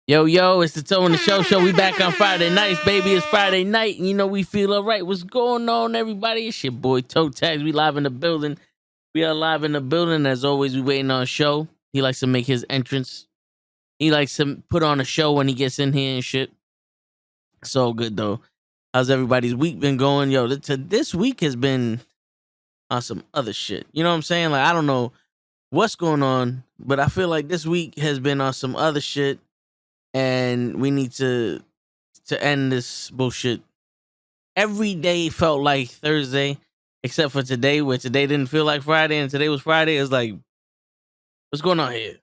Yo, yo, it's the Toe and the Show. We back on Friday nights, baby. It's Friday night, and you know we feel all right. What's going on, everybody? It's your boy Toe Tags. We live in the building. We are live in the building. As always, we waiting on a show. He likes to make his entrance. He likes to put on a show when he gets in here and shit. So good though. How's everybody's week been going? Yo, this week has been on some other shit. You know what I'm saying? Like I don't know what's going on, but I feel like this week has been on some other shit. And we need to end this bullshit. Every day felt like Thursday, except for today, where today didn't feel like Friday, and today was Friday. It's like, what's going on here? You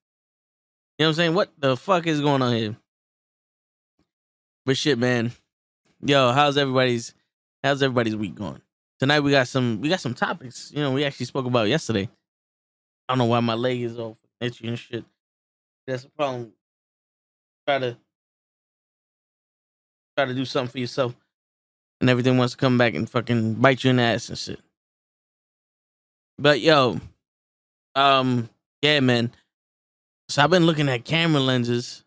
know what I'm saying? What the fuck is going on here? But shit, man. Yo, how's everybody's week going? Tonight we got some topics. You know, we actually spoke about yesterday. I don't know why my leg is all itchy and shit. That's a problem. Try to do something for yourself, and everything wants to come back and fucking bite you in the ass and shit. But yo, yeah, man. So I've been looking at camera lenses.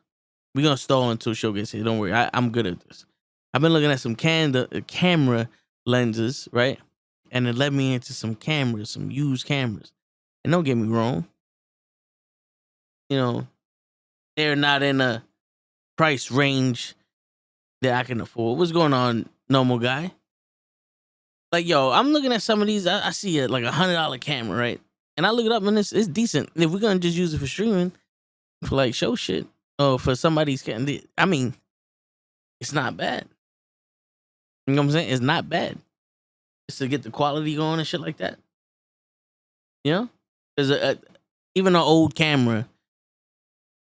We're gonna stall until show gets here. Don't worry, I'm good at this. I've been looking at some camera lenses, right? And it led me into some cameras, some used cameras. And don't get me wrong, you know, they're not in a price range that I can afford. What's going on, normal guy? Like, yo, I'm looking at some of these. I see it like $100 camera, right? And I look it up, and it's decent. If we're gonna just use it for streaming, for like show shit, or for somebody's getting, I mean, it's not bad. You know what I'm saying? It's not bad. Just to get the quality going and shit like that. You know, because even an old camera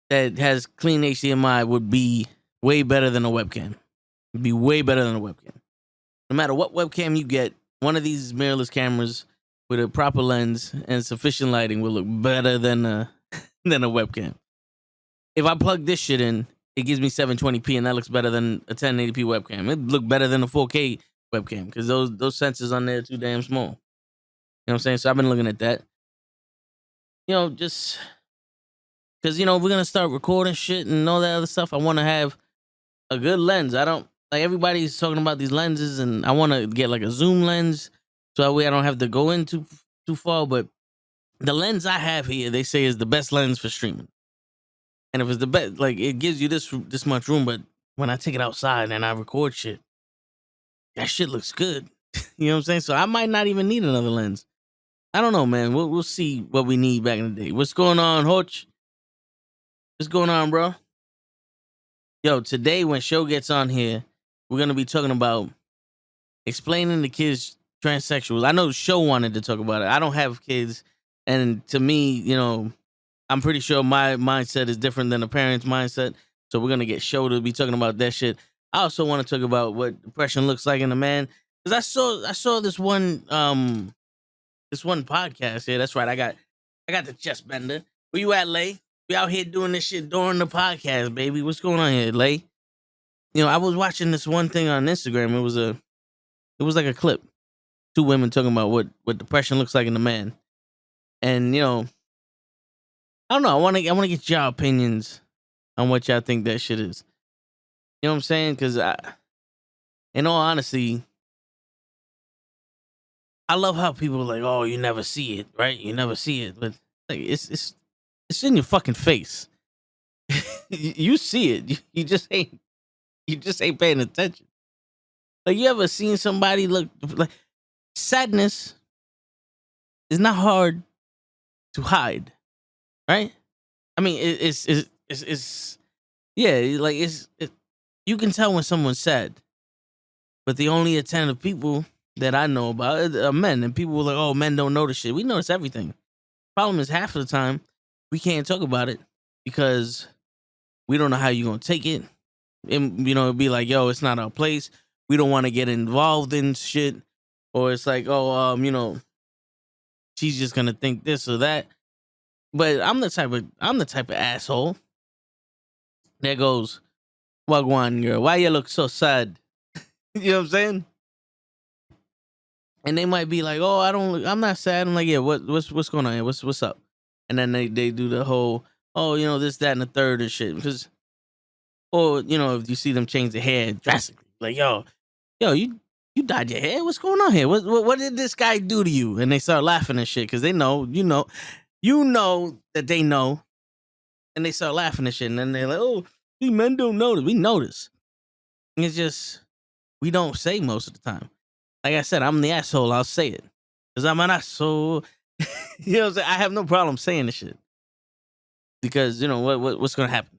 that has clean HDMI would be way better than a webcam. It'd be way better than a webcam. No matter what webcam you get, one of these mirrorless cameras with a proper lens and sufficient lighting will look better than a webcam. If I plug this shit in, it gives me 720p, and that looks better than a 1080p webcam. It look better than a 4K webcam because those sensors on there are too damn small. You know what I'm saying? So I've been looking at that. You know, just because, you know, we're going to start recording shit and all that other stuff. I want to have a good lens. I don't, like, everybody's talking about these lenses, and I want to get like a zoom lens so that way I don't have to go in too far. But the lens I have here, they say is the best lens for streaming. And if it's the best, like, it gives you this much room, but when I take it outside and I record shit, that shit looks good. You know what I'm saying? So I might not even need another lens. I don't know, man. We'll see what we need back in the day. What's going on, Hoch? What's going on, bro? Yo, today when show gets on here, we're gonna be talking about explaining to kids transsexuals. I know show wanted to talk about it. I don't have kids, and to me, you know, I'm pretty sure my mindset is different than a parent's mindset. So we're gonna get show to be talking about that shit. I also want to talk about what depression looks like in a man, because I saw this one podcast. Yeah, that's right. I got the chest bender. Where you at, Lay? We out here doing this shit during the podcast, baby. What's going on here, Lay? You know, I was watching this one thing on Instagram. It was like a clip. Two women talking about what depression looks like in a man. And, you know, I don't know. I want to get y'all opinions on what y'all think that shit is. You know what I'm saying? Because in all honesty, I love how people are like, oh, you never see it, right? You never see it, but like it's in your fucking face. You see it. You just ain't paying attention. Like, you ever seen somebody look like sadness is not hard to hide, right? I mean, it's yeah, like you can tell when someone's sad, but the only attentive people that I know about are men, and people were like, oh, men don't notice shit. We notice everything. Problem is, half of the time we can't talk about it because we don't know how you're gonna take it. And, you know, it'd be like, yo, it's not our place. We don't want to get involved in shit. Or it's like, oh, you know, she's just gonna think this or that. But I'm the type of asshole that goes, Wagwan girl, why you look so sad? You know what I'm saying? And they might be like, oh, I'm not sad. I'm like, yeah, what's going on here? What's up? And then they do the whole, oh, you know, this, that, and the third and shit. Because Or, if you see them change their hair drastically, like, yo, you dyed your hair? What's going on here? What did this guy do to you? And they start laughing and shit because they know, that they know, and they start laughing and shit. And then they're like, oh, these men don't notice. We notice. And it's just, we don't say most of the time. Like I said, I'm the asshole. I'll say it because I'm an asshole. You know what I'm saying? I have no problem saying this shit because, what's going to happen?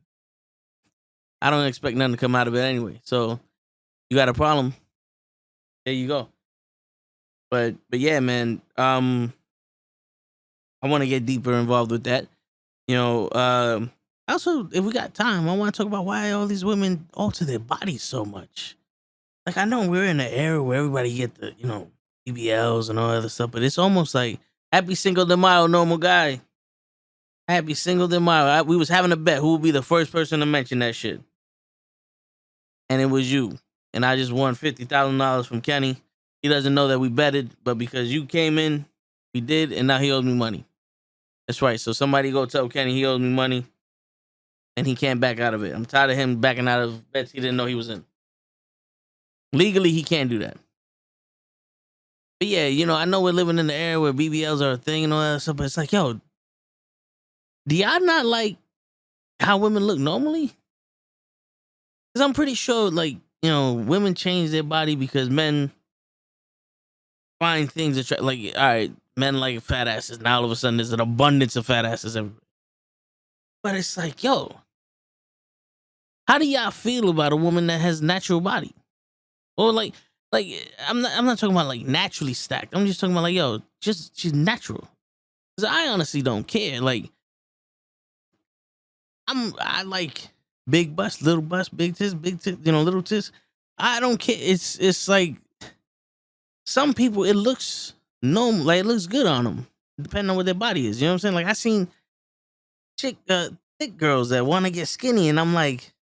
I don't expect nothing to come out of it anyway. So you got a problem. There you go. But yeah, man. I want to get deeper involved with that. Also, if we got time, I want to talk about why all these women alter their bodies so much. Like, I know we're in an era where everybody get the, BBLs and all other stuff, but it's almost like happy Cinco de Mayo, normal guy. Happy Cinco de Mayo. We was having a bet who would be the first person to mention that shit. And it was you. And I just won $50,000 from Kenny. He doesn't know that we betted, but because you came in, we did, and now he owes me money. That's right. So somebody go tell Kenny he owes me money, and he can't back out of it. I'm tired of him backing out of bets he didn't know he was in. Legally, he can't do that. But yeah, I know we're living in the era where BBLs are a thing and all that stuff, but it's like, yo, do y'all not like how women look normally? Because I'm pretty sure, like, women change their body because men find things attractive. Like, all right, men like fat asses. Now all of a sudden there's an abundance of fat asses everywhere. But it's like, yo, how do y'all feel about a woman that has natural body? Or like I'm not talking about like naturally stacked. I'm just talking about like, yo, she's natural. Because I honestly don't care. Like, I like big bust, little bust, big tits, little tits. I don't care. It's like some people, it looks normal, like it looks good on them, depending on what their body is. You know what I'm saying? Like, I seen thick girls that want to get skinny, and I'm like,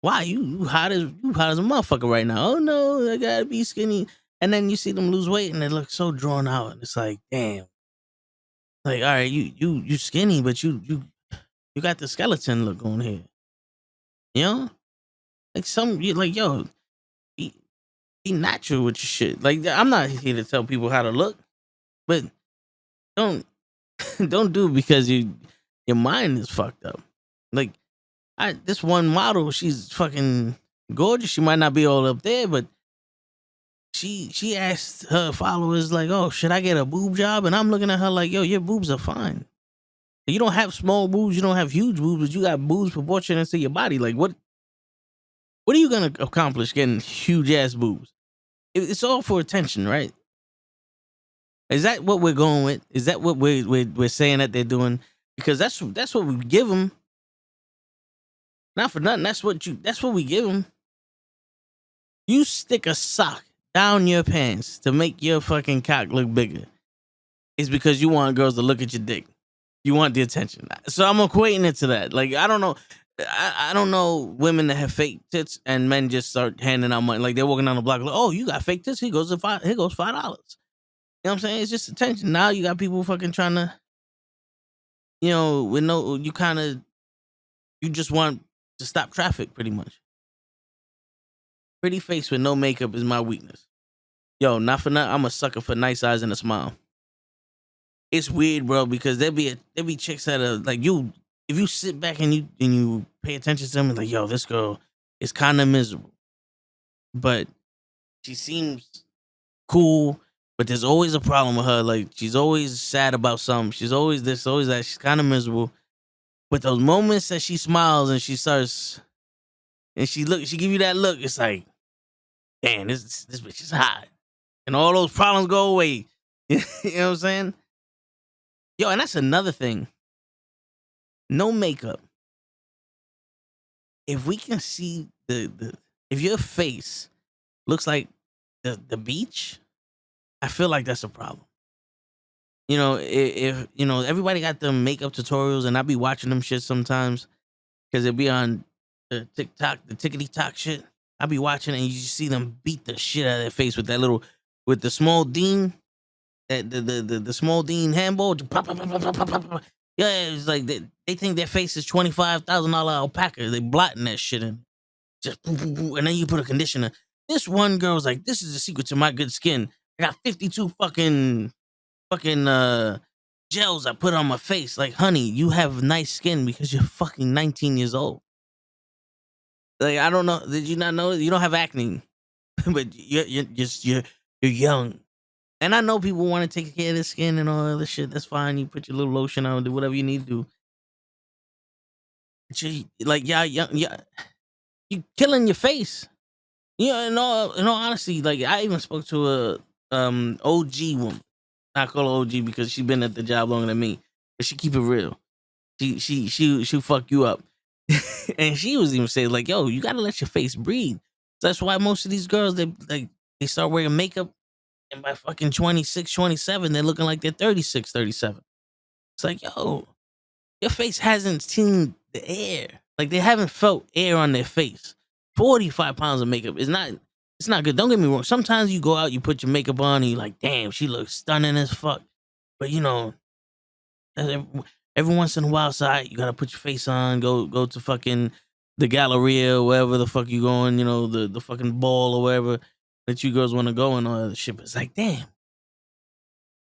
why you hot as a motherfucker right now? Oh no, I gotta be skinny. And then you see them lose weight, and they look so drawn out, and it's like, damn. Like, all right, you skinny, but you got the skeleton look on here. You know, like yo, be natural with your shit. Like, I'm not here to tell people how to look, but don't do it because your mind is fucked up. Like, this one model, she's fucking gorgeous. She might not be all up there, but she asked her followers like, "Oh, should I get a boob job?" And I'm looking at her like, "Yo, your boobs are fine. You don't have small boobs, you don't have huge boobs, but you got boobs proportionate to your body. Like, what are you gonna accomplish getting huge ass boobs? It's all for attention, right? Is that what we're going with? Is that what we're saying that they're doing? Because that's what we give them. Not for nothing. That's what we give them. You stick a sock down your pants to make your fucking cock look bigger. It's because you want girls to look at your dick. You want the attention. So I'm equating it to that. Like, I don't know. I don't know women that have fake tits and men just start handing out money. Like, they're walking down the block. Like, oh, you got fake tits? Here goes $5. You know what I'm saying? It's just attention. Now you got people fucking trying to, you just want to stop traffic pretty much. Pretty face with no makeup is my weakness. Yo, not for nothing, I'm a sucker for nice eyes and a smile. It's weird, bro, because there be chicks that are like, if you sit back and you pay attention to them, like, yo, this girl is kind of miserable, but she seems cool. But there's always a problem with her. Like, she's always sad about something. She's always this, always that. She's kind of miserable. But those moments that she smiles and she starts, and she give you that look. It's like, damn, this bitch is hot, and all those problems go away. You know what I'm saying? Yo, and that's another thing. No makeup. If we can see if your face looks like the beach, I feel like that's a problem. If everybody got them makeup tutorials, and I be watching them shit sometimes because it be on the TikTok, the tickety-tock shit. I be watching it, and you see them beat the shit out of their face with with the small Dean, the small Dean handball. Pop, pop, pop, pop, pop, pop, pop. Yeah, it's like they think their face is $25,000 alpaca. They blotting that shit in. Just boom, boom, boom, and then you put a conditioner. This one girl's like, this is the secret to my good skin. I got 52 fucking gels I put on my face. Like, honey, you have nice skin because you're fucking 19 years old. Like, I don't know. Did you not know you don't have acne, but you're young. And I know people want to take care of their skin and all other shit. That's fine. You put your little lotion on, do whatever you need to do. But like, yeah, you killing your face. Yeah, in all honesty, like I even spoke to a OG woman. I call her OG because she been at the job longer than me, but she keep it real. She'll fuck you up. And she was even saying like, yo, you gotta let your face breathe. That's why most of these girls they start wearing makeup, and by fucking 26, 27, they're looking like they're 36, 37. It's like, yo, your face hasn't seen the air. Like they haven't felt air on their face. 45 pounds of makeup is not, it's not good. Don't get me wrong. Sometimes you go out, you put your makeup on, and you're like, damn, she looks stunning as fuck. But you know, every once in a while, you gotta put your face on, go to fucking the Galleria or wherever the fuck you going, you know, the fucking ball or wherever that you girls want to go and all that shit. But it's like, damn. You know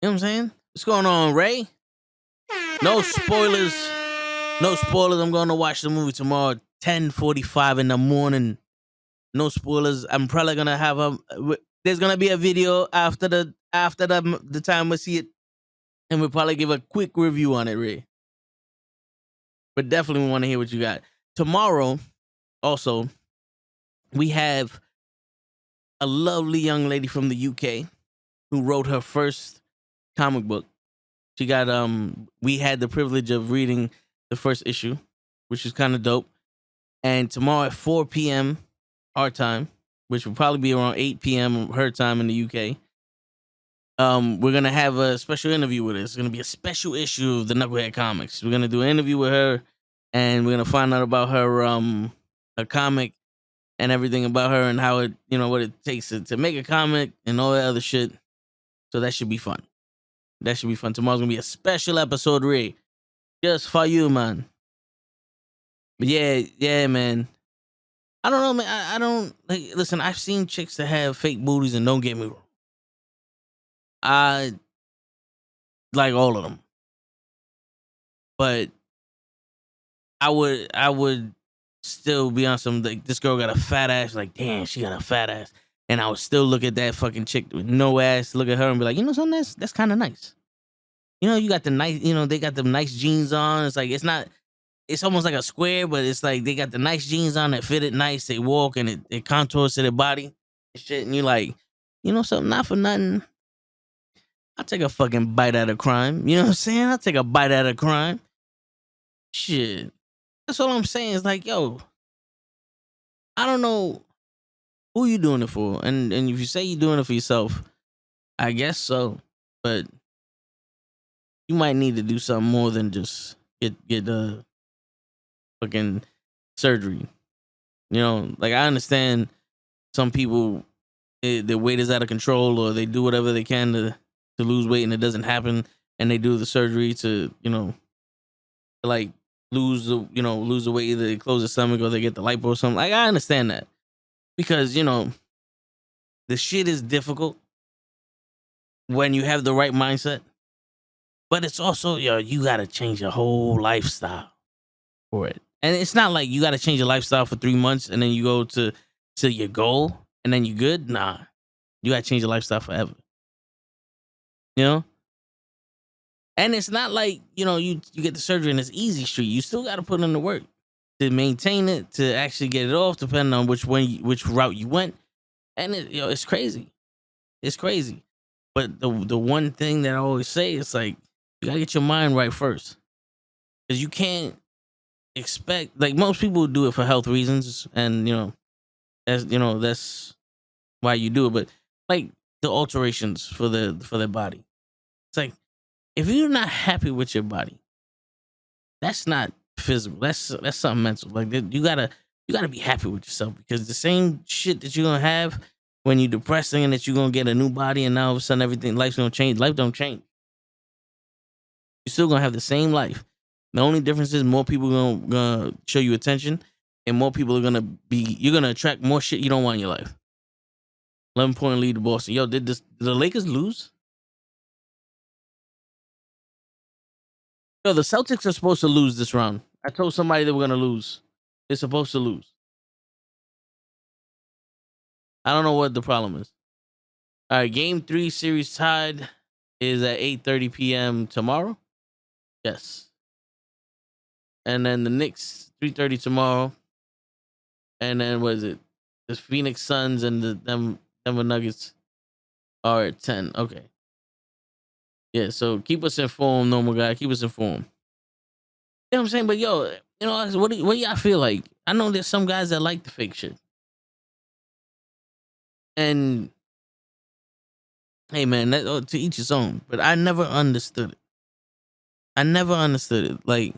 what I'm saying? What's going on, Ray? No spoilers. No spoilers. I'm going to watch the movie tomorrow, 10:45 in the morning. No spoilers. I'm probably gonna have there's gonna be a video after the time we see it, and we'll probably give a quick review on it, Ray. But definitely want to hear what you got. Tomorrow, also, we have a lovely young lady from the UK who wrote her first comic book. She got we had the privilege of reading the first issue, which is kind of dope. And tomorrow at 4 p.m. our time, which will probably be around 8 p.m. her time in the UK, we're gonna have a special interview with her. It's gonna be a special issue of the Knucklehead Comics. We're gonna do an interview with her, and we're gonna find out about her comic and everything about her and how it, you know, what it takes to make a comic and all that other shit. So that should be fun. That should be fun. Tomorrow's gonna be a special episode, Ray, just for you, man. But yeah, man. I don't know, man. I don't like. Listen, I've seen chicks that have fake booties, and don't get me wrong, I like all of them. But I would still be on some like, this girl got a fat ass. Like, damn, she got a fat ass, and I would still look at that fucking chick with no ass, look at her and be like, you know something, that's kind of nice. You know, you got the nice, you know, they got the nice jeans on. It's like it's almost like a square, but it's like they got the nice jeans on that fit it nice. They walk and it contours to their body and shit. And you're like, you know something, not for nothing, I'll take a fucking bite out of crime. You know what I'm saying? I'll take a bite out of crime. Shit. That's all I'm saying. It's like, yo, I don't know who you doing it for. And if you say you're doing it for yourself, I guess so. But you might need to do something more than just get fucking surgery. You know, like I understand some people, their weight is out of control, or they do whatever they can to lose weight and it doesn't happen, and they do the surgery to, you know, like lose the weight, either they close the stomach or they get the lipo or something. Like I understand that, because you know the shit is difficult when you have the right mindset, but it's also, yo, you gotta change your whole lifestyle for it. And it's not like you gotta change your lifestyle for 3 months and then you go to your goal and then you good. Nah, you gotta change your lifestyle forever. You know? And it's not like, you know, you get the surgery and it's easy street. You still gotta put in the work to maintain it, to actually get it off, depending on which route you went. And it's crazy. It's crazy. But the one thing that I always say is like, you gotta get your mind right first. Because you can't expect, like most people do it for health reasons, and that's why you do it. But like the alterations for their body, it's like, if you're not happy with your body, that's not physical. That's something mental. Like you gotta be happy with yourself, because the same shit that you're gonna have when you're depressed, thinking that you're gonna get a new body and now all of a sudden life's gonna change. Life don't change. You're still gonna have the same life. The only difference is more people gonna show you attention, and more people are gonna be. You're gonna attract more shit you don't want in your life. 11-point lead to Boston. Yo, did the Lakers lose? Yo, the Celtics are supposed to lose this round. I told somebody they were gonna lose. They're supposed to lose. I don't know what the problem is. All right, Game 3 series tied is at 8:30 p.m. tomorrow. Yes, and then the Knicks 3:30 tomorrow, and then what is it? The Phoenix Suns and the Denver Nuggets are at 10. Okay, yeah. So keep us informed, normal guy. Keep us informed. You know what I'm saying? But yo, you know what do y'all feel like? I know there's some guys that like the fake shit, and hey man, to each his own. But I never understood it. I never understood it. Like,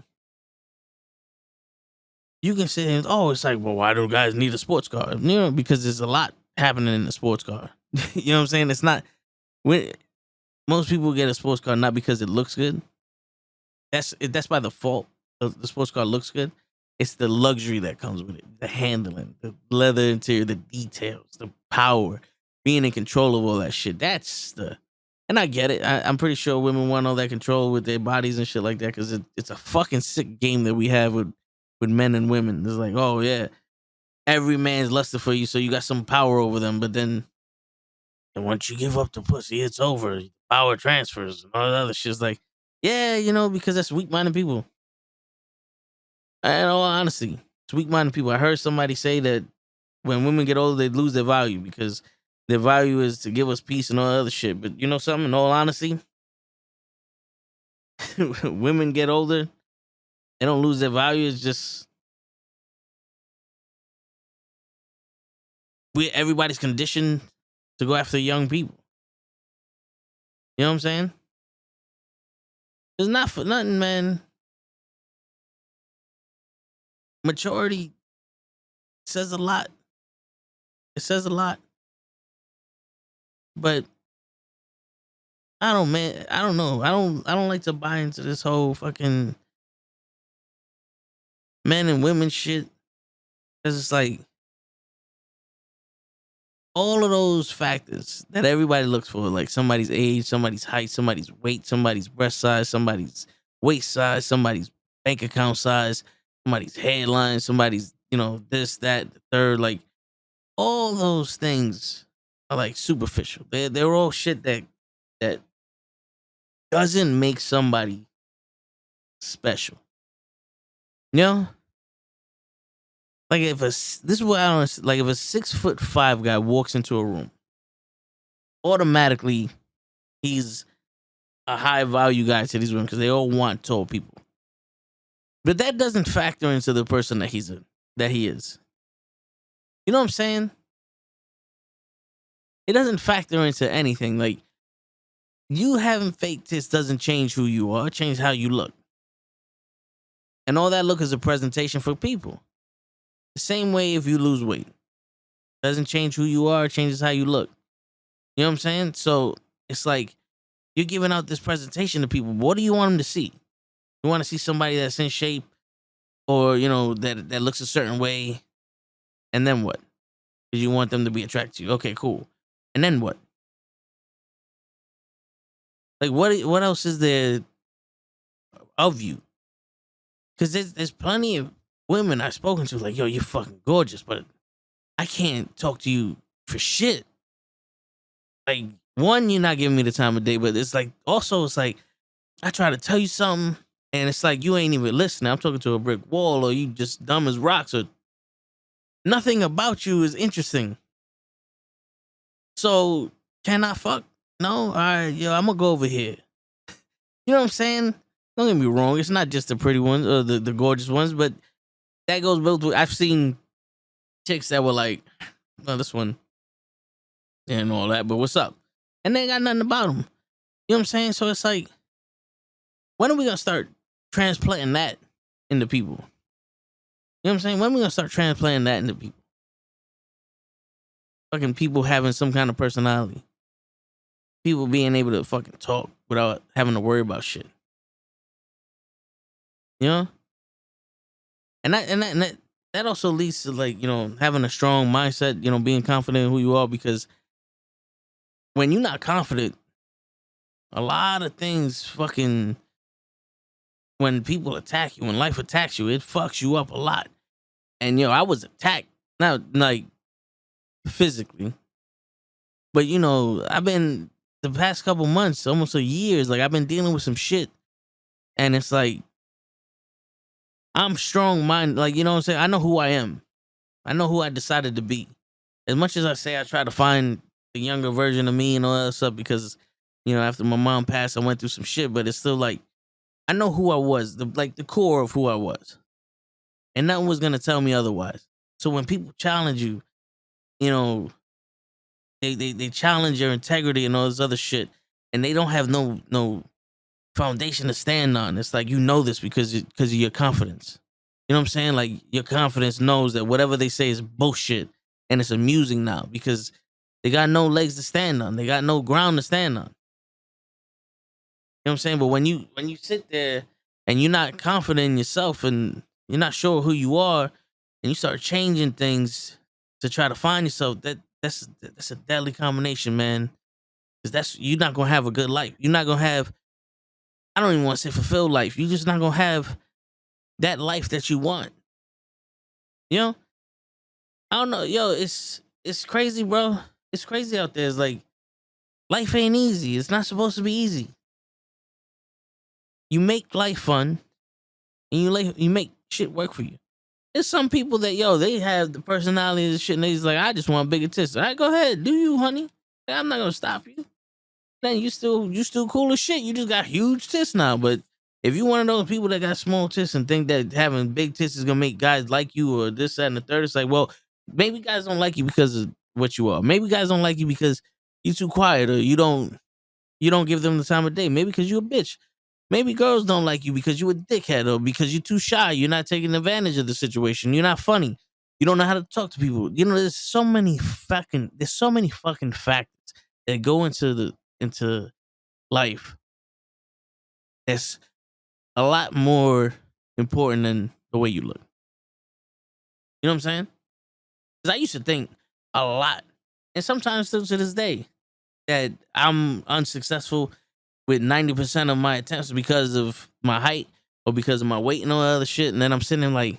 you can say, oh, it's like, well, why do guys need a sports car? You know, because there's a lot happening in the sports car. You know what I'm saying? It's not when most people get a sports car not because it looks good. That's by default. The sports car looks good. It's the luxury that comes with it, the handling, the leather interior, the details, the power, being in control of all that shit. And I get it. I'm pretty sure women want all that control with their bodies and shit like that because it's a fucking sick game that we have with men and women. It's like, oh yeah, every man's lusted for you, so you got some power over them. But then, and once you give up the pussy, it's over. Power transfers and all that other shit's like, yeah, you know, because that's weak-minded people. In all honesty, it's weak-minded people. I heard somebody say that when women get older, they lose their value because their value is to give us peace and all that other shit. But you know something? In all honesty, women get older, they don't lose their value. It's just everybody's conditioned to go after young people. You know what I'm saying? It's not for nothing, man. Maturity says a lot. It says a lot. But I don't know. I don't like to buy into this whole fucking men and women shit. Cause it's like all of those factors that everybody looks for, like somebody's age, somebody's height, somebody's weight, somebody's breast size, somebody's waist size, somebody's bank account size, somebody's headline, somebody's, you know, this, that, the third, like all those things are like superficial. They're all shit that doesn't make somebody special. You know? Like this is what I don't like. If a 6'5" guy walks into a room, automatically he's a high value guy to these women because they all want tall people. But that doesn't factor into the person that he is. You know what I'm saying? It doesn't factor into anything. Like, you having fake tits doesn't change who you are. It changes how you look. And all that look is a presentation for people. The same way if you lose weight. Doesn't change who you are, it changes how you look. You know what I'm saying? So it's like you're giving out this presentation to people. What do you want them to see? You want to see somebody that's in shape or, you know, that looks a certain way. And then what? Because you want them to be attracted to you. Okay, cool. And then what? Like, what else is there of you? Because there's plenty of women I've spoken to like, yo, you're fucking gorgeous, but I can't talk to you for shit. Like, one, you're not giving me the time of day, but it's like, also, it's like, I try to tell you something, and it's like, you ain't even listening. I'm talking to a brick wall, or you just dumb as rocks, or nothing about you is interesting. So, can I fuck? No? All right, yo, I'm gonna go over here. You know what I'm saying? Don't get me wrong. It's not just the pretty ones or the gorgeous ones, but that goes both ways. I've seen chicks that were like, well, this one and all that, but what's up? And they ain't got nothing about them. You know what I'm saying? So it's like, when are we gonna start transplanting that into people? You know what I'm saying? When are we gonna start transplanting that into people? Fucking people having some kind of personality. People being able to fucking talk without having to worry about shit. You know, and that also leads to, like, having a strong mindset. Being confident in who you are, because when you're not confident, a lot of things fucking, when people attack you, when life attacks you, it fucks you up a lot. And I was attacked, not like physically, but I've been, the past couple months, almost a years, like, I've been dealing with some shit, and it's like, I'm strong minded, like, you know what I'm saying? I know who I am. I know who I decided to be. As much as I say I try to find the younger version of me and all that stuff, because after my mom passed, I went through some shit, but it's still like, I know who I was, the core of who I was, and nothing was gonna tell me otherwise. So when people challenge you, you know, they challenge your integrity and all this other shit, and they don't have no foundation to stand on. It's like, this because of your confidence. You know what I'm saying? Like, your confidence knows that whatever they say is bullshit, and it's amusing now because they got no legs to stand on. They got no ground to stand on. You know what I'm saying? But when you sit there and you're not confident in yourself and you're not sure who you are, and you start changing things to try to find yourself, that's a deadly combination, man. Because you're not gonna have a good life. You're not gonna have, I don't even want to say fulfilled life. You're just not gonna have that life that you want. You know? I don't know. Yo, it's crazy, bro. It's crazy out there. It's like, life ain't easy. It's not supposed to be easy. You make life fun, and you make shit work for you. There's some people that, they have the personality and shit, and they's like, I just want bigger tits. All right, go ahead, do you, honey. I'm not gonna stop you. Then you still cool as shit. You just got huge tits now. But if you one of those people that got small tits and think that having big tits is gonna make guys like you or this, that, and the third, it's like, well, maybe guys don't like you because of what you are. Maybe guys don't like you because you too quiet, or you don't give them the time of day. Maybe because you a bitch. Maybe girls don't like you because you a dickhead, or because you're too shy. You're not taking advantage of the situation. You're not funny. You don't know how to talk to people. There's so many fucking factors that go into life that's a lot more important than the way you look. You know what I'm saying? Because I used to think a lot, and sometimes still to this day, that I'm unsuccessful with 90% of my attempts because of my height or because of my weight and all that other shit. And then I'm sitting there like,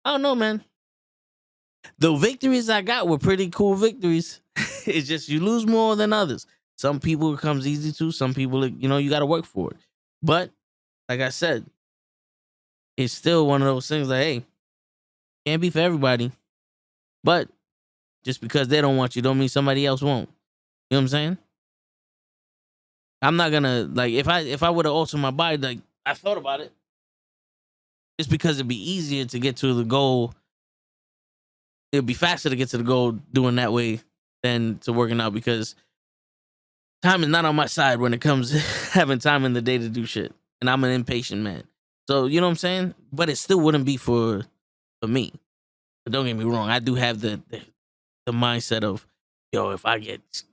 I don't know, man. The victories I got were pretty cool victories. It's just you lose more than others. Some people it comes easy to. Some people, you got to work for it. But like I said, it's still one of those things like, hey, can't be for everybody. But just because they don't want you don't mean somebody else won't. You know what I'm saying? I'm not gonna, like, if I would have altered my body, like, I thought about it. Just because it'd be easier to get to the goal. It'd be faster to get to the goal doing that way than to working out, because time is not on my side when it comes to having time in the day to do shit. And I'm an impatient man. So, you know what I'm saying? But it still wouldn't be for me. But don't get me wrong, I do have the mindset of,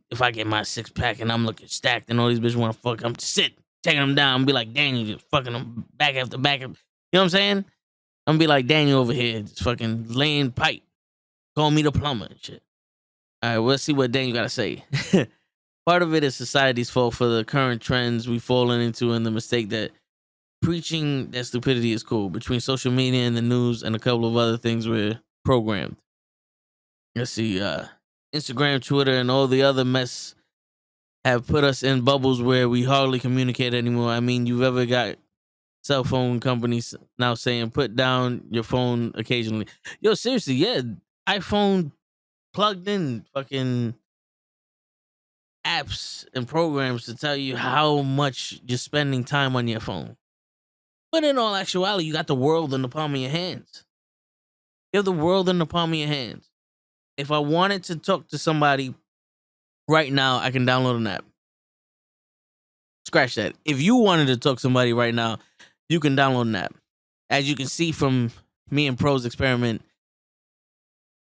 if I get my six pack and I'm looking stacked and all these bitches want to fuck, I'm just taking them down and be like, Daniel, just fucking them back after back. You know what I'm saying? I'm gonna be like Daniel over here, just fucking laying pipe. Call me the plumber and shit. All right, let's see what Daniel got to say. Part of it is society's fault for the current trends we've fallen into, and the mistake that preaching that stupidity is cool. Between social media and the news and a couple of other things, we're programmed. Let's see, Instagram, Twitter, and all the other mess have put us in bubbles where we hardly communicate anymore. I mean, you've ever got cell phone companies now saying, put down your phone occasionally. Yo, seriously, yeah, iPhone plugged in fucking apps and programs to tell you how much you're spending time on your phone. But in all actuality, you got the world in the palm of your hands. You have the world in the palm of your hands. If I wanted to talk to somebody right now, I can download an app. Scratch that. If you wanted to talk to somebody right now, you can download an app. As you can see from me and Pro's experiment,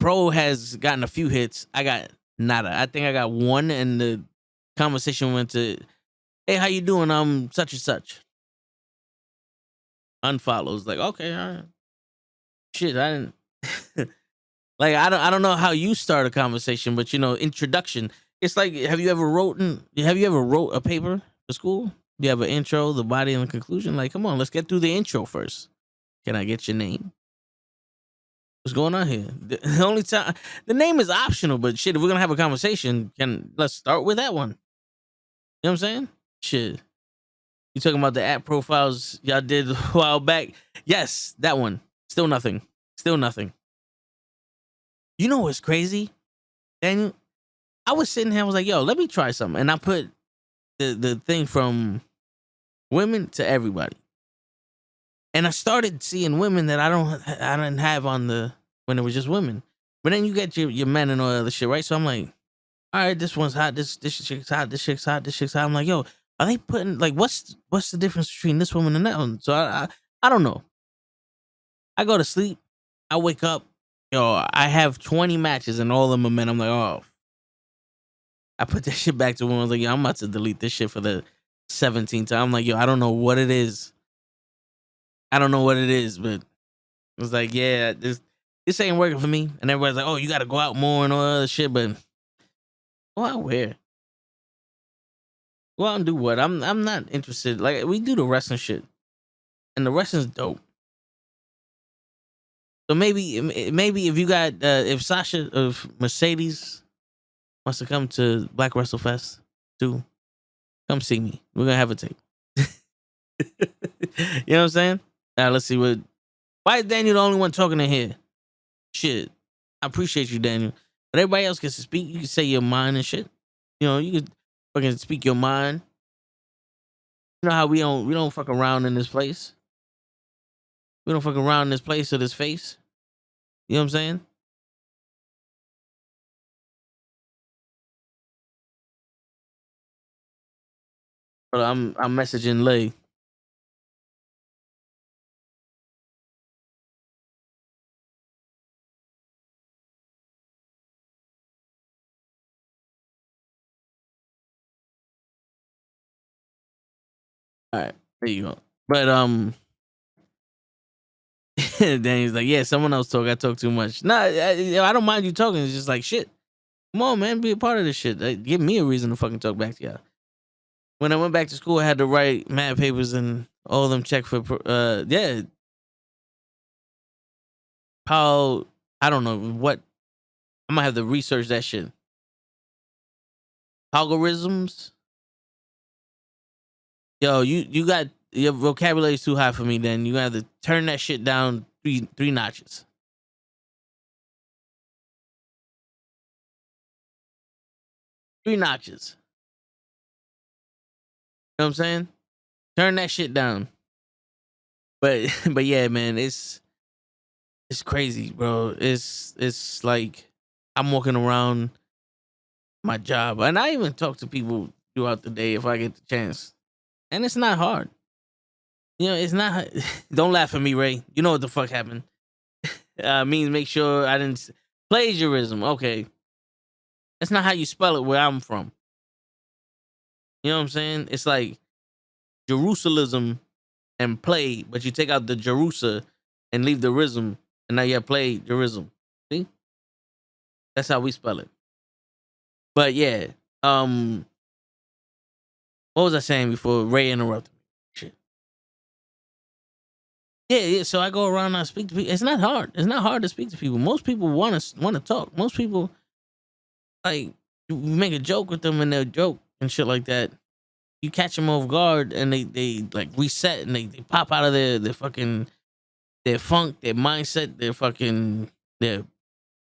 Pro has gotten a few hits. I got nada. I think I got one, and the conversation went to, hey, how you doing? I'm such and such. unfollows. Like, okay, all right. Shit, I didn't like I don't know how you start a conversation, but introduction. It's like have you ever wrote a paper for school? You have an intro, the body, and the conclusion. Like, come on, let's get through the intro first. Can I get your name? What's going on here? The only time the name is optional, but shit, if we're gonna have a conversation, let's start with that one. You know what I'm saying? Shit. You talking about the app profiles y'all did a while back? Yes, that one. Still nothing. Still nothing. You know what's crazy, Daniel? I was sitting here, I was like, yo, let me try something. And I put the thing from women to everybody. And I started seeing women that I didn't have on when it was just women. But then you get your men and all that other shit, right? So I'm like, all right, this one's hot, this chick's hot, this chick's hot, this chick's hot. I'm like, yo, are they putting like what's the difference between this woman and that one? So I don't know. I go to sleep, I wake up, yo, I have 20 matches and all of them are men. I'm like, oh. I put that shit back to when I was like, yo, I'm about to delete this shit for the 17th time. I'm like, yo, I don't know what it is. I don't know what it is, but it was like, yeah, this ain't working for me. And everybody's like, oh, you got to go out more and all that other shit. But go out where? Go out and do what? I'm not interested. Like we do the wrestling shit, and the wrestling's dope. So maybe if you got if Sasha of Mercedes wants to come to Black Wrestle Fest too, come see me. We're gonna have a tape. You know what I'm saying? Now let's see what. Why is Daniel the only one talking in here? Shit, I appreciate you, Daniel, but everybody else gets to speak. You can say your mind and shit. You can fucking speak your mind. You know how we don't fuck around in this place. We don't fuck around in this place or this face. You know what I'm saying? But I'm messaging Lay. All right, there you go. But then he's like, yeah, someone else talk. I talk too much. Nah, I don't mind you talking. It's just like shit. Come on, man, be a part of this shit. Like, give me a reason to fucking talk back to y'all. When I went back to school, I had to write math papers and all of them check for how I don't know what I'm gonna have to research that shit. Algorithms. Yo, you got your vocabulary is too high for me. Then you have to turn that shit down three notches. Three notches. You know what I'm saying? Turn that shit down. But but yeah, man, it's crazy, bro. It's like I'm walking around my job, and I even talk to people throughout the day if I get the chance, and it's not hard. It's not. Don't laugh at me, Ray. You know what the fuck happened. Means make sure I didn't plagiarism. Okay, that's not how you spell it where I'm from. You know what I'm saying? It's like Jerusalem and play, but you take out the Jerusa and leave the rism, and now you have play Jerusalem. See? That's how we spell it. But yeah, what was I saying before Ray interrupted me? Shit. Yeah. So I go around and I speak to people. It's not hard. It's not hard to speak to people. Most people want to talk. Most people like you make a joke with them and they'll joke and shit like that. You catch them off guard and they like reset and they pop out of their fucking their funk, their mindset, their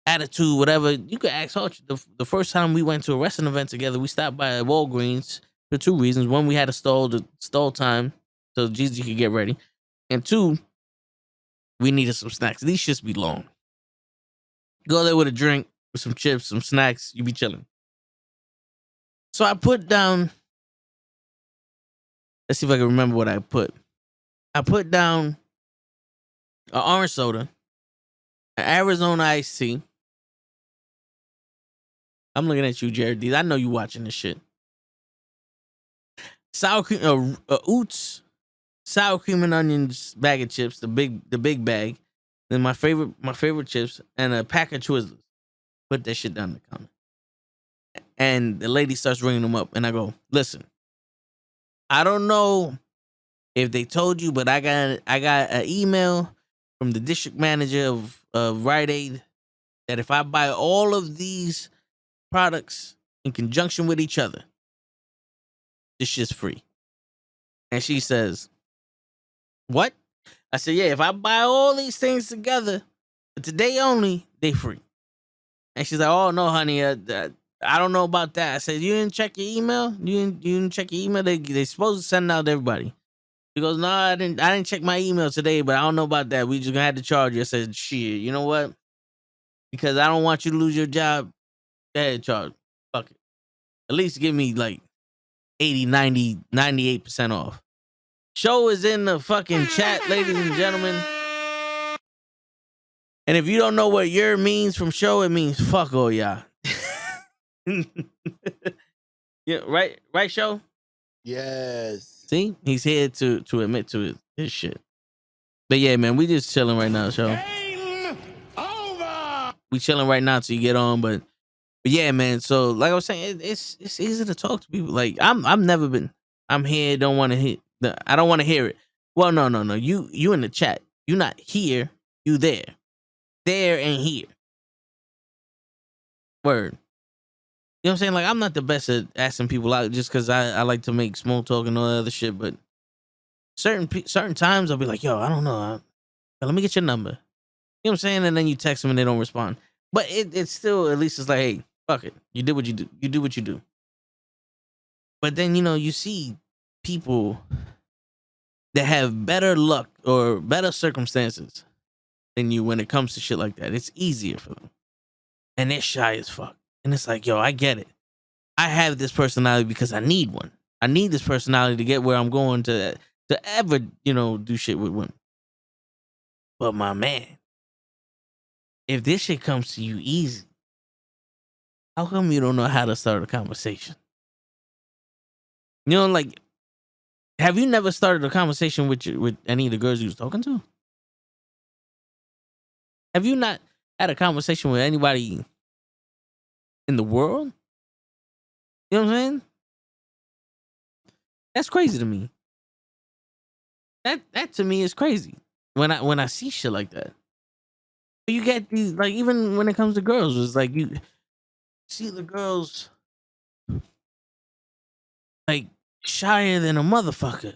attitude, whatever. You could ask Hutch. The first time we went to a wrestling event together, we stopped by Walgreens for two reasons. One, we had a stall time so Gigi could get ready, and two, we needed some snacks. These shits be long. Go there with a drink, with some chips, some snacks. You be chilling. So I put down. Let's see if I can remember what I put. I put down an orange soda, an Arizona iced tea. I'm looking at you, Jared D. I know you watching this shit. Sour cream, Oots, sour cream and onions bag of chips, the big bag, then my favorite chips, and a pack of Twizzlers. Put that shit down the counter. And the lady starts ringing them up, and I go, listen, I don't know if they told you, but I got an email from the district manager of Rite Aid that if I buy all of these products in conjunction with each other, this shit's free. And she says, what? I said, yeah, if I buy all these things together, today only, they free. And she's like, oh, no, honey, I don't know about that. I said, you didn't check your email? You didn't check your email? They supposed to send it out to everybody. She goes, no, I didn't check my email today, but I don't know about that. We just gonna have to charge you. I said, shit, you know what? Because I don't want you to lose your job. Go ahead, charge. Fuck it. At least give me like 80, 90, 98% off. Show is in the fucking chat, ladies and gentlemen. And if you don't know what your means from show, it means fuck all y'all. Yeah, right, show? Yes. See? He's here to admit to his shit. But yeah, man, we just chilling right now, show. Game over. We chilling right now till you get on, but yeah, man. So like I was saying, it's easy to talk to people. Like I'm never been. I'm here. Don't want to hear. I don't want to hear it. Well, no. You in the chat. You not here. You there. There and here. Word. You know what I'm saying? Like I'm not the best at asking people out just because I like to make small talk and all that other shit. But certain times I'll be like, yo, I don't know. Let me get your number. You know what I'm saying? And then you text them and they don't respond. But it's still, at least it's like, hey, fuck it. You did what you do. You do what you do. But then, you see people that have better luck or better circumstances than you when it comes to shit like that. It's easier for them. And they're shy as fuck. And it's like, yo, I get it. I have this personality because I need one. I need this personality to get where I'm going to ever, do shit with women. But my man, if this shit comes to you easy, how come you don't know how to start a conversation? Like, have you never started a conversation with any of the girls you was talking to? Have you not had a conversation with anybody in the world? You know what I'm saying? That's crazy to me. That to me is crazy when I see shit like that. But you get these, like, even when it comes to girls, it's like you see the girls like shyer than a motherfucker.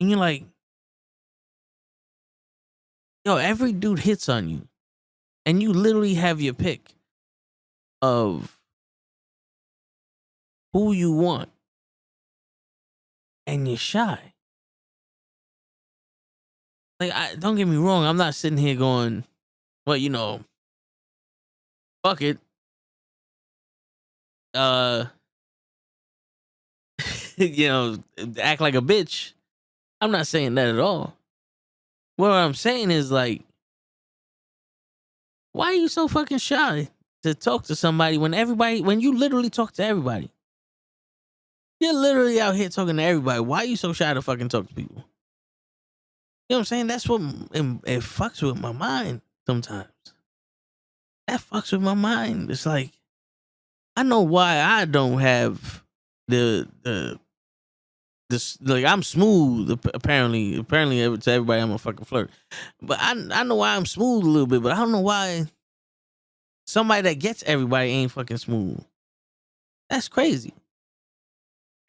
And you're like, yo, every dude hits on you. And you literally have your pick of who you want. And you're shy. Like, don't get me wrong, I'm not sitting here going, well, fuck it. Act like a bitch. I'm not saying that at all. What I'm saying is, like, why are you so fucking shy to talk to somebody when you literally talk to everybody? You're literally out here talking to everybody. Why are you so shy to fucking talk to people? You know what I'm saying? That's what it fucks with my mind sometimes. That fucks with my mind. It's like, I know why I don't have this, like, I'm smooth. Apparently to everybody I'm a fucking flirt. But I know why I'm smooth a little bit, but I don't know why somebody that gets everybody ain't fucking smooth. That's crazy.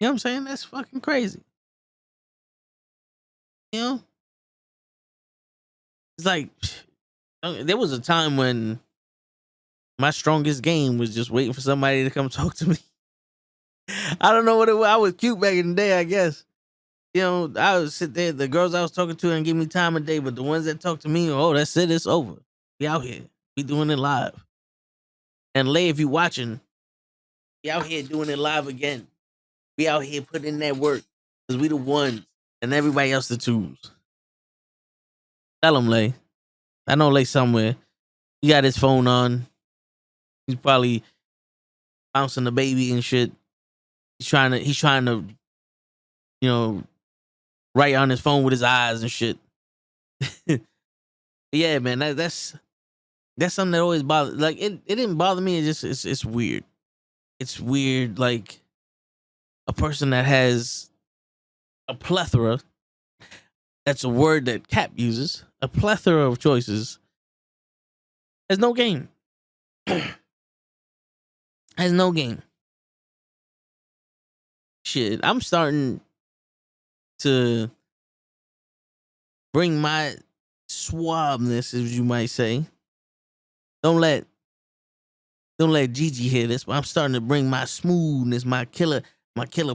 You know what I'm saying? That's fucking crazy. You know? It's like, there was a time when my strongest game was just waiting for somebody to come talk to me. I don't know what it was. I was cute back in the day, I guess. I would sit there, the girls I was talking to and give me time of day, but the ones that talk to me, oh, that's it, it's over. We out here. We doing it live. And Lay, if you watching, we out here doing it live again. We out here putting in that work. Because we the ones and everybody else the twos. Tell him, Lay. I know Lay somewhere. He got his phone on. He's probably bouncing the baby and shit. He's trying to, right on his phone with his eyes and shit. Yeah, man, that's something that always bothers. Like it didn't bother me. It's weird. It's weird. Like a person that has a plethora. That's a word that Cap uses. A plethora of choices. Has no game. Has no game. Shit, I'm starting to bring my suaveness, as you might say. Don't let Gigi hear this, but I'm starting to bring my smoothness, my killer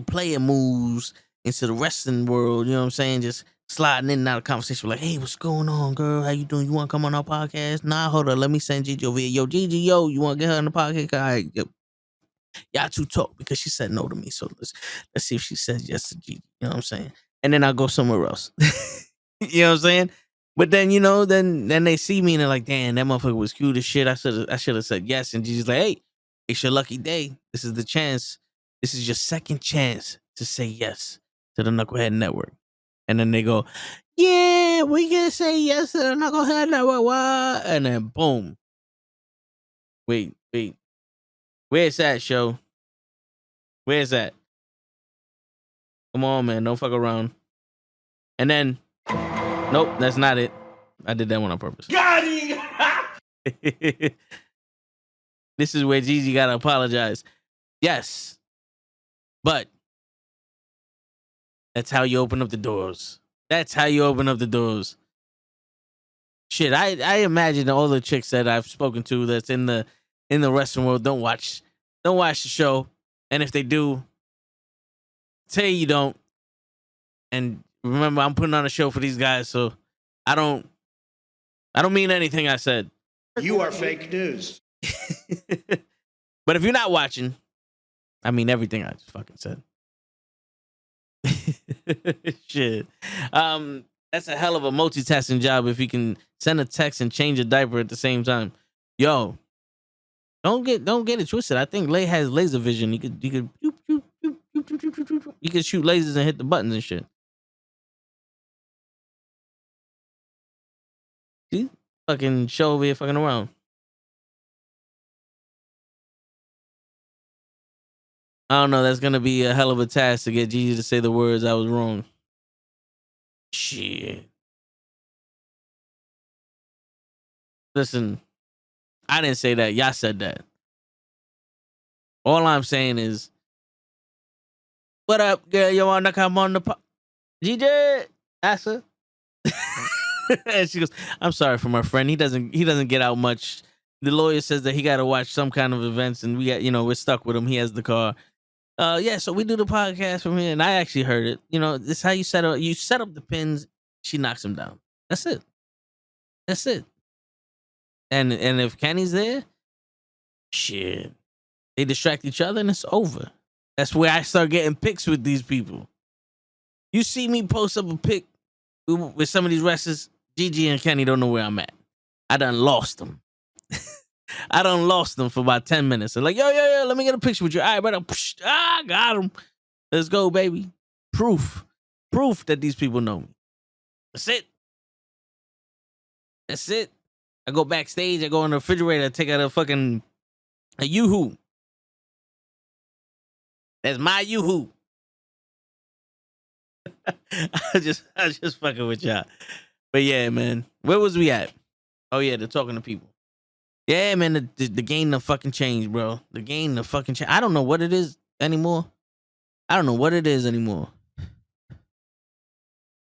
player moves into the wrestling world. You know what I'm saying? Just sliding in and out of conversation, like, hey, what's going on, girl? How you doing? You want to come on our podcast? Nah, hold on. Let me send Gigi over here. Yo, Gigi, you want to get her on the podcast? All right, yo. Y'all two talk because she said no to me. So let's see if she says yes to Gigi. You know what I'm saying? And then I'll go somewhere else. You know what I'm saying? But then, you know, then they see me and they're like, damn, that motherfucker was cute as shit. I should have said yes. And Gigi's like, hey, it's your lucky day. This is the chance. This is your second chance to say yes to the Knucklehead Network. And then they go, yeah, we can say yes to the Knucklehead Network. What? And then boom. Wait. Where's that show? Where's that? Come on, man. Don't fuck around. And then, nope, that's not it. I did that one on purpose. Got him! This is where Gigi gotta apologize. Yes. But that's how you open up the doors. That's how you open up the doors. Shit, I imagine all the chicks that I've spoken to that's in the wrestling world don't watch the show. And if they do, say you don't. And remember, I'm putting on a show for these guys, so I don't mean anything I said. You are fake news. But if you're not watching, I mean everything I just fucking said. Shit. That's a hell of a multitasking job if you can send a text and change a diaper at the same time. Yo, don't get it twisted. I think Lay has laser vision. He could shoot lasers and hit the buttons and shit. See? Fucking show over here fucking around. I don't know. That's gonna be a hell of a task to get Gigi to say the words I was wrong. Shit. Listen, I didn't say that. Y'all said that. All I'm saying is, what up, girl? You wanna come on the Gigi? Ask her. And she goes, I'm sorry for my friend. He doesn't get out much. The lawyer says that he got to watch some kind of events, and we're stuck with him. He has the car. Yeah, so we do the podcast from here, and I actually heard it. You know, this is how you set up. You set up the pins. She knocks him down. That's it. And if Kenny's there, shit, they distract each other, and it's over. That's where I start getting pics with these people. You see me post up a pic with some of these wrestlers, Gigi and Kenny don't know where I'm at. I done lost them. I done lost them for about 10 minutes. They're like, yo, let me get a picture with you. All right, brother. Got him. Let's go, baby. Proof that these people know me. That's it. I go backstage. I go in the refrigerator. I take out a Yoo-hoo. That's my Yoo-hoo. I just fucking with y'all. But yeah, man. Where was we at? Oh yeah, they're talking to people. Yeah, man, the game done fucking changed, bro. The game done fucking changed. I don't know what it is anymore.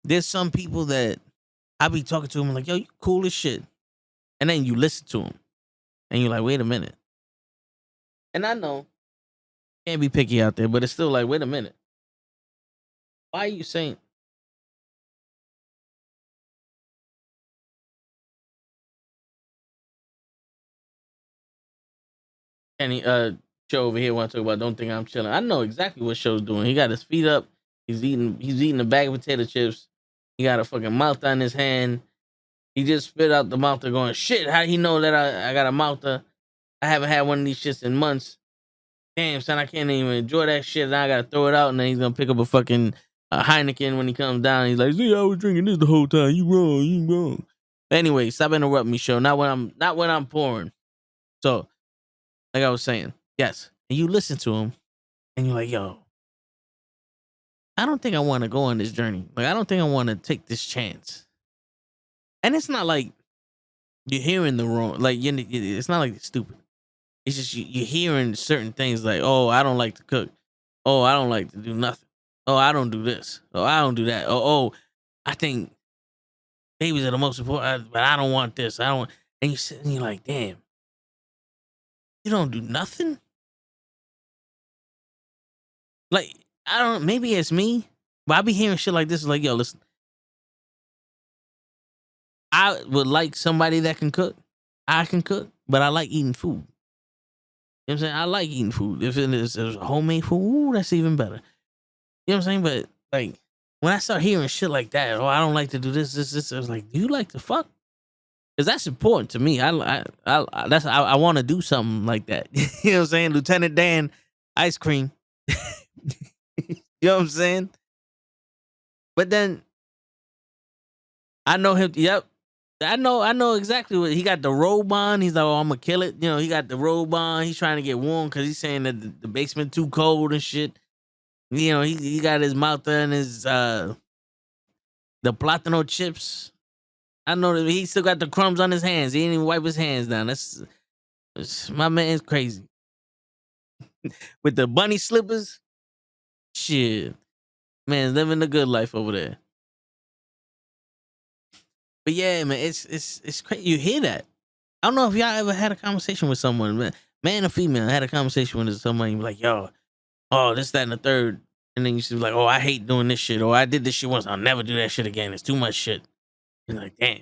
There's some people that I be talking to them like, yo, you cool as shit. And then you listen to them. And you're like, wait a minute. And I know, can't be picky out there, but it's still like, wait a minute. Why are you saying? Any show over here want to talk about Don't Think I'm Chilling. I know exactly what show's doing. He got his feet up. He's eating a bag of potato chips. He got a fucking mouth in his hand. He just spit out the mouth going, shit, how he know that I got a mouth? I haven't had one of these shits in months. Damn, son, I can't even enjoy that shit. Now I gotta throw it out, and then he's gonna pick up a fucking Heineken when he comes down. He's like, "See, I was drinking this the whole time. You wrong. You wrong." Anyway, stop interrupting me, show. Not when I'm pouring. So, like I was saying, yes, and you listen to him, and you're like, "Yo, I don't think I want to go on this journey. Like, I don't think I want to take this chance." And it's not like you're hearing the wrong. Like, it's not like it's stupid. It's just you're hearing certain things like, "Oh, I don't like to cook. Oh, I don't like to do nothing. Oh, I don't do this. Oh, I don't do that. Oh, I think babies are the most important, but I don't want this. I don't." And you sit and you're like, "Damn, you don't do nothing." Like, I don't. Maybe it's me, but I be hearing shit like this. Like, yo, listen, I would like somebody that can cook. I can cook, but I like eating food. You know what I'm saying? I like eating food. If it is homemade food, ooh, that's even better. You know what I'm saying? But like when I start hearing shit like that, oh, I don't like to do this. I was like, do you like to fuck? Because that's important to me. I want to do something like that. You know what I'm saying? Lieutenant Dan, ice cream. You know what I'm saying? But then I know him. Yep. I know exactly what he got the robe on. He's like, "Oh, I'm gonna kill it." You know, he got the robe on. He's trying to get warm because he's saying that the basement too cold and shit. You know, he got his mouth in his the platano chips. I know that he still got the crumbs on his hands. He didn't even wipe his hands down. That's my man's crazy. With the bunny slippers, shit, man, living the good life over there. But yeah, man, it's crazy. You hear that? I don't know if y'all ever had a conversation with someone, man or female, had a conversation with somebody like, "Yo, oh, this, that, and the third," and then you should be like, "Oh, I hate doing this shit," or "I did this shit once, I'll never do that shit again. It's too much shit." You're like, damn.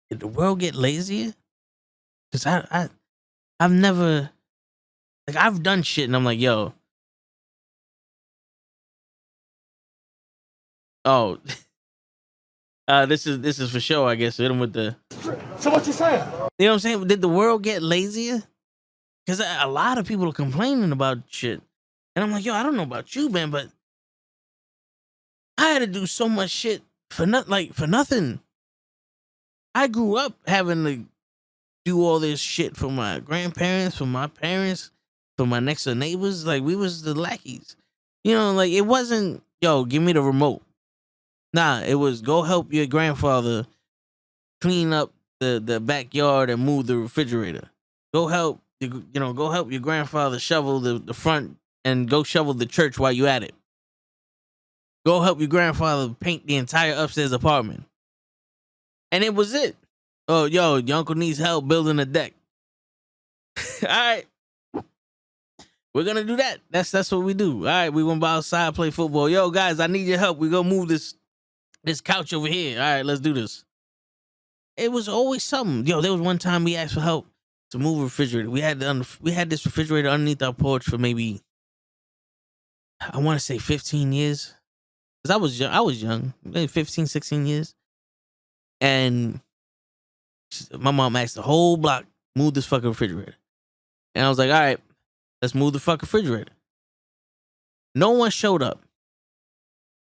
Did the world get lazier? Because I've never, like, I've done shit and I'm like, yo, oh, this is for sure, I guess. Hit him with the. So what you saying? You know what I'm saying? Did the world get lazier? Because a lot of people are complaining about shit, and I'm like, yo, I don't know about you, man, but I had to do so much shit for nothing. I grew up having to do all this shit for my grandparents, for my parents, for my next door neighbors. Like, we was the lackeys. You know, like, it wasn't, yo, give me the remote. Nah, it was go help your grandfather clean up the backyard and move the refrigerator. Go help go help your grandfather shovel the front and go shovel the church while you at it. Go help your grandfather paint the entire upstairs apartment. And it was it. Oh, yo, your uncle needs help building a deck. All right. We're gonna do that. That's what we do. All right, we gonna go outside, play football. Yo, guys, I need your help. We gonna move this couch over here. All right, let's do this. It was always something. Yo, there was one time we asked for help to move a refrigerator. We had this refrigerator underneath our porch for maybe, I want to say 15 years. Because I was young, maybe 15, 16 years. And my mom asked the whole block, move this fucking refrigerator. And I was like, all right, let's move the fucking refrigerator. No one showed up.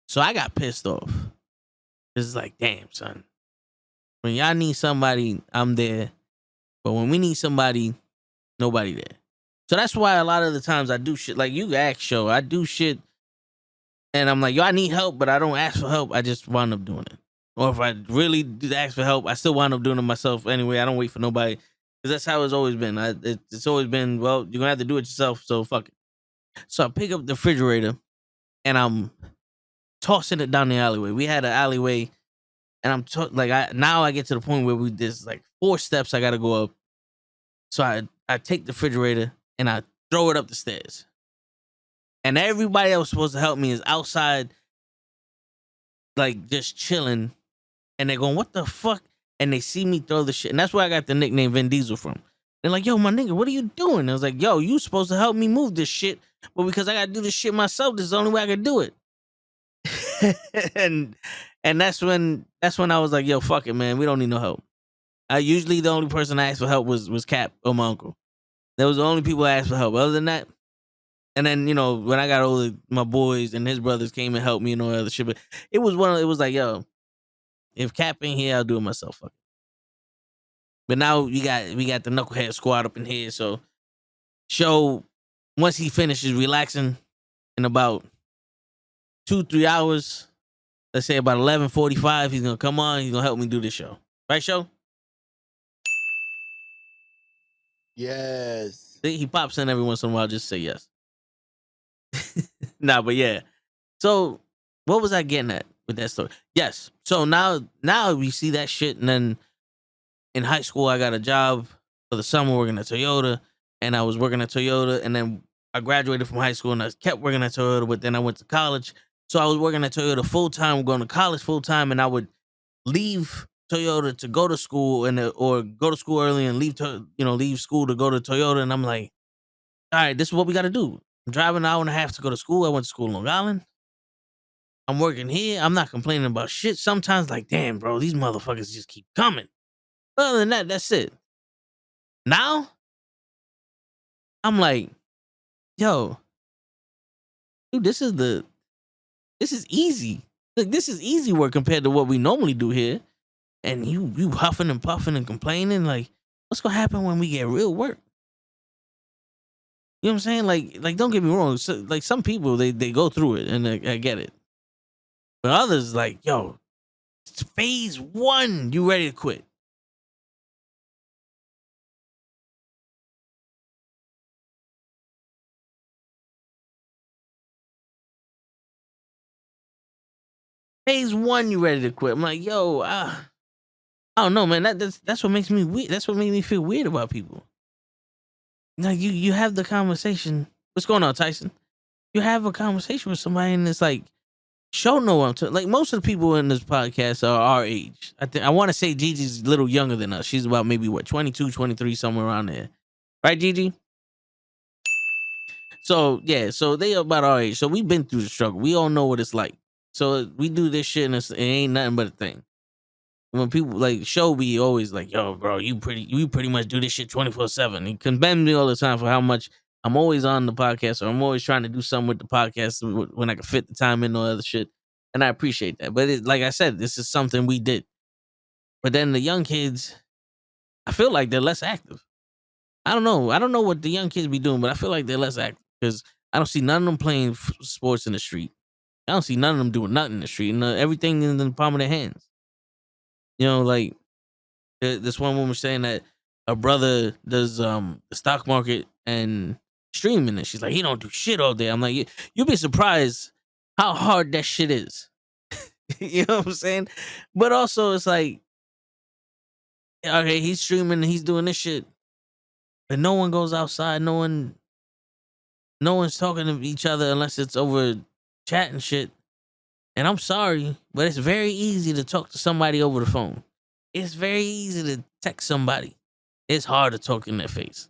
So I got pissed off. It's like, damn, son. When y'all need somebody, I'm there. But when we need somebody, nobody there. So that's why a lot of the times I do shit. Like, you ask, show, I do shit. And I'm like, yo, I need help, but I don't ask for help. I just wind up doing it. Or if I really did ask for help, I still wind up doing it myself anyway. I don't wait for nobody. Because that's how it's always been. It's always been, well, you're going to have to do it yourself, so fuck it. So I pick up the refrigerator, and I'm tossing it down the alleyway. We had an alleyway, and now I get to the point where there's like 4 steps I got to go up. So I take the refrigerator, and I throw it up the stairs. And everybody that was supposed to help me is outside, like, just chilling. And they're going, what the fuck? And they see me throw the shit. And that's where I got the nickname Vin Diesel from. They're like, yo, my nigga, what are you doing? I was like, yo, you supposed to help me move this shit. But because I got to do this shit myself, this is the only way I can do it. and that's when I was like, yo, fuck it, man. We don't need no help. Usually the only person I asked for help was Cap or my uncle. That was the only people I asked for help. Other than that, And then, when I got older, my boys and his brothers came and helped me and all that other shit. But it was like, yo, if Cap ain't here, I'll do it myself. Fuck it. But now we got the Knucklehead squad up in here. So Show, once he finishes relaxing in about 2-3 hours, let's say about 11:45, he's gonna come on. He's gonna help me do this show. Right, Show? Yes. He pops in every once in a while. Just say yes. Nah, but yeah. So what was I getting at with that story? Yes. So now we see that shit, and then in high school I got a job for the summer working at Toyota, and I was working at Toyota, and then I graduated from high school and I kept working at Toyota, but then I went to college. So I was working at Toyota full time, going to college full time, and I would leave Toyota to go to school or go to school early and leave school to go to Toyota, and I'm like, all right, this is what we got to do. I'm driving an hour and a half to go to school. I went to school in Long Island. I'm working here. I'm not complaining about shit. Sometimes, like, damn, bro, these motherfuckers just keep coming. Other than that, that's it. Now, I'm like, yo, dude, this is easy. Like, this is easy work compared to what we normally do here. And you huffing and puffing and complaining. Like, what's gonna happen when we get real work? You know what I'm saying? Like, don't get me wrong. So, like, some people they go through it and I get it. But others, like, yo, it's phase 1. You ready to quit? Phase 1, you ready to quit? I'm like, yo, I don't know, man. That's what makes me weird. That's what made me feel weird about people. Like, you have the conversation. What's going on, Tyson? You have a conversation with somebody and it's like, show no one. Like, most of the people in this podcast are our age. I want to say Gigi's a little younger than us. She's about maybe 22, 23, somewhere around there. Right, Gigi? So yeah, so they about our age. So we've been through the struggle. We all know what it's like. So we do this shit and it ain't nothing but a thing. When people like Show be always like, yo, bro, you pretty much do this shit 24/7. He condemns me all the time for how much I'm always on the podcast, or I'm always trying to do something with the podcast when I can fit the time in or other shit. And I appreciate that. But like I said, this is something we did. But then the young kids, I feel like they're less active. I don't know. I don't know what the young kids be doing, but I feel like they're less active because I don't see none of them playing sports in the street. I don't see none of them doing nothing in the street, and everything in the palm of their hands. Like this one woman was saying that her brother does the stock market and streaming, and she's like, he don't do shit all day. I'm like, you'll be surprised how hard that shit is. You know what I'm saying? But also, it's like, okay, he's streaming and he's doing this shit, but no one goes outside. No one's talking to each other unless it's over chat and shit. And I'm sorry, but it's very easy to talk to somebody over the phone. It's very easy to text somebody. It's hard to talk in their face.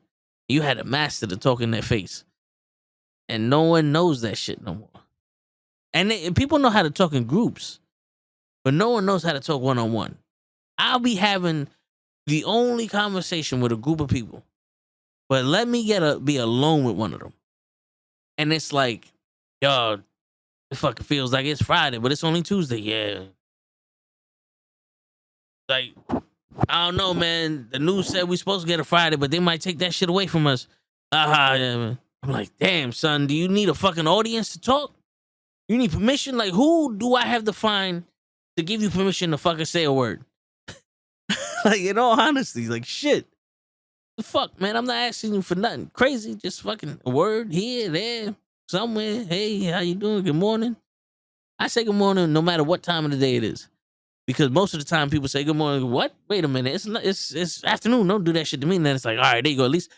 You had to master to talk in their face. And no one knows that shit no more. And people know how to talk in groups, but no one knows how to talk one-on-one. I'll be having the only conversation with a group of people, but let me be alone with one of them. And it's like, yo, it fucking feels like it's Friday, but it's only Tuesday. Yeah. Like, I don't know, man. The news said we supposed to get a Friday, but they might take that shit away from us. Yeah, man. I'm like, damn, son, do you need a fucking audience to talk? You need permission? Like, who do I have to find to give you permission to fucking say a word? Like, in all honesty, like, shit. The fuck, man? I'm not asking you for nothing crazy. Just fucking a word here, there, somewhere. Hey, how you doing? Good morning. I say good morning no matter what time of the day it is. Because most of the time people say good morning. What? Wait a minute. It's afternoon. Don't do that shit to me. And then it's like, all right, there you go. At least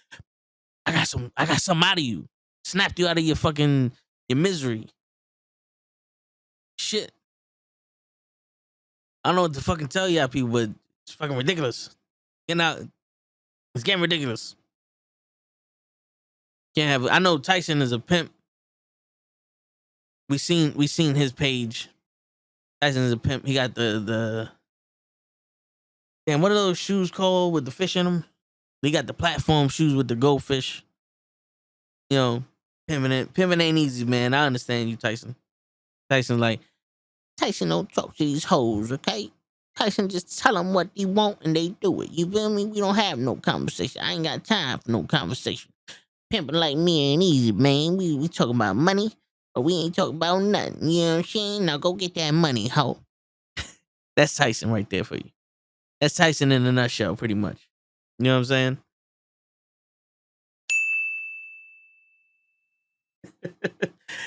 I got some out of you. Snapped you out of your misery. Shit. I don't know what to fucking tell y'all people, but it's fucking ridiculous. It's getting ridiculous. Can't have. I know Tyson is a pimp. We seen his page. Tyson is a pimp. He got the damn, what are those shoes called with the fish in them? He got the platform shoes with the goldfish. Pimping ain't easy, man. I understand you, Tyson. Tyson don't talk to these hoes, okay? Tyson just tell them what they want and they do it. You feel me? We don't have no conversation. I ain't got time for no conversation. Pimping like me ain't easy, man. We talking about money, but we ain't talking about nothing. You know what I'm saying? Now go get that money, hoe. That's Tyson right there for you. That's Tyson in a nutshell, pretty much. You know what I'm saying?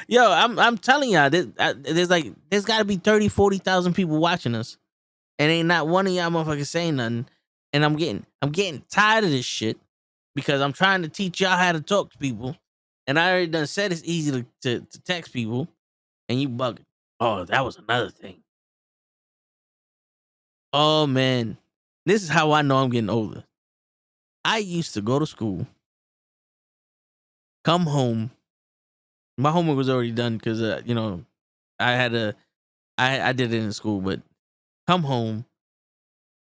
Yo, I'm telling y'all, there's got to be 30, 40,000 people watching us, and ain't not one of y'all motherfuckers saying nothing. And I'm getting tired of this shit because I'm trying to teach y'all how to talk to people, and I already done said it's easy to text people, and you bugging. Oh, that was another thing. Oh man, this is how I know I'm getting older. I used to go to school, come home. My homework was already done because I had I did it in school, but come home,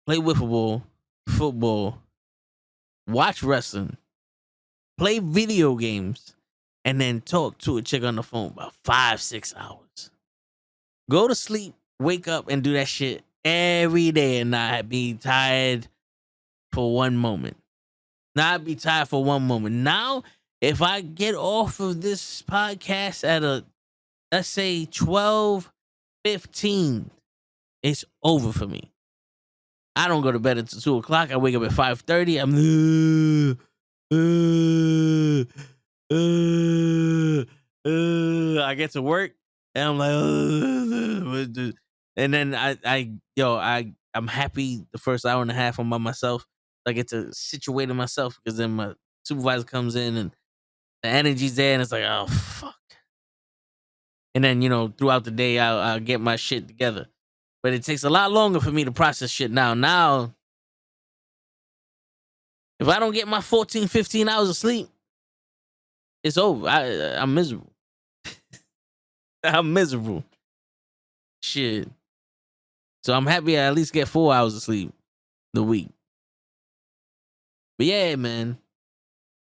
play wiffle ball, football, watch wrestling, play video games, and then talk to a chick on the phone about 5-6 hours. Go to sleep, wake up, and do that shit every day and not be tired for one moment. Not be tired for one moment. Now, if I get off of this podcast at let's say 12:15, it's over for me. I don't go to bed until 2 o'clock. I wake up at 5:30. I get to work and I'm like, and then I'm happy the first hour and a half I'm by myself. I get to situate myself because then my supervisor comes in and the energy's there and it's like, oh fuck. And then throughout the day I'll get my shit together. But it takes a lot longer for me to process shit now. Now, if I don't get my 14, 15 hours of sleep, it's over. I'm miserable. I'm miserable. Shit. So I'm happy I at least get 4 hours of sleep the week. But yeah, man.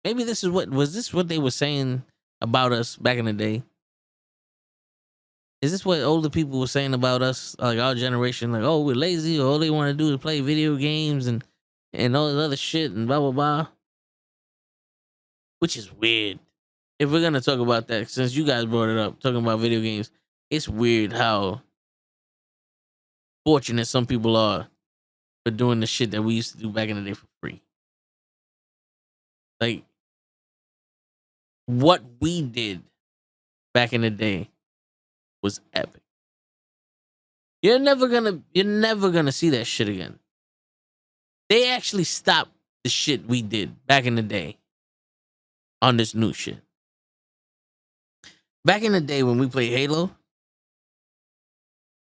Maybe this what they were saying about us back in the day? Is this what older people were saying about us, like our generation? Like, oh, we're lazy, or all they want to do is play video games and all this other shit and blah blah blah. Which is weird. If we're gonna talk about that, since you guys brought it up, talking about video games, it's weird how fortunate some people are for doing the shit that we used to do back in the day for free. Like what we did back in the day was epic. You're never gonna see that shit again. They actually stopped the shit we did back in the day on this new shit. Back in the day when we played Halo,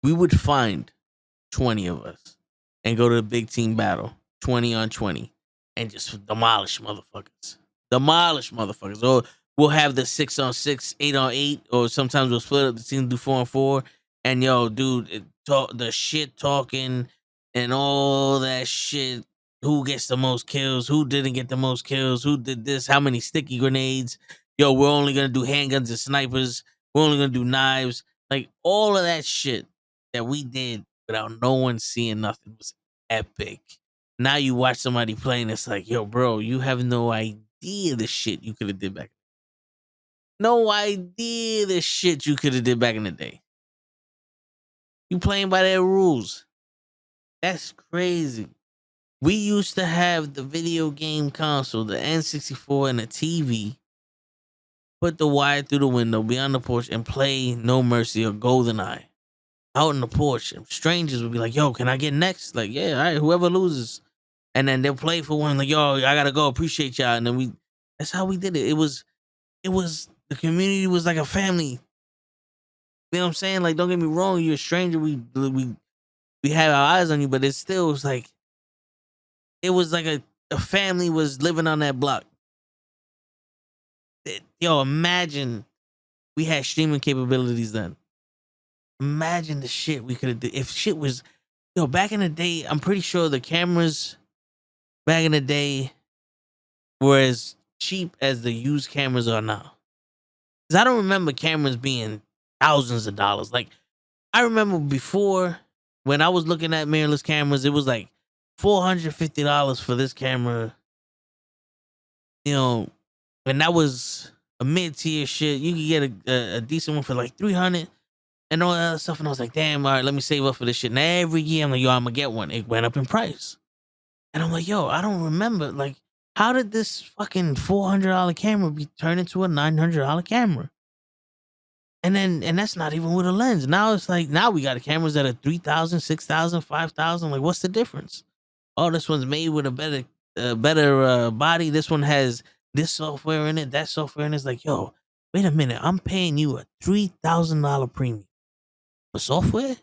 we would find 20 of us and go to the big team battle, 20 on 20, and just demolish motherfuckers. Or we'll have the 6 on 6, 8 on 8, or sometimes we'll split up the team, do 4 on 4. And dude, the shit talking and all that shit. Who gets the most kills? Who didn't get the most kills? Who did this? How many sticky grenades? Yo, we're only gonna do handguns and snipers. We're only gonna do knives. Like all of that shit that we did without no one seeing nothing was epic. Now you watch somebody playing, it's like, yo, bro, you have no idea the shit you could have did back. No idea the shit you could have did back in the day. You playing by their rules. That's crazy. We used to have the video game console, the N64, and the TV. Put the wire through the window, be on the porch, and play No Mercy or GoldenEye. Out on the porch, and strangers would be like, yo, can I get next? Like, yeah, all right, whoever loses. And then they'll play for one, like, yo, I gotta go, appreciate y'all. And then that's how we did it. It was, the community was like a family. You know what I'm saying? Like, don't get me wrong, you're a stranger, we have our eyes on you, but it was like a family was living on that block. Yo, imagine we had streaming capabilities then. Imagine the shit we could have did. If shit was, back in the day, I'm pretty sure the cameras back in the day were as cheap as the used cameras are now. I don't remember cameras being thousands of dollars. Like I remember before when I was looking at mirrorless cameras, it was like $450 for this camera. You know, and that was a mid tier shit. You could get a decent one for like 300 and all that other stuff. And I was like, damn, all right, let me save up for this shit. And every year I'm like, yo, I'm gonna get one. It went up in price. And I'm like, yo, I don't remember. Like, how did this fucking $400 camera be turned into a $900 camera? And that's not even with a lens. Now it's like, now we got cameras that are 3,000, 6,000, 5,000. Like, what's the difference? Oh, this one's made with a better body. This one has this software in it, that software in it. It's like, yo, wait a minute. I'm paying you a $3,000 premium for software?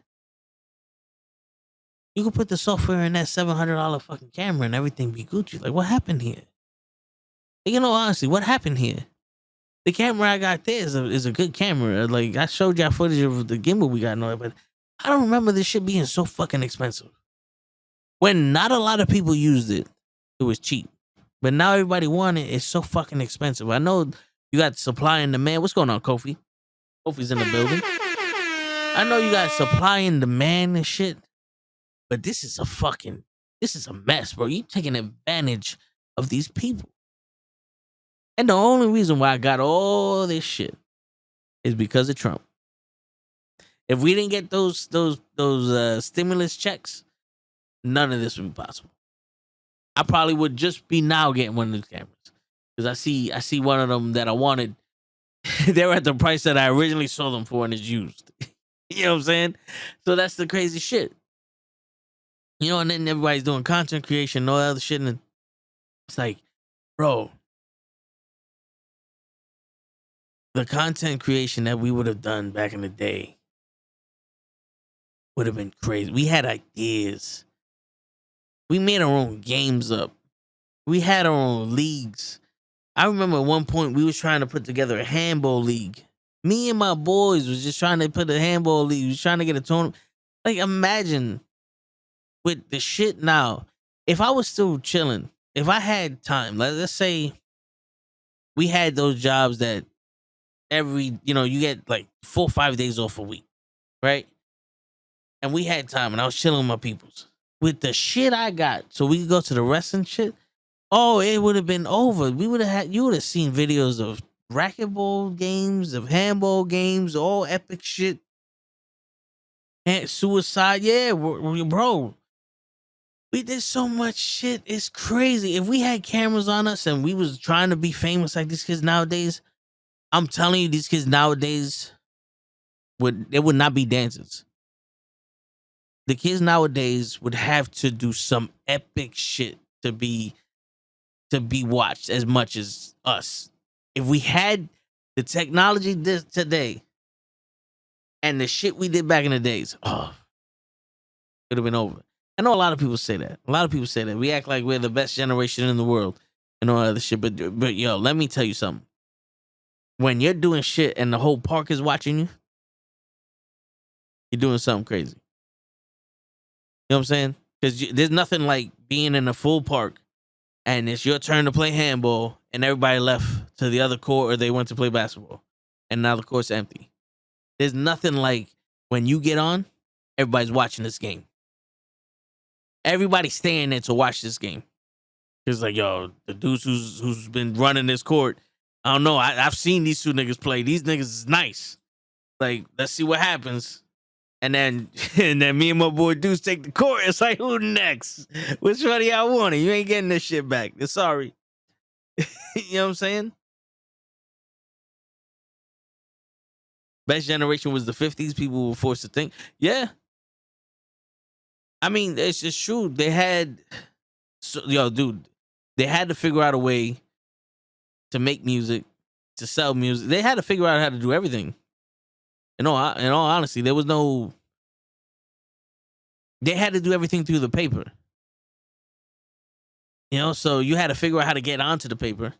You could put the software in that $700 fucking camera and everything be Gucci. Like, what happened here? You know, honestly, what happened here? The camera I got there is a good camera. Like, I showed y'all footage of the gimbal we got and all that, but I don't remember this shit being so fucking expensive. When not a lot of people used it, it was cheap. But now everybody want it. It's so fucking expensive. I know you got supply and demand. What's going on, Kofi? Kofi's in the building. I know you got supply and demand and shit. But this is a mess, bro. You taking advantage of these people. And the only reason why I got all this shit is because of Trump. If we didn't get those stimulus checks, none of this would be possible. I probably would just be now getting one of these cameras. Because I see one of them that I wanted. They're at the price that I originally sold them for and it's used. You know what I'm saying? So that's the crazy shit. You know, and then everybody's doing content creation and all that other shit. And it's like, bro, the content creation that we would have done back in the day would have been crazy. We had ideas. We made our own games up. We had our own leagues. I remember at one point we was trying to put together a handball league. Me and my boys was just trying to put a handball league. We was trying to get a tournament. Like, imagine with the shit now, if I was still chilling, if I had time, let's say we had those jobs that you get like 4 or 5 days off a week, right? And we had time and I was chilling with my peoples. With the shit I got, so we could go to the wrestling shit. Oh, it would have been over. You would have seen videos of racquetball games, of handball games, all epic shit. And suicide, yeah, bro. We did so much shit. It's crazy. If we had cameras on us and we was trying to be famous like these kids nowadays, I'm telling you, these kids nowadays would not be dancers. The kids nowadays would have to do some epic shit to be watched as much as us. If we had the technology today and the shit we did back in the days, it would have been over. I know a lot of people say that. We act like we're the best generation in the world and all that other shit. But yo, let me tell you something. When you're doing shit and the whole park is watching you, you're doing something crazy. You know what I'm saying? Because there's nothing like being in a full park and it's your turn to play handball and everybody left to the other court or they went to play basketball and now the court's empty. There's nothing like when you get on, everybody's watching this game. Everybody's staying there to watch this game. It's like, yo, the dudes who's been running this court, I don't know. I've seen these two niggas play. These niggas is nice. Like, let's see what happens. And then me and my boy Deuce take the court. It's like, who next? Which one of y'all want it? You ain't getting this shit back. Sorry. You know what I'm saying? Best generation was the 50s. People were forced to think. Yeah. I mean, it's just true. They had, they had to figure out a way to make music, to sell music. They had to figure out how to do everything. In all honesty, there was no. They had to do everything through the paper. You know, so you had to figure out how to get onto the paper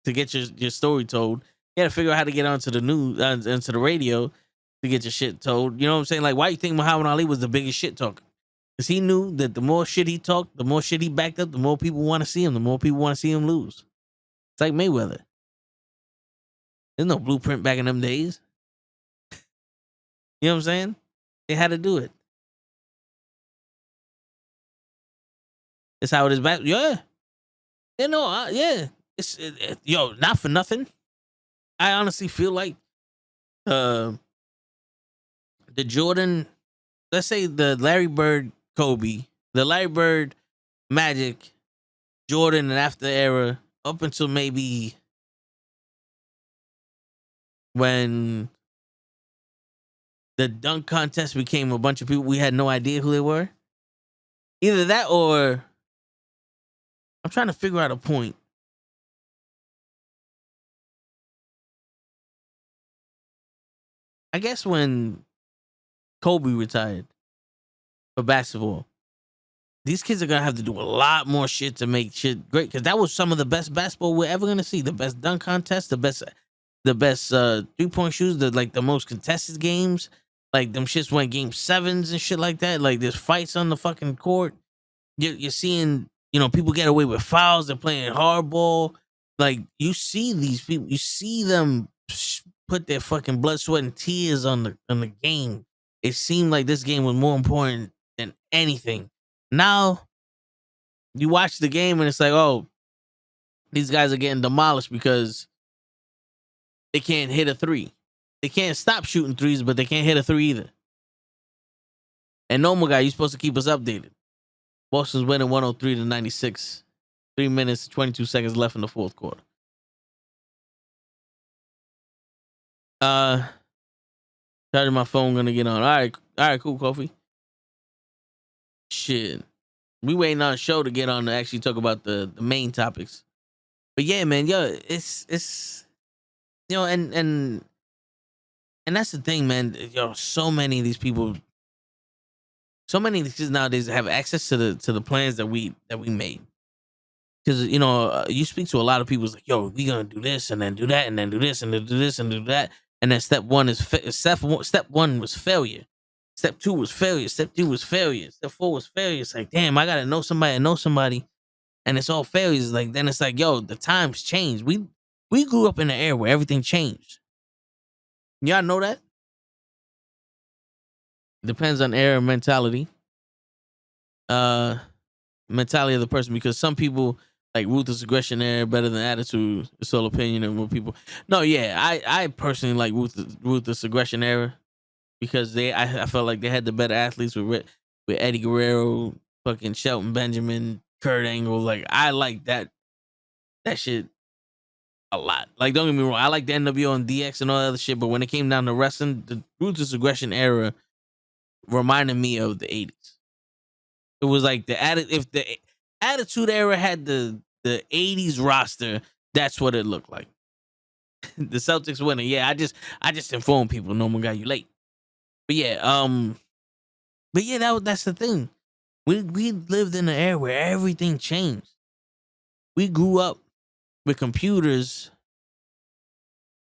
to get your story told. You had to figure out how to get onto the news, into the radio to get your shit told. You know what I'm saying? Like, why you think Muhammad Ali was the biggest shit talker? Because he knew that the more shit he talked, the more shit he backed up, the more people want to see him, the more people want to see him lose. It's like Mayweather. There's no blueprint back in them days. You know what I'm saying? They had to do it. It's how it is back. Yeah. You know, yeah. Yo, not for nothing. I honestly feel like the Jordan, let's say the Larry Bird Kobe, the Larry Bird Magic, Jordan and after era, up until maybe when the dunk contest became a bunch of people we had no idea who they were. Either that or I'm trying to figure out a point. I guess when Kobe retired for basketball, these kids are gonna have to do a lot more shit to make shit great, because that was some of the best basketball we're ever gonna see. The best dunk contest, the best 3-point shoots, the most contested games. Like them shits went game 7s and shit like that. Like there's fights on the fucking court. You're seeing, people get away with fouls. They're playing hardball. Like you see these people, you see them put their fucking blood, sweat, and tears on the game. It seemed like this game was more important than anything. Now you watch the game and it's like, oh, these guys are getting demolished because they can't hit a 3. They can't stop shooting 3s, but they can't hit a 3 either. And normal guy, you're supposed to keep us updated. Boston's winning 103-96. 3 minutes, 22 seconds left in the fourth quarter. Charging my phone, gonna get on. All right, cool, Kofi. Shit. We waiting on a show to get on to actually talk about the main topics. But yeah, man, it's and that's the thing, man. So many of these people, so many of these kids nowadays have access to the plans that we made. Because you speak to a lot of people, it's like, yo, we gonna do this and then do that and then do this and then do this and do that, and then step one was failure, step 2 was failure, step 3 was failure, step 4 was failure. It's like, damn, I gotta know somebody, and it's all failures. Like then it's like, yo, the times changed. We grew up in an era where everything changed. Y'all know that? Depends on era mentality. Mentality of the person, because some people like ruthless aggression era better than attitude. It's all opinion and what people. No, yeah, I personally like ruthless aggression era because I felt like they had the better athletes with Eddie Guerrero, fucking Shelton Benjamin, Kurt Angle. Like I like that shit a lot. Like don't get me wrong, I like the NWO and DX and all that other shit, but when it came down to wrestling, the ruthless aggression era reminded me of the 80s. It was like if the Attitude Era had the 80s roster, that's what it looked like. The Celtics winning. Yeah, I just informed people. No one got you late. But yeah, that's the thing. We lived in an era where everything changed. We grew up with computers,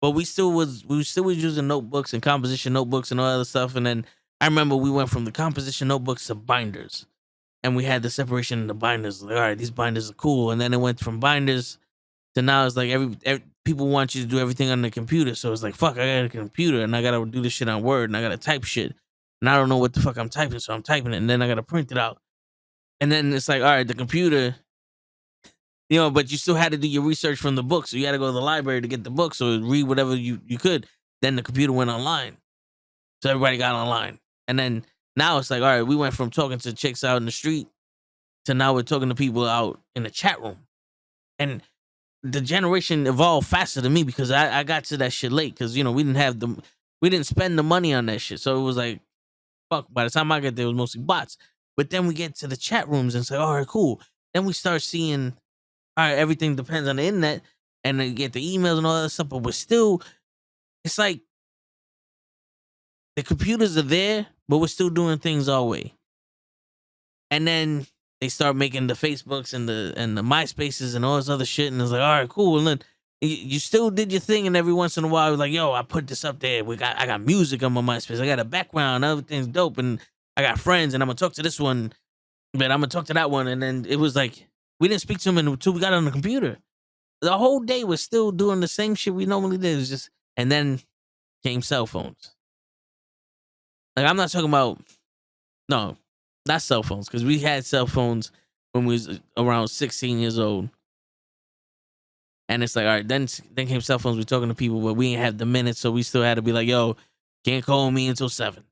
but we still was using notebooks and composition notebooks and all other stuff. And then I remember we went from the composition notebooks to binders. And we had the separation in the binders. Like, all right, these binders are cool. And then it went from binders to now it's like every people want you to do everything on the computer. So it's like, fuck, I got a computer and I got to do this shit on Word and I got to type shit. And I don't know what the fuck I'm typing. So I'm typing it and then I got to print it out. And then it's like, all right, the computer, but you still had to do your research from the book. So you had to go to the library to get the book. So read whatever you could. Then the computer went online. So everybody got online. And then now it's like, all right, we went from talking to chicks out in the street to now we're talking to people out in the chat room. And the generation evolved faster than me because I got to that shit late because, we didn't spend the money on that shit. So it was like, fuck, by the time I got there, it was mostly bots. But then we get to the chat rooms and say, all right, cool. Then we start seeing, all right, everything depends on the internet and then get the emails and all that stuff. But we're still, it's like the computers are there, but we're still doing things our way. And then they start making the Facebooks and the MySpaces and all this other shit. And it's like, all right, cool. And then you still did your thing. And every once in a while, like, yo, I put this up there. I got music on my MySpace. I got a background. Everything's dope. And I got friends. And I'm going to talk to this one. But I'm going to talk to that one. And then it was like, we didn't speak to him until we got on the computer. The whole day was still doing the same shit we normally did. It was just And then came cell phones. Like, I'm not talking about, no, not cell phones, because we had cell phones when we was around 16 years old. And it's like, all right, then came cell phones. We're talking to people, but we didn't have the minutes, so we still had to be like, yo, can't call me until 7.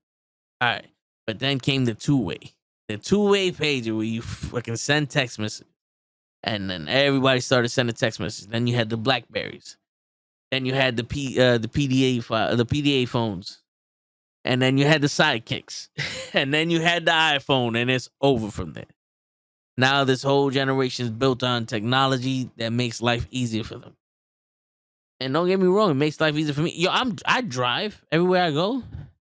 All right. But then came the two-way. The two-way pager where you fucking send text messages. And then everybody started sending text messages. Then you had the Blackberries. Then you had the PDA phones. And then you had the sidekicks. And then you had the iPhone, and it's over from there. Now this whole generation is built on technology that makes life easier for them. And don't get me wrong, it makes life easier for me. Yo, I drive everywhere I go,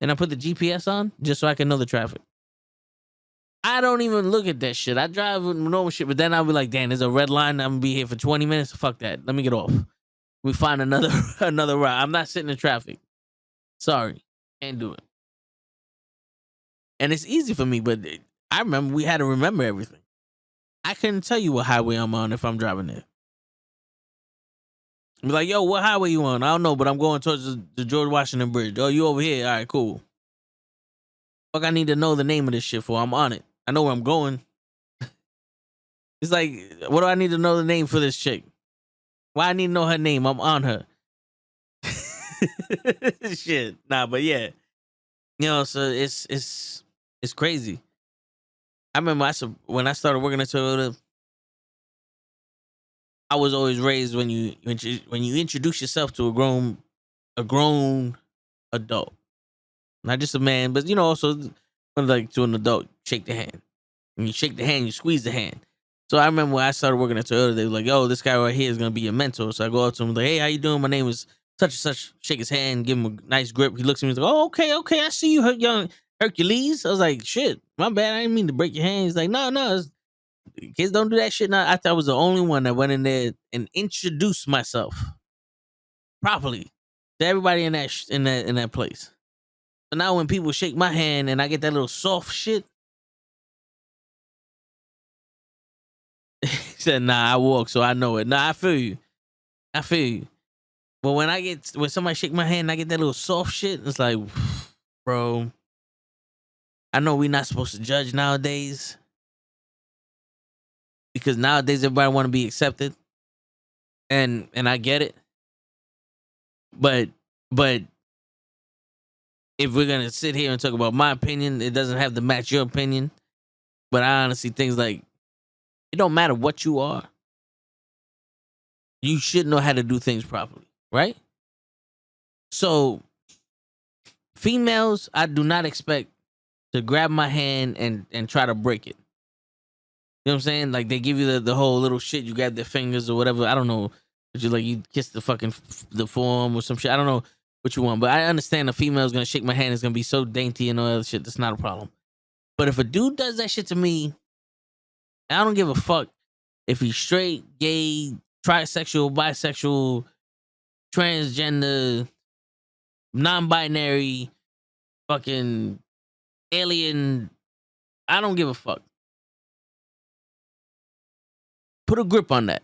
and I put the GPS on just so I can know the traffic. I don't even look at that shit. I drive with normal shit, but then I'll be like, damn, there's a red line. I'm gonna be here for 20 minutes. Fuck that. Let me get off. We find another route. I'm not sitting in traffic. Sorry. Can't do it. And it's easy for me, but I remember we had to remember everything. I couldn't tell you what highway I'm on if I'm driving there. Be like, yo, what highway you on? I don't know, but I'm going towards the George Washington Bridge. Oh, you over here? All right, cool. Fuck, I need to know the name of this shit for. I'm on it. I know where I'm going. It's like, what do I need to know the name for this chick? Why I need to know her name? I'm on her. Shit. Nah, but yeah. You know, so it's crazy. I remember when I started working at Toyota, I was always raised when you introduce yourself to a grown adult, not just a man, but also when like to an adult, shake the hand. When you shake the hand, you squeeze the hand. So I remember when I started working at Toyota, they were like, "Yo, this guy right here is gonna be your mentor." So I go up to him like, "Hey, how you doing? My name is such and such." Shake his hand, give him a nice grip. He looks at me, he's like, "Oh, okay, I see you, young Hercules." I was like, "Shit, my bad. I didn't mean to break your hand." He's like, "No, kids don't do that shit." Now I thought I was the only one that went in there and introduced myself properly to everybody in that place. So now when people shake my hand and I get that little soft shit, he said, "Nah, I walk, so I know it." Nah, I feel you. But when somebody shake my hand and I get that little soft shit, it's like, bro, I know we're not supposed to judge nowadays. Because nowadays everybody want to be accepted. And I get it. But if we're gonna sit here and talk about my opinion, it doesn't have to match your opinion. But I honestly think like it don't matter what you are. You should know how to do things properly, right? So females, I do not expect to grab my hand and try to break it. You know what I'm saying? Like they give you the whole little shit. You grab their fingers or whatever. I don't know. But you kiss the fucking the forearm or some shit. I don't know what you want. But I understand a female's gonna shake my hand. It's gonna be so dainty and all that shit. That's not a problem. But if a dude does that shit to me, I don't give a fuck if he's straight, gay, trisexual, bisexual, transgender, non-binary, fucking alien. I don't give a fuck. Put a grip on that.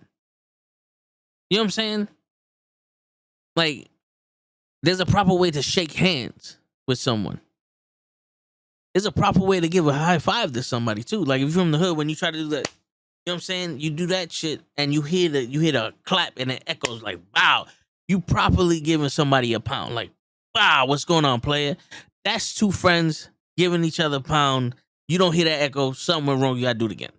You know what I'm saying? Like, there's a proper way to shake hands with someone. There's a proper way to give a high five to somebody too. Like if you're from the hood, when you try to do that, you know what I'm saying? You do that shit and you hear the clap and it echoes like, wow, you properly giving somebody a pound. Like, wow, what's going on, player? That's two friends giving each other a pound. You don't hear that echo, something went wrong, you gotta do it again.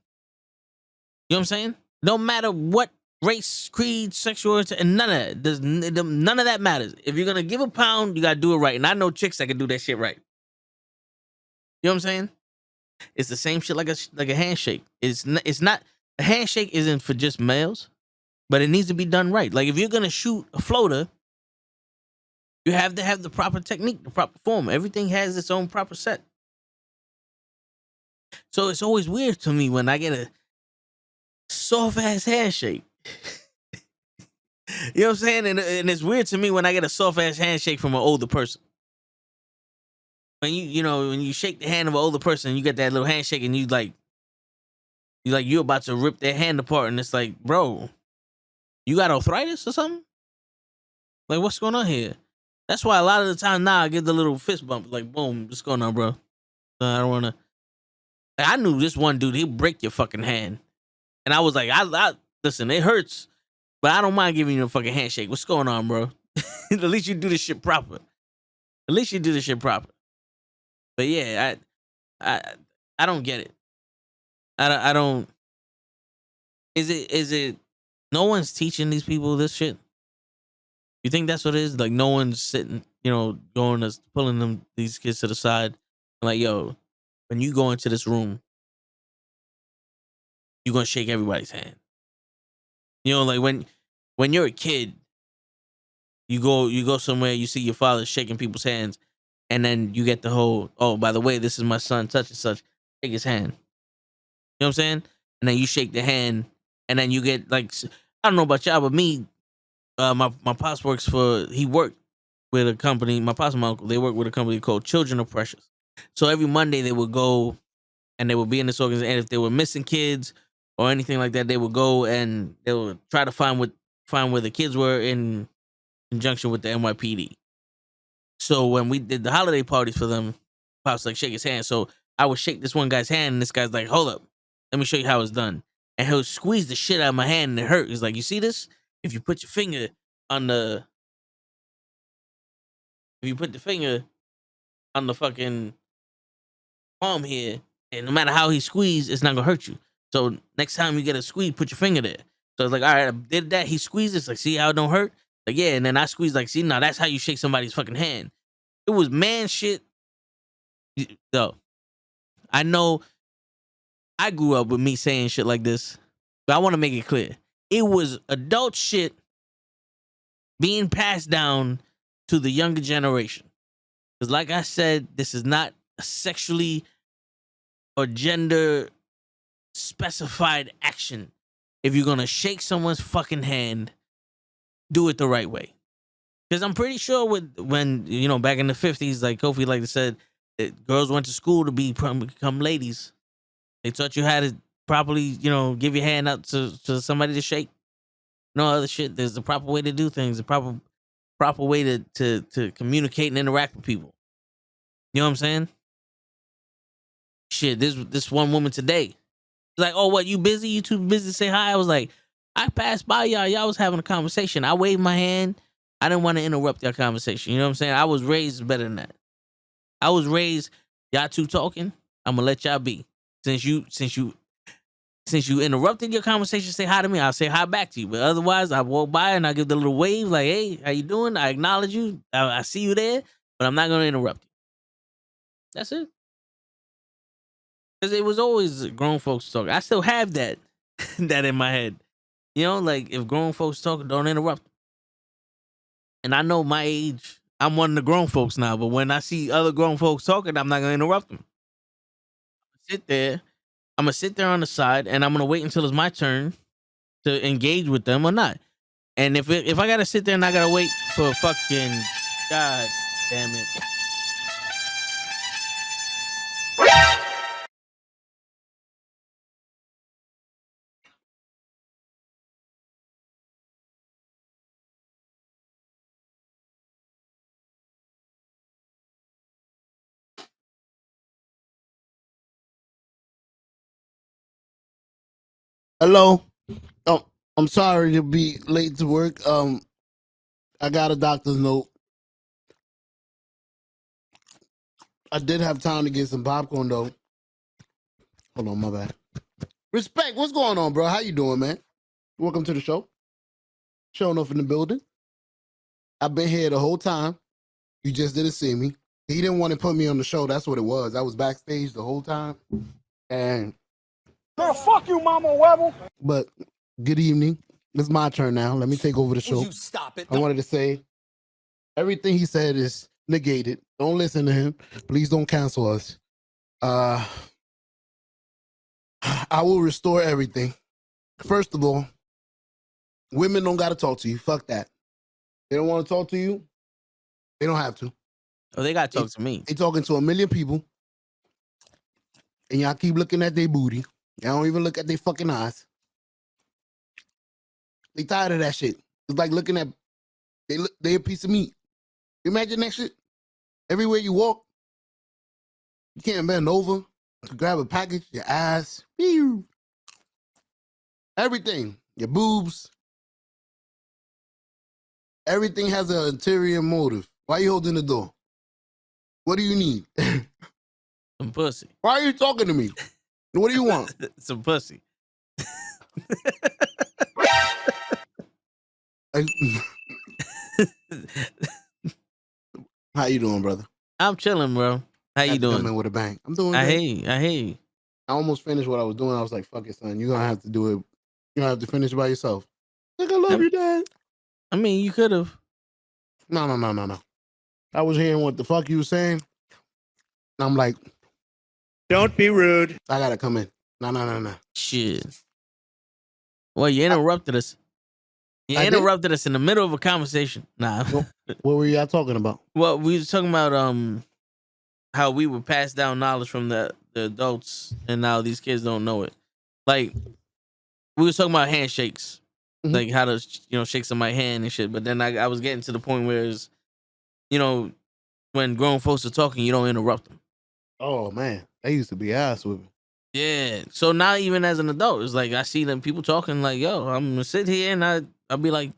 You know what I'm saying? No matter what race, creed, sexuality, and none of that. None of that matters. If you're gonna give a pound, you gotta do it right. And I know chicks that can do that shit right. You know what I'm saying? It's the same shit like a handshake. It's not a handshake isn't for just males, but it needs to be done right. Like if you're gonna shoot a floater, you have to have the proper technique, the proper form. Everything has its own proper set. So it's always weird to me when I get a soft ass handshake. You know what I'm saying? And it's weird to me when I get a soft ass handshake from an older person. When when you shake the hand of an older person, you get that little handshake, and you're about to rip their hand apart, and it's like, bro, you got arthritis or something? Like, what's going on here? That's why a lot of the time now I give the little fist bump, like, boom, what's going on, bro? I don't want to. I knew this one dude, he'd break your fucking hand. And I was like, I listen, it hurts, but I don't mind giving you a fucking handshake. What's going on, bro? At least you do this shit proper. At least you do this shit proper. But yeah, I don't get it. I don't. Is it? No one's teaching these people this shit. You think that's what it is? Like no one's sitting, going to pulling these kids to the side, like, yo, when you go into this room, you're gonna shake everybody's hand. Like when you're a kid, you go somewhere, you see your father shaking people's hands, and then you get the whole, oh, by the way, this is my son, such and such, shake his hand. You know what I'm saying? And then you shake the hand, and then you get like, I don't know about y'all, but me, my pops he worked with a company, my pops and my uncle, they work with a company called Children of Precious. So every Monday they would go and they would be in this organization. And if they were missing kids or anything like that, they would go and they would try to find where the kids were in conjunction with the NYPD. So when we did the holiday parties for them, Pops like shake his hand. So I would shake this one guy's hand, and this guy's like, hold up, let me show you how it's done. And he'll squeeze the shit out of my hand and it hurt. He's like, you see this? If you put your finger on the fucking palm here, and no matter how he squeezed, it's not gonna hurt you. So next time you get a squeeze, put your finger there. So it's like, all right, I did that. He squeezed. It's like, see how it don't hurt? Like, yeah. And then I squeezed, like, see, now that's how you shake somebody's fucking hand. It was man shit. So I know I grew up with me saying shit like this, but I want to make it clear. It was adult shit being passed down to the younger generation. Because like I said, this is not a sexually or gender specified action. If you're going to shake someone's fucking hand, do it the right way. Because I'm pretty sure when back in the 50s, like Kofi like said, that girls went to school to become ladies. They taught you how to properly, give your hand out to somebody to shake. No other shit. There's a proper way to do things, a proper way to communicate and interact with people. You know what I'm saying? Shit, this one woman today, like, oh, what, you busy? You too busy to say hi? I was like, I passed by y'all. Y'all was having a conversation. I waved my hand. I didn't want to interrupt your conversation. You know what I'm saying? I was raised better than that. I was raised, y'all two talking, I'm gonna let y'all be. Since you interrupted your conversation, say hi to me, I'll say hi back to you. But otherwise, I walk by and I give the little wave, like, hey, how you doing? I acknowledge you. I see you there, but I'm not gonna interrupt you. That's it. Because it was always grown folks talking. I still have that that in my head. Like if grown folks talk, don't interrupt them. And I know my age, I'm one of the grown folks now, but when I see other grown folks talking, I'm not gonna interrupt them. I'm gonna sit there on the side and I'm gonna wait until it's my turn to engage with them or not. And if I gotta sit there and I gotta wait for fucking, god damn it. Hello. Oh, I'm sorry to be late to work. I got a doctor's note. I did have time to get some popcorn though. Hold on, my bad. Respect, what's going on, bro? How you doing, man? Welcome to the show. Showing off in the building. I've been here the whole time. You just didn't see me. He didn't want to put me on the show. That's what it was. I was backstage the whole time. And Girl, fuck you, Mama Webble. But good evening. It's my turn now. Let me take over the show. You stop it. I wanted to say everything he said is negated. Don't listen to him. Please don't cancel us. I will restore everything. First of all, women don't got to talk to you. Fuck that. They don't want to talk to you. They don't have to. Oh, they got to talk to me. They talking to a million people. And y'all keep looking at their booty. Y'all don't even look at their fucking eyes. They tired of that shit. It's like looking at they a piece of meat. Imagine that shit. Everywhere you walk, you can't bend over to grab a package, your ass, everything, your boobs. Everything has an ulterior motive. Why are you holding the door? What do you need? Some pussy. Why are you talking to me? What do you want? Some pussy. How you doing, brother? I'm chilling, bro. How you doing? Come in with a bang. I'm doing I great. hear you. I almost finished what I was doing. I was like, fuck it, son. You're going to have to do it. You're going to have to finish it by yourself. Like, I love you, Dad. I mean, you could have. No. I was hearing what the fuck you were saying. And I'm like, Don't be rude. I got to come in. No. Shit. Well, you interrupted us. You I interrupted us in the middle of a conversation. Nah. What were y'all talking about? Well, we was talking about how we would pass down knowledge from the adults, and now these kids don't know it. Like, we was talking about handshakes, like how to shake somebody's hand and shit. But then I was getting to the point where it's, when grown folks are talking, you don't interrupt them. Oh man, they used to be ass whipping. Yeah. So now even as an adult, it's like I see them people talking like, yo, I'm gonna sit here and I'll be like,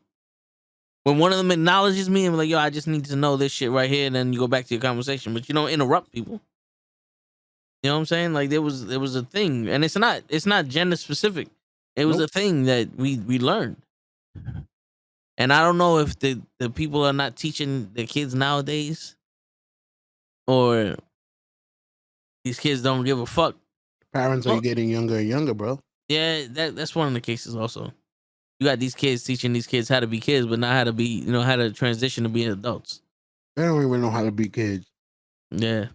when one of them acknowledges me and be like, yo, I just need to know this shit right here, and then you go back to your conversation, but you don't interrupt people. You know what I'm saying? Like there was a thing, and it's not gender specific. It was a thing that we learned. And I don't know if the people are not teaching the kids nowadays, or these kids don't give a fuck. Parents are getting younger and younger, bro. Yeah, that's one of the cases also. You got these kids teaching these kids how to be kids, but not how to be, how to transition to being adults. They don't even know how to be kids. Yeah.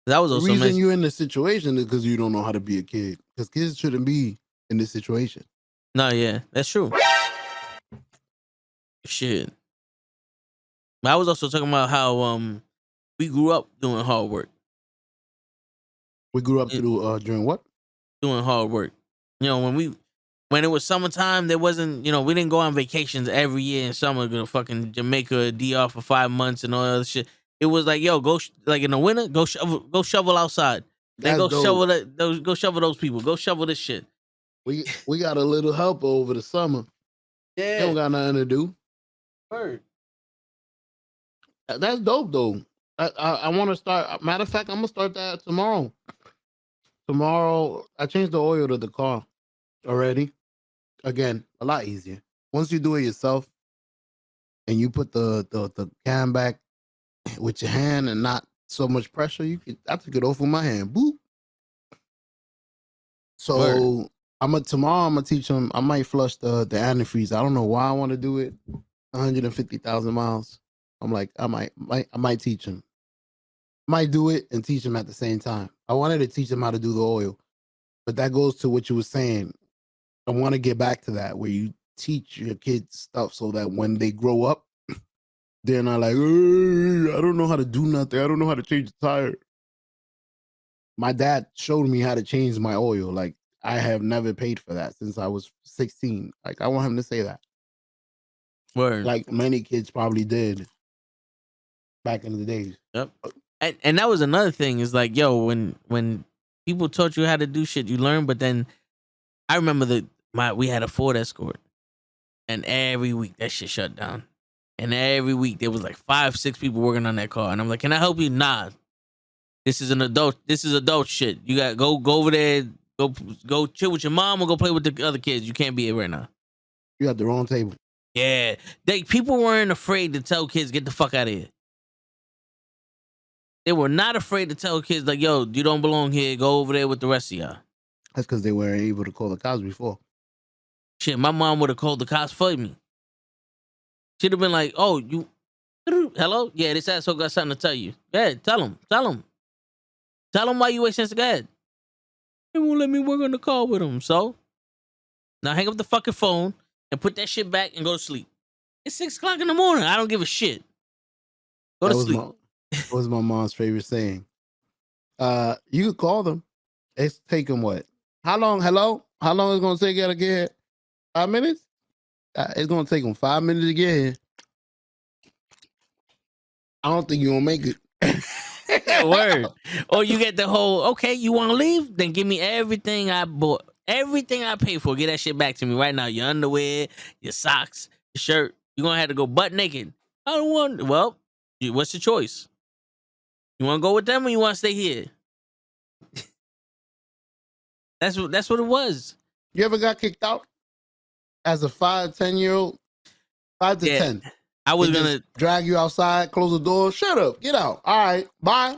That was also the reason you're in this situation is because you don't know how to be a kid. Because kids shouldn't be in this situation. No, yeah, that's true. Shit. But I was also talking about how we grew up doing hard work. We grew up to do during what? Doing hard work. When it was summertime, there wasn't, we didn't go on vacations every year in summer, go to fucking Jamaica, DR for 5 months and all that other shit. It was like, yo, go like in the winter, go shovel outside. Then go shovel go shovel those people. Go shovel this shit. We got a little help over the summer. Yeah, they don't got nothing to do. Word. That's dope though. I want to start. Matter of fact, I'm gonna start that tomorrow. Tomorrow, I changed the oil to the car already. Again, a lot easier. Once you do it yourself, and you put the can back with your hand and not so much pressure, I took it off with my hand. Boop. So tomorrow I'm gonna teach them. I might flush the antifreeze. I don't know why I want to do it. 150,000 miles. I'm like, I might teach them. Might do it and teach them at the same time. I wanted to teach them how to do the oil, but that goes to what you were saying. I want to get back to that where you teach your kids stuff so that when they grow up, they're not like, I don't know how to do nothing. I don't know how to change the tire. My dad showed me how to change my oil. Like, I have never paid for that since I was 16. Like, I want him to say that. Word. Like many kids probably did back in the days. Yep. And that was another thing is like, yo, when people taught you how to do shit, you learn. But then I remember we had a Ford Escort, and every week that shit shut down. And every week there was like 5-6 people working on that car, and I'm like, can I help you? Nah, this is adult shit. You got go over there, go chill with your mom or go play with the other kids. You can't be here right now. You at the wrong table. Yeah, people weren't afraid to tell kids get the fuck out of here. They were not afraid to tell kids like, yo, you don't belong here. Go over there with the rest of y'all. That's because they weren't able to call the cops before. Shit, my mom would have called the cops for me. She'd have been like, oh, you, hello? Yeah, this asshole got something to tell you. Yeah, tell him. Tell him why you ain't sense of God. They won't let me work on the car with him. So, now hang up the fucking phone and put that shit back and go to sleep. It's 6 o'clock in the morning. I don't give a shit. Go to sleep. That was my mom's favorite saying. You could call them. It's taking what? How long? Hello? How long is it going to take you to get here? 5 minutes? It's gonna take them 5 minutes to get here. I don't think you're gonna make it. Word. Or you get the whole, okay, you want to leave? Then give me everything I bought. Everything I paid for. Get that shit back to me right now. Your underwear, your socks, your shirt. You're going to have to go butt naked. I don't want, well, what's your choice? You want to go with them or you want to stay here? That's what it was. You ever got kicked out as a 5-10-year-old? 5 to 10. I was They going just drag you outside, close the door. Shut up. Get out. All right. Bye.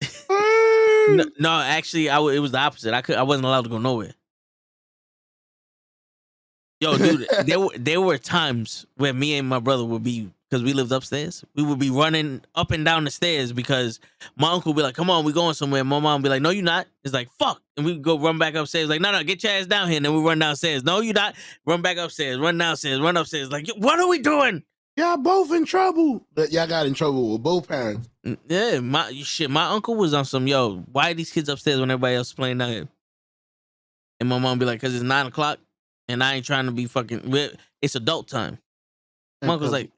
to. No, actually, it was the opposite. I wasn't allowed to go nowhere. Yo, dude, there were times where me and my brother would be, because we lived upstairs, we would be running up and down the stairs because my uncle would be like, come on, we going somewhere. My mom would be like, no, you're not. It's like, fuck. And we go run back upstairs. Like, no, get your ass down here. And then we run downstairs. No, you're not. Run back upstairs. Run downstairs. Run upstairs. Like, what are we doing? Y'all both in trouble. But y'all got in trouble with both parents. Yeah, my uncle was on some, yo, why are these kids upstairs when everybody else is playing down here? And my mom be like, because it's 9 o'clock. And I ain't trying to be fucking. It's adult time. My uncle's like,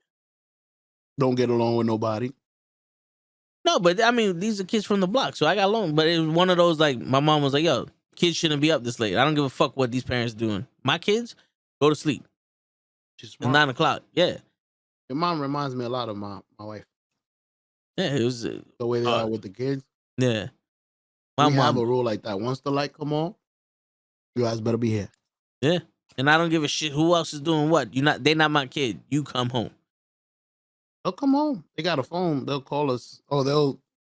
don't get along with nobody. No, but I mean, these are kids from the block, so I got along. But it was one of those, like, my mom was like, yo, kids shouldn't be up this late. I don't give a fuck what these parents doing. My kids, go to sleep. It's 9 o'clock. Yeah. Your mom reminds me a lot of my wife. Yeah, it was the way they are with the kids. Yeah. My mom have a rule like that. Once the light come on, you guys better be here. Yeah. And I don't give a shit who else is doing what. They're not my kid. You come home. They'll come home. They got a phone. They'll call us. Oh,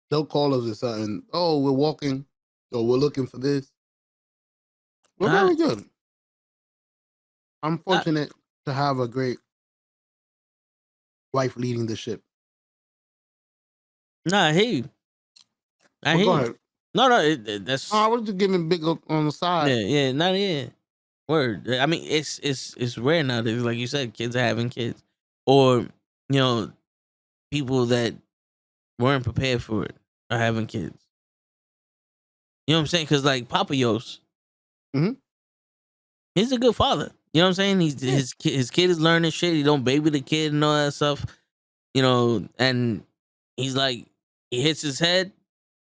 they'll call us or something. Oh, we're walking. Or we're looking for this. We're very good. I'm fortunate to have a great wife leading the ship. Nah, I hear you. I hear go you. ahead. No, that's. I was just giving big up on the side. Yeah. Word. I mean, it's rare nowadays. Like you said, kids are having kids, or people that weren't prepared for it are having kids. You know what I'm saying? Because like Papa Yos, he's a good father. You know what I'm saying? His kid is learning shit. He don't baby the kid and all that stuff. And he's like, he hits his head.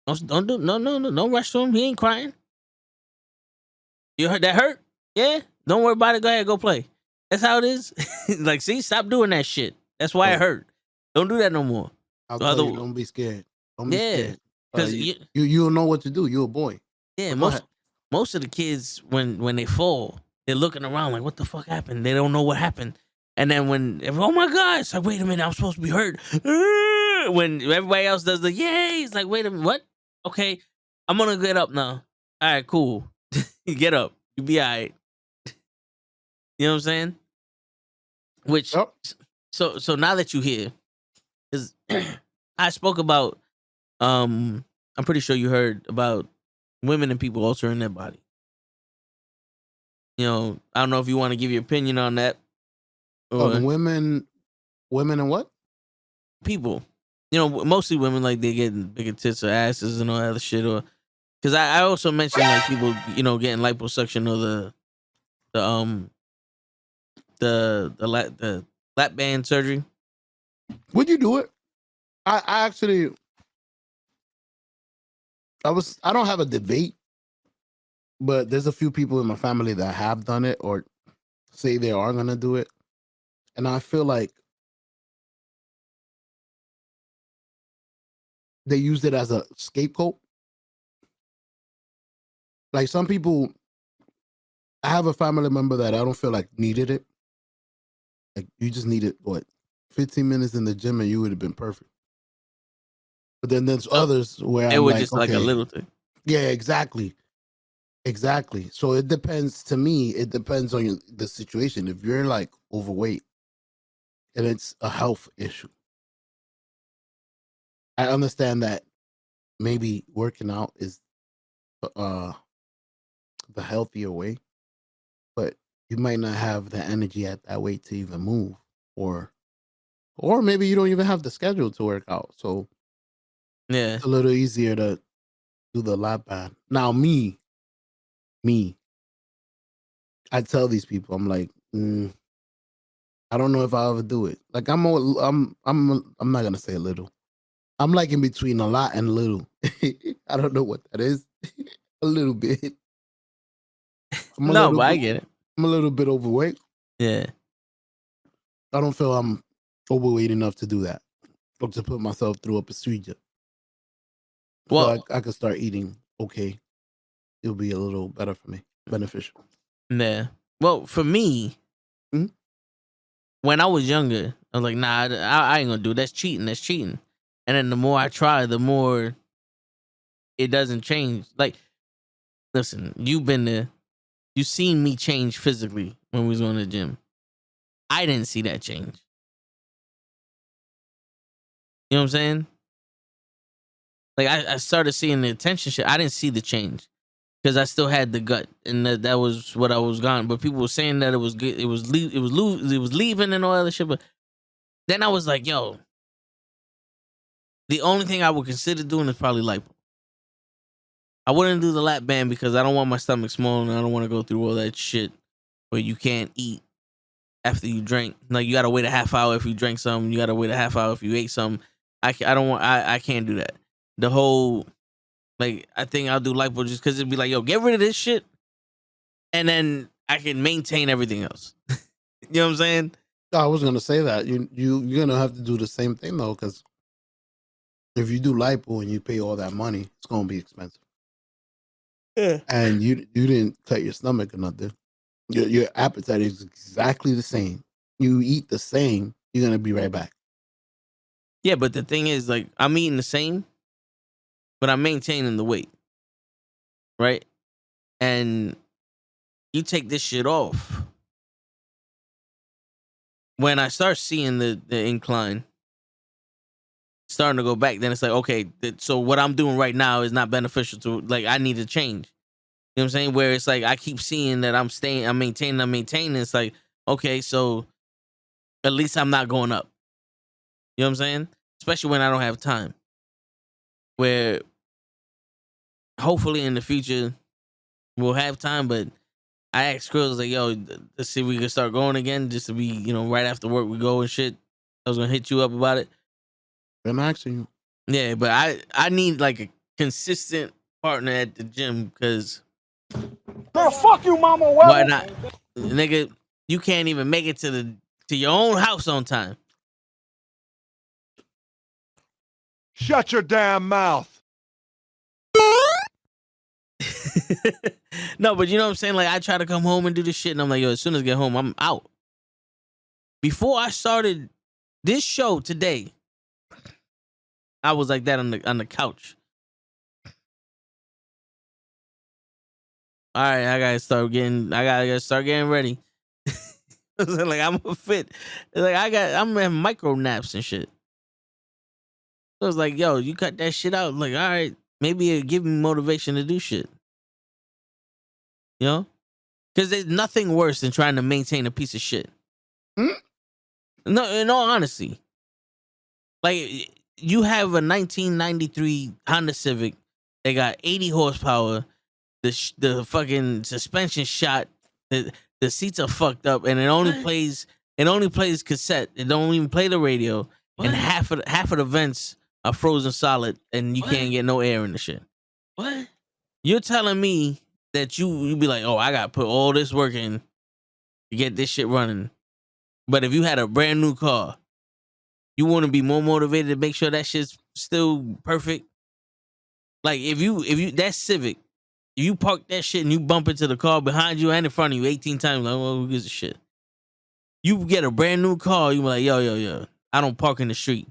Don't rush to him. He ain't crying. You heard that hurt? Yeah. Don't worry about it. Go ahead, go play. That's how it is. Like, see, stop doing that shit. That's why it hurt. Don't do that no more. I'll tell you, don't be scared. Don't be scared. Because you'll know what to do. You're a boy. Yeah, most of the kids when they fall, they're looking around like, what the fuck happened? They don't know what happened. And then oh my God, it's like, wait a minute, I'm supposed to be hurt. When everybody else does the yay, it's like, wait a minute, what? Okay, I'm gonna get up now. All right, cool. Get up. You be all right. You know what I'm saying? Which so now that you're here, because I spoke about I'm pretty sure you heard about women and people altering their body. I don't know if you want to give your opinion on that. Or women and what? People. Mostly women, like they getting bigger tits or asses and all that other shit. Or because I also mentioned like people, getting liposuction or the lap band surgery. Would you do it? I actually, I don't have a debate, but there's a few people in my family that have done it or say they are going to do it. And I feel like they used it as a scapegoat. Like some people, I have a family member that I don't feel like needed it. Like you just needed 15 minutes in the gym and you would have been perfect. But then there's others where it was just like a little thing. Yeah, exactly. So it depends. To me, it depends on the situation. If you're like overweight and it's a health issue, I understand that maybe working out is the healthier way, but you might not have the energy at that weight to even move, or maybe you don't even have the schedule to work out. So yeah, it's a little easier to do the lap band. Now, me, I tell these people, I'm like, I don't know if I'll ever do it. Like I'm not gonna say a little. I'm like in between a lot and little. I don't know what that is. A little bit. I get it. I'm a little bit overweight. Yeah. I don't feel I'm overweight enough to do that or to put myself through a procedure. Well, so I could start eating okay. It'll be a little better for me, beneficial. Yeah. Well, for me, when I was younger, I was like, nah, I ain't gonna do it. That's cheating. That's cheating. And then the more I try, the more it doesn't change. Like, listen, you've been there. You've seen me change physically when we was going to the gym. I didn't see that change. You know what I'm saying? Like, I started seeing the attention shit. I didn't see the change because I still had the gut, and that was what I was gone. But people were saying that it was good. It was leaving and all that shit. But then I was like, yo, the only thing I would consider doing is probably lipo. I wouldn't do the lap band because I don't want my stomach small and I don't want to go through all that shit where you can't eat after you drink. Like, you gotta wait a half hour if you drink something. You gotta wait a half hour if you ate something. I can't do that. The whole, like, I think I'll do lipo just because it'd be like, yo, get rid of this shit, and then I can maintain everything else. You know what I'm saying? I was gonna say that you're gonna have to do the same thing though, because if you do lipo and you pay all that money, it's gonna be expensive. Yeah. And you didn't cut your stomach or nothing. Your appetite is exactly the same. You eat the same, you're gonna be right back. Yeah, but the thing is, like, I'm eating the same, but I'm maintaining the weight, right? And you take this shit off. When I start seeing the incline starting to go back, then it's like, okay, so what I'm doing right now is not beneficial to, like, I need to change. You know what I'm saying? Where it's like, I keep seeing that I'm maintaining. It's like, okay, so at least I'm not going up. You know what I'm saying? Especially when I don't have time. Where hopefully in the future we'll have time, but I asked girls, like, yo, let's see if we can start going again, just to be, you know, right after work we go and shit. I was gonna hit you up about it. I'm asking you. Yeah, but I need like a consistent partner at the gym, because Girl, fuck you, mama. Why not? Nigga, you can't even make it to your own house on time. Shut your damn mouth. No, but you know what I'm saying? Like, I try to come home and do this shit, and I'm like, yo, as soon as I get home, I'm out. Before I started this show today, I was like that on the couch. All right, I gotta start getting ready. Like, I'm a fit. Like, I'm having micro naps and shit. So it's like, yo, you cut that shit out. Like, all right, maybe it'll give me motivation to do shit. You know? Because there's nothing worse than trying to maintain a piece of shit. No, in all honesty. Like, you have a 1993 Honda Civic. They got 80 horsepower. The fucking suspension shot. The seats are fucked up, and it only plays cassette. It don't even play the radio. What? And half of the vents are frozen solid, and you can't get no air in the shit. What? You're telling me that you be like, oh, I gotta put all this work in to get this shit running. But if you had a brand new car, you wouldn't be more motivated to make sure that shit's still perfect? Like, if you that Civic, if you park that shit and you bump into the car behind you and in front of you 18 times, like, well, who gives a shit? You get a brand new car, you be like, yo, I don't park in the street.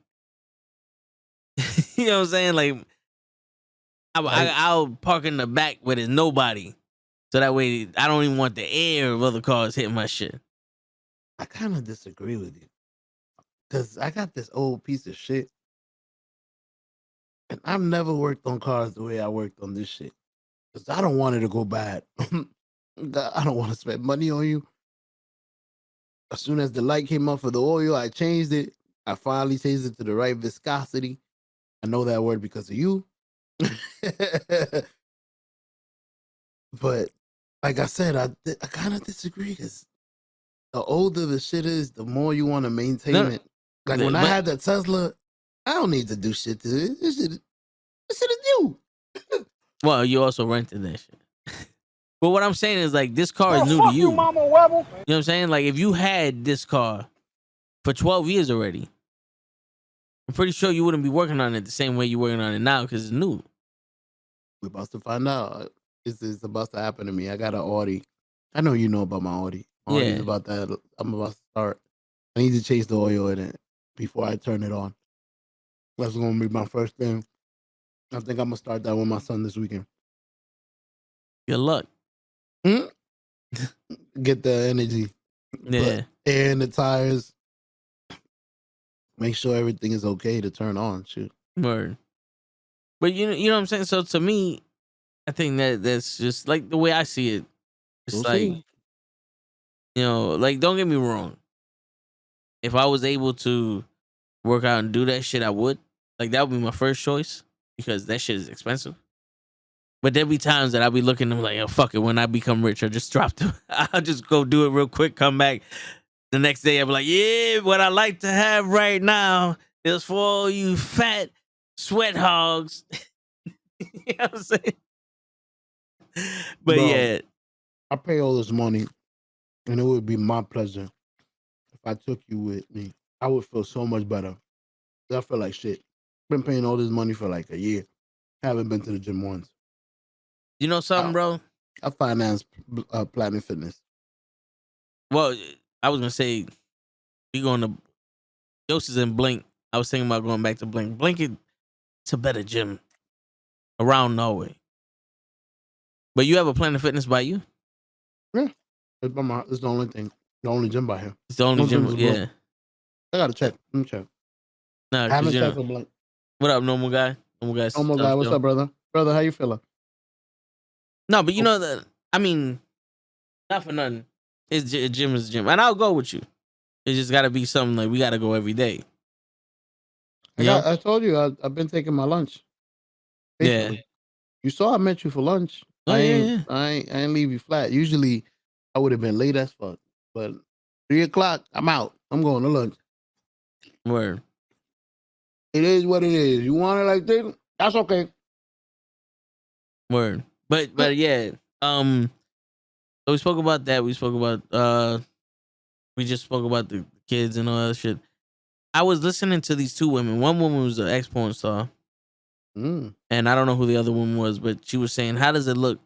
You know what I'm saying? Like, I'll park in the back where there's nobody. So that way I don't even want the air of other cars hitting my shit. I kind of disagree with you. Because I got this old piece of shit. And I've never worked on cars the way I worked on this shit. Because I don't want it to go bad. I don't want to spend money on you. As soon as the light came up for the oil, I changed it. I finally changed it to the right viscosity. I know that word because of you. But like I said, I kind of disagree, because the older the shit is, the more you want to maintain No, it. Like when I had that Tesla, I don't need to do shit to it. This shit is new. well, you also rented that shit. But what I'm saying is like this car is Oh, new to fuck you. you, Mama Webble. You know what I'm saying? Like if you had this car for 12 years already, I'm pretty sure you wouldn't be working on it the same way you're working on it now because it's new. We're about to find out. It's about to happen to me. I got an Audi. I know you know about my Audi. Audi's Yeah. about that. I'm about to start. I need to change the oil in it before I turn it on. That's going to be my first thing. I think I'm going to start that with my son this weekend. Good luck. Get the energy. Yeah. Put air in the tires. Make sure everything is okay to turn on. Shoot. Word. But you know what I'm saying? So to me, I think that's just like the way I see it. It's We'll like, see. you know, like don't get me wrong. If I was able to work out and do that shit, I would. Like that would be my first choice because that shit is expensive. But there'll be times that I'll be looking at them like, oh, fuck it. When I become rich, I'll just drop them. I'll just go do it real quick, come back. The next day, I'll be like, yeah, what I like to have right now is for all you fat sweat hogs. You know what I'm saying? But Bro, yeah. I pay all this money, and it would be my pleasure if I took you with me. I would feel so much better. I feel like shit. Been paying all this money for like a year. Haven't been to the gym once. You know something, bro? I finance Platinum Fitness. Well, I was gonna say we going to Yosis and Blink. I was thinking about going back to Blink. Blink it's a better gym around Norway. But you have a Planet Fitness by you? Yeah, it's the only thing, the only gym by here. It's the only No gym. gyms, Yeah. I gotta check. Let me check. Nah, I haven't you checked know. for Blink. What up, normal guy? Normal guy. Oh my God, what's up, brother? Brother, how you feeling? No, but you know that. I mean, not for nothing. It's gym is gym, and I'll go with you. It just got to be something like we got to go every day. I told you I've been taking my lunch. Basically. Yeah. You saw I met you for lunch. Oh, I yeah, ain't leave you flat. Usually I would have been late as fuck. But 3:00, I'm out. I'm going to lunch. Word. It is what it is. You want it like this? That's okay. Word. But yeah. So we spoke about that. We spoke about we just spoke about the kids and all that shit. I was listening to these two women. One woman was an ex-porn star. And I don't know who the other woman was, but she was saying, how does it look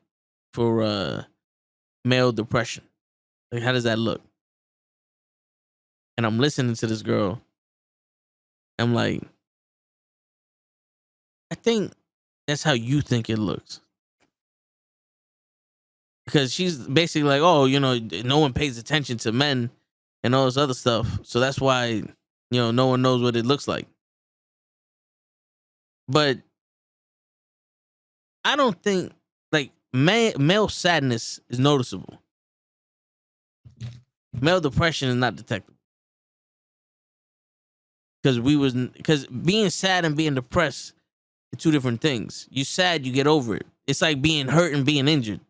for male depression? Like, how does that look? And I'm listening to this girl. I'm like, I think that's how you think it looks. Because she's basically like, oh, you know, no one pays attention to men and all this other stuff. So that's why, you know, no one knows what it looks like. But I don't think, like, male sadness is noticeable. Male depression is not detectable. Because being sad and being depressed are two different things. You sad, you get over it. It's like being hurt and being injured.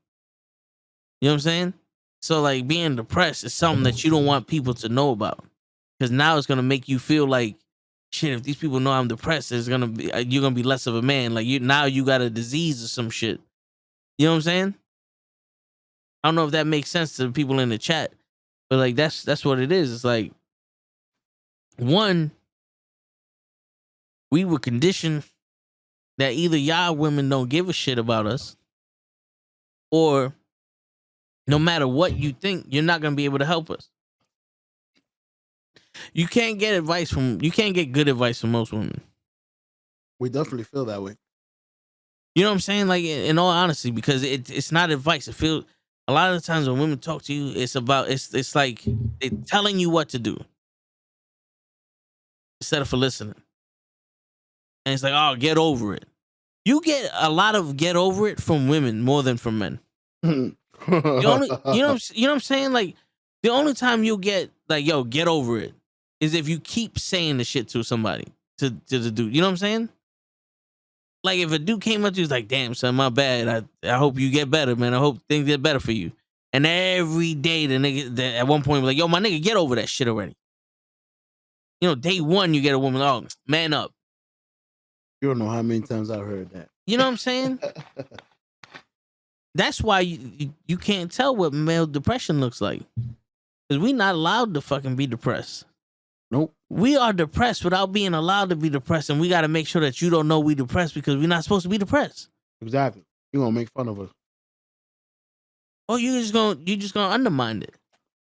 You know what I'm saying? So like being depressed is something that you don't want people to know about. Because now it's gonna make you feel like, shit, if these people know I'm depressed, you're gonna be less of a man. Like you got a disease or some shit. You know what I'm saying? I don't know if that makes sense to the people in the chat, but like that's what it is. It's like, one, we were conditioned that either y'all women don't give a shit about us, or no matter what you think, you're not gonna be able to help us. You can't get good advice from most women. We definitely feel that way. You know what I'm saying? Like in all honesty, because it's not advice. It feels a lot of the times when women talk to you, it's like they're telling you what to do instead of for listening. And it's like, oh, get over it. You get a lot of get over it from women more than from men. You know what I'm saying? Like the only time you'll get like, yo, get over it is if you keep saying the shit to somebody, to the dude. You know what I'm saying? Like if a dude came up to you, was like, damn, son, my bad. I hope you get better, man. I hope things get better for you. And every day the nigga at one point was like, yo, my nigga, get over that shit already. You know, day one you get a woman, oh, man up. You don't know how many times I've heard that. You know what I'm saying? That's why you can't tell what male depression looks like. Because we not allowed to fucking be depressed. Nope. We are depressed without being allowed to be depressed, and we got to make sure that you don't know we depressed because we're not supposed to be depressed. Exactly. You gonna make fun of us. Oh, you just gonna undermine it.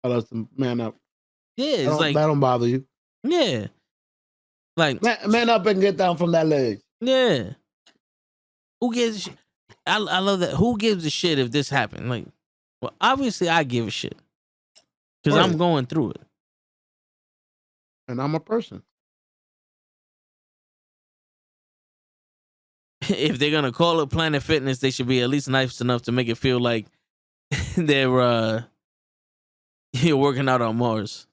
Tell us to man up. Yeah, it's like that don't bother you. Yeah, like man up and get down from that ledge. Yeah. Who gives a shit? I love that. Who gives a shit if this happened? Like, well, obviously I give a shit because I'm going through it, and I'm a person. If they're gonna call it Planet Fitness, they should be at least nice enough to make it feel like they're you're working out on Mars.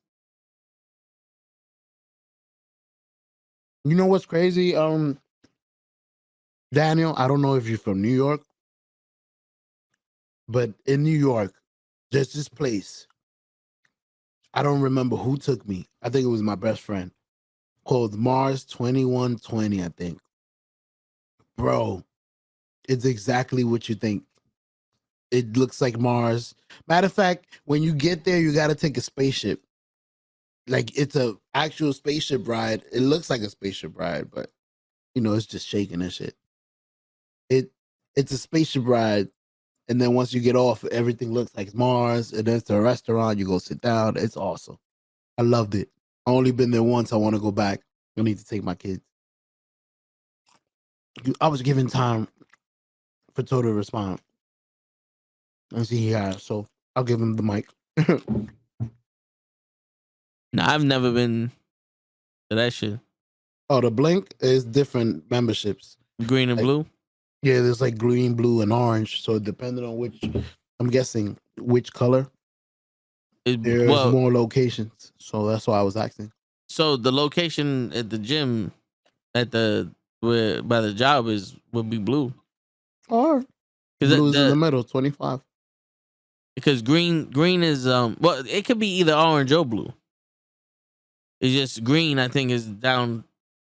You know what's crazy? Daniel, I don't know if you're from New York, but in New York, there's this place. I don't remember who took me. I think it was my best friend, called Mars 2120, I think. Bro, it's exactly what you think. It looks like Mars. Matter of fact, when you get there, you got to take a spaceship. Like, it's a actual spaceship ride. It looks like a spaceship ride, but you know, it's just shaking and shit. It's a spaceship ride, and then once you get off, everything looks like Mars, and then it's a restaurant. You go sit down. It's awesome. I loved it. I only been there once. I want to go back. I need to take my kids. I was given time for Toto to respond. And see, he has, so I'll give him the mic. No, I've never been to that shit. Oh, the Blink is different memberships. Green and blue? Yeah, there's like green, blue, and orange. So depending on which, I'm guessing which color, there's more locations. So that's why I was asking. So the location at the gym by the job would be blue. Or blue's in the middle, 25. Because green is well, it could be either orange or blue. It's just green, I think, is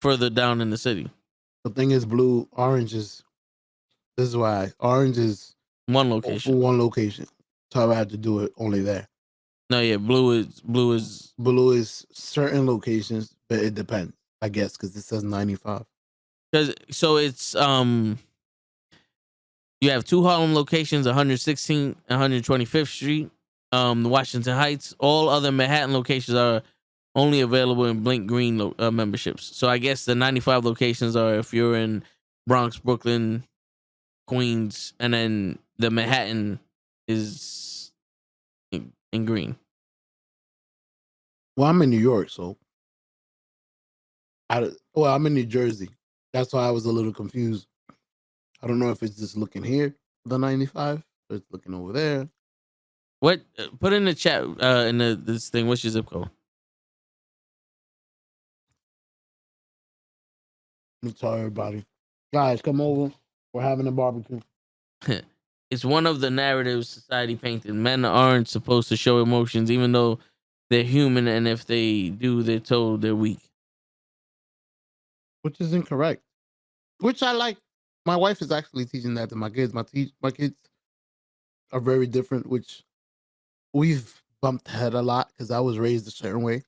further down in the city. The thing is, orange is. This is why orange is one location. One location. So I had to do it only there. No, yeah, blue is certain locations, but it depends, I guess, because it says 95. So it's you have two Harlem locations, 116th and 125th Street, Washington Heights. All other Manhattan locations are only available in Blink Green memberships. So I guess the 95 locations are if you're in Bronx, Brooklyn, Queens, and then the Manhattan is in green. Well, I'm in New York, so I'm in New Jersey. That's why I was a little confused. I don't know if it's just looking here, the 95, or it's looking over there. What? Put in the chat in this thing. What's your zip code? Let me tell everybody, guys, come over. We're having a barbecue. It's one of the narratives society painted. Men aren't supposed to show emotions, even though they're human, and if they do, they're told they're weak. Which is incorrect. Which I like. My wife is actually teaching that to my kids. My kids are very different, which we've bumped head a lot because I was raised a certain way,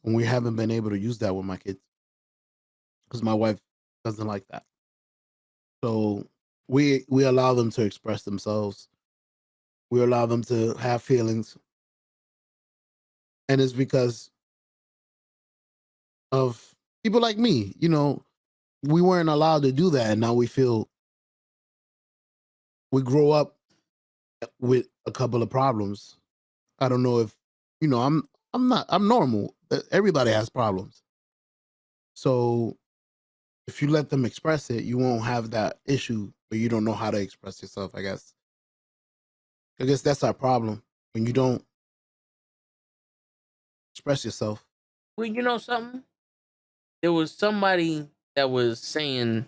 and we haven't been able to use that with my kids because my wife doesn't like that. So we allow them to express themselves. We allow them to have feelings, and it's because of people like me. You know, we weren't allowed to do that, and now we feel we grow up with a couple of problems. I don't know if I'm normal. Everybody has problems. So if you let them express it, you won't have that issue, but you don't know how to express yourself, I guess. I guess that's our problem. When you don't express yourself. Well, you know something? There was somebody that was saying,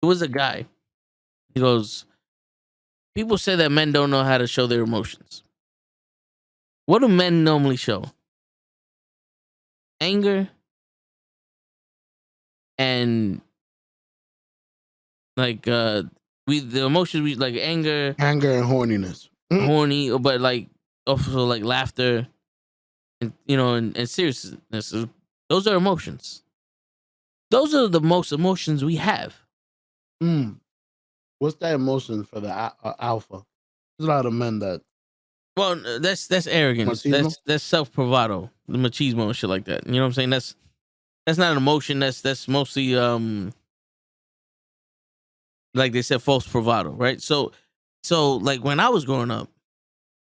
it was a guy. He goes, people say that men don't know how to show their emotions. What do men normally show? Anger and like the emotions we like anger and horniness. horny, but like also like laughter and and seriousness. Those are emotions. Those are the most emotions we have. What's that emotion for the alpha? There's a lot of men that. Well, that's arrogance. Machismo? That's self bravado, the machismo and shit like that. You know what I'm saying? That's not an emotion. That's mostly like they said, false bravado, right? So like when I was growing up,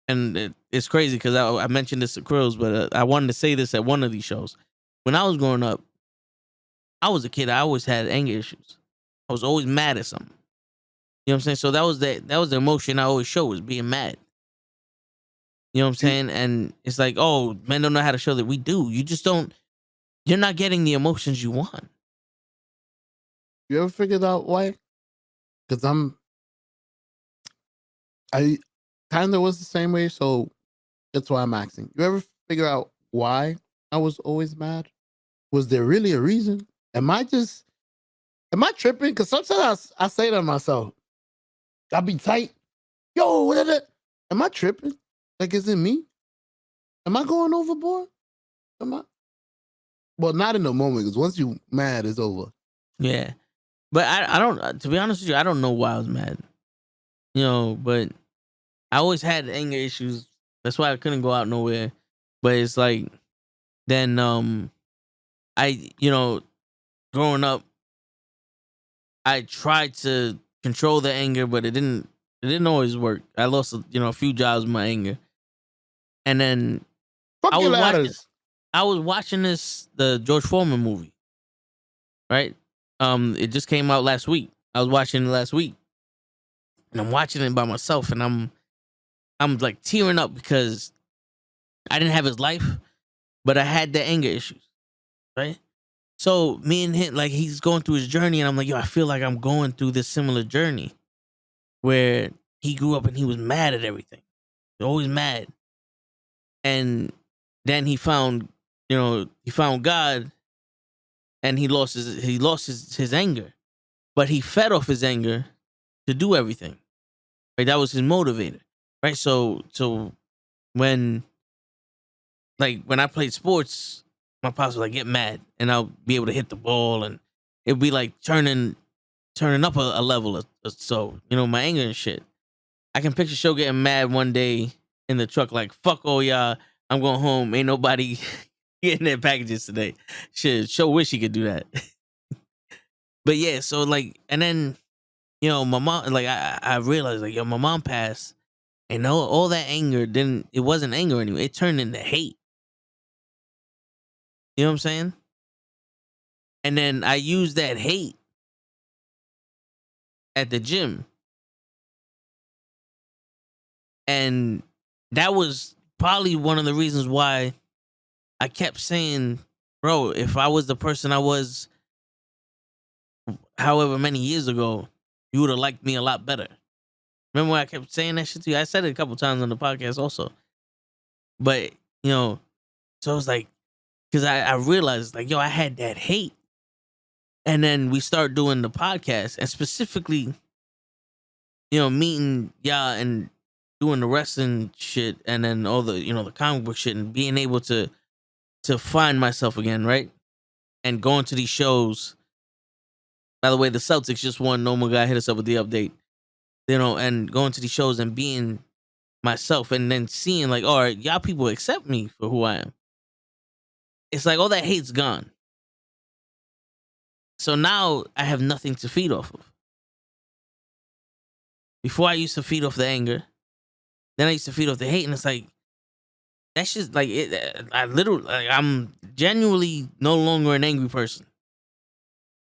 and it's crazy because I mentioned this to Krills, but I wanted to say this at one of these shows. When I was growing up, I was a kid. I always had anger issues. I was always mad at something. You know what I'm saying? So that was the emotion I always show, was being mad. You know what I'm saying? And it's like, oh, men don't know how to show that. We do. You just don't. You're not getting the emotions you want. You ever figured out why? Because I kind of was the same way, so that's why I'm asking. You ever figure out why I was always mad? Was there really a reason? Am I tripping? Because sometimes I say to myself, I'll be tight. Yo, what is it? Am I tripping? Like, is it me? Am I going overboard? Am I? Well, not in the moment, because once you mad, it's over. Yeah. But I don't, to be honest with you, I don't know why I was mad. But I always had anger issues. That's why I couldn't go out nowhere. But it's like, then I, growing up, I tried to control the anger, but it didn't always work. I lost a few jobs with my anger. And then Fuck I your was ladders. watching the George Foreman movie. Right? It just came out last week. I was watching it last week. And I'm watching it by myself, and I'm like tearing up because I didn't have his life, but I had the anger issues, right? So me and him, like, he's going through his journey, and I'm like, yo, I feel like I'm going through this similar journey where he grew up and he was mad at everything, always mad, and then he found God, and he lost his anger, but he fed off his anger to do everything. Right, that was his motivator. Right, so when I played sports, my pops would like get mad, and I'll be able to hit the ball, and it'd be like turning up a level or so. My anger and shit. I can picture Show getting mad one day in the truck, like, fuck all y'all, I'm going home. Ain't nobody getting their packages today. Shit, Show wish he could do that. But yeah, so like, and then my mom, like, I realized, like, yo, my mom passed, and all that anger it wasn't anger anymore. It turned into hate. You know what I'm saying? And then I used that hate at the gym. And that was probably one of the reasons why I kept saying, bro, if I was the person I was however many years ago, you would have liked me a lot better. Remember when I kept saying that shit to you? I said it a couple times on the podcast also. But, so it was like, because I realized, like, yo, I had that hate. And then we start doing the podcast, and specifically, meeting y'all and doing the wrestling shit, and then all the, the comic book shit, and being able to find myself again, right? And going to these shows. By the way, the Celtics just won. Normal guy hit us up with the update. And going to these shows and being myself, and then seeing, like, all right, y'all people accept me for who I am. It's like all that hate's gone. So now I have nothing to feed off of. Before I used to feed off the anger. Then I used to feed off the hate, and it's like, that's just like it. I literally, like, I'm genuinely no longer an angry person.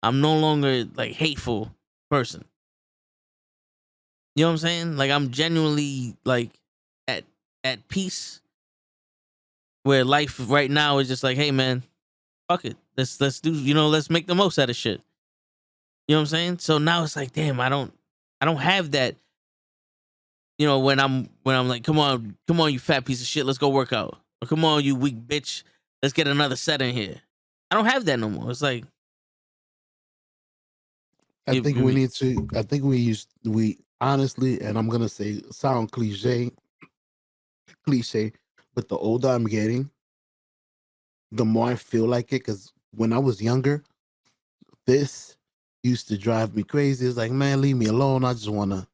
I'm no longer like hateful person. You know what I'm saying? Like, I'm genuinely like at peace, where life right now is just like, hey man, fuck it. Let's do, let's make the most out of shit. You know what I'm saying? So now it's like, damn, I don't have that. you know, when I'm like, come on, you fat piece of shit, let's go work out. Or come on, you weak bitch, let's get another set in here. I don't have that no more. It's like I think we need to. I think we honestly, and I'm gonna say sound cliche, but the older I'm getting, the more I feel like it. Because when I was younger, this used to drive me crazy. It's like, man, leave me alone. I just wanna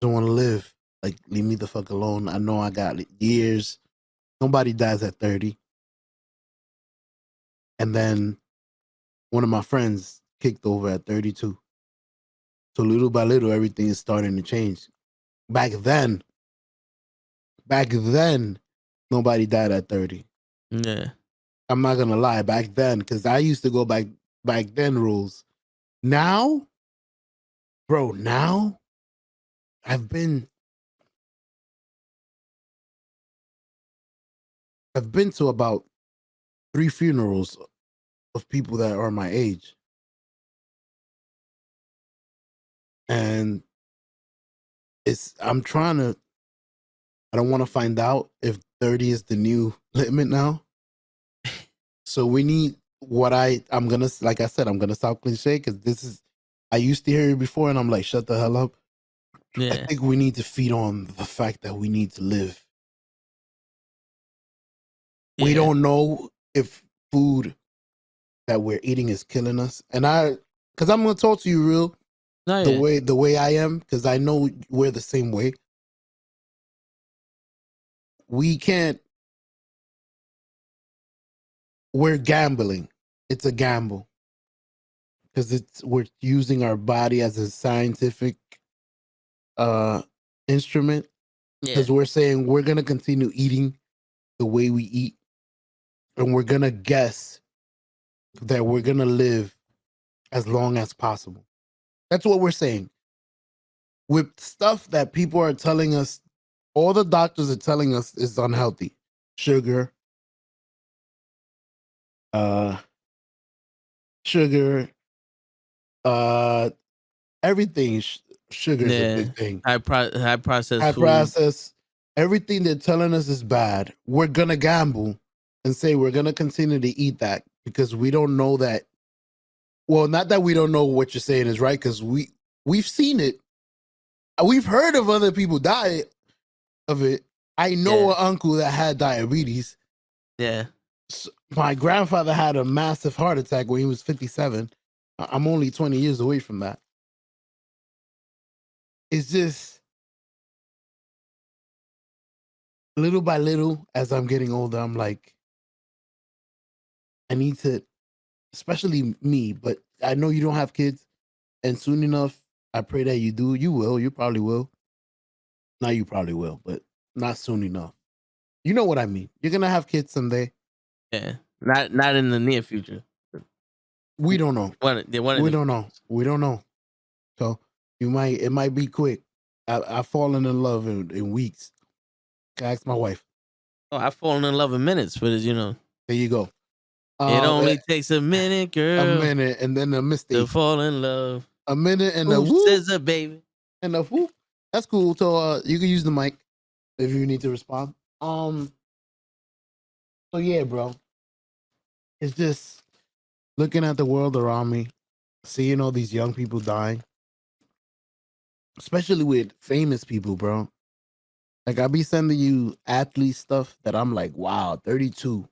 live. Like, leave me the fuck alone. I know I got years. Nobody dies at 30. And then one of my friends kicked over at 32. So little by little, everything is starting to change. Back then, nobody died at 30. Yeah. I'm not gonna lie. Back then, because I used to go back then rules. Now, bro, I've been to about 3 funerals of people that are my age. And I don't want to find out if 30 is the new limit now. So we need I'm gonna, like I said, I'm gonna sound cliche because I used to hear it before and I'm like, shut the hell up. Yeah. I think we need to feed on the fact that we need to live. We don't know if food that we're eating is killing us. And because I'm gonna talk to you real, the way I am, because I know we're the same way. We're gambling. It's a gamble because we're using our body as a scientific instrument, because we're saying we're gonna continue eating the way we eat, and we're gonna guess that we're gonna live as long as possible. That's what we're saying. With stuff that people are telling us, all the doctors are telling us is unhealthy. Sugar, everything. Sugar is a big thing. High processed food. Everything they're telling us is bad. We're gonna gamble and say we're gonna continue to eat that because we don't know that. Well, not that we don't know what you're saying is right, because we've seen it. We've heard of other people die of it. I know an uncle that had diabetes. Yeah. So my grandfather had a massive heart attack when he was 57. I'm only 20 years away from that. It's just little by little, as I'm getting older, I'm like, I need to, especially me, but I know you don't have kids. And soon enough, I pray that you do. You will. You probably will. Now you probably will, but not soon enough. You know what I mean? You're going to have kids someday. Yeah. Not in the near future. We don't know. We don't know. We don't know. So it might be quick. I've fallen in love in weeks. I asked my wife. Oh, I've fallen in love in minutes, but there you go. It only takes a minute, girl. A minute and then a mistake. To fall in love. A minute and a whoop. Says a baby. And a whoop. That's cool. So you can use the mic if you need to respond. So yeah, bro. It's just looking at the world around me, seeing all these young people dying, especially with famous people, bro. Like, I'll be sending you athlete stuff that I'm like, wow, 32.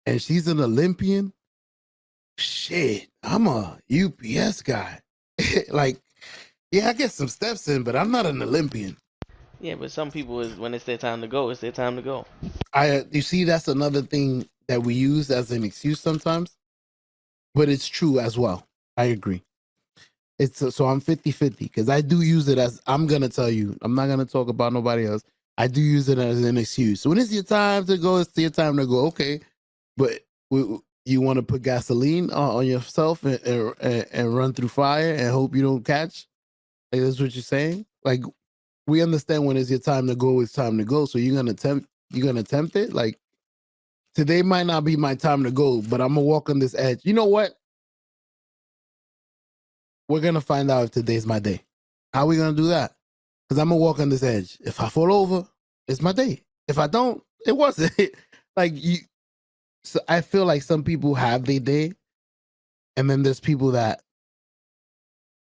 And she's an Olympian. Shit, I'm a UPS guy. Like, yeah, I get some steps in, but I'm not an Olympian. Yeah, but some people, when it's their time to go, it's their time to go. You see, that's another thing that we use as an excuse sometimes, but it's true as well. I agree. So I'm 50-50 because I do use it as, I'm going to tell you, I'm not going to talk about nobody else. I do use it as an excuse. So when it's your time to go, it's your time to go. Okay. But you want to put gasoline on yourself and run through fire and hope you don't catch? Like, that's what you're saying? Like, we understand when it's your time to go, it's time to go. So you're going to attempt it? Like, today might not be my time to go, but I'm going to walk on this edge. You know what? We're going to find out if today's my day. How are we going to do that? Because I'm gonna walk on this edge. If I fall over, it's my day. If I don't, it wasn't. Like you. So I feel like some people have their day, and then there's people that,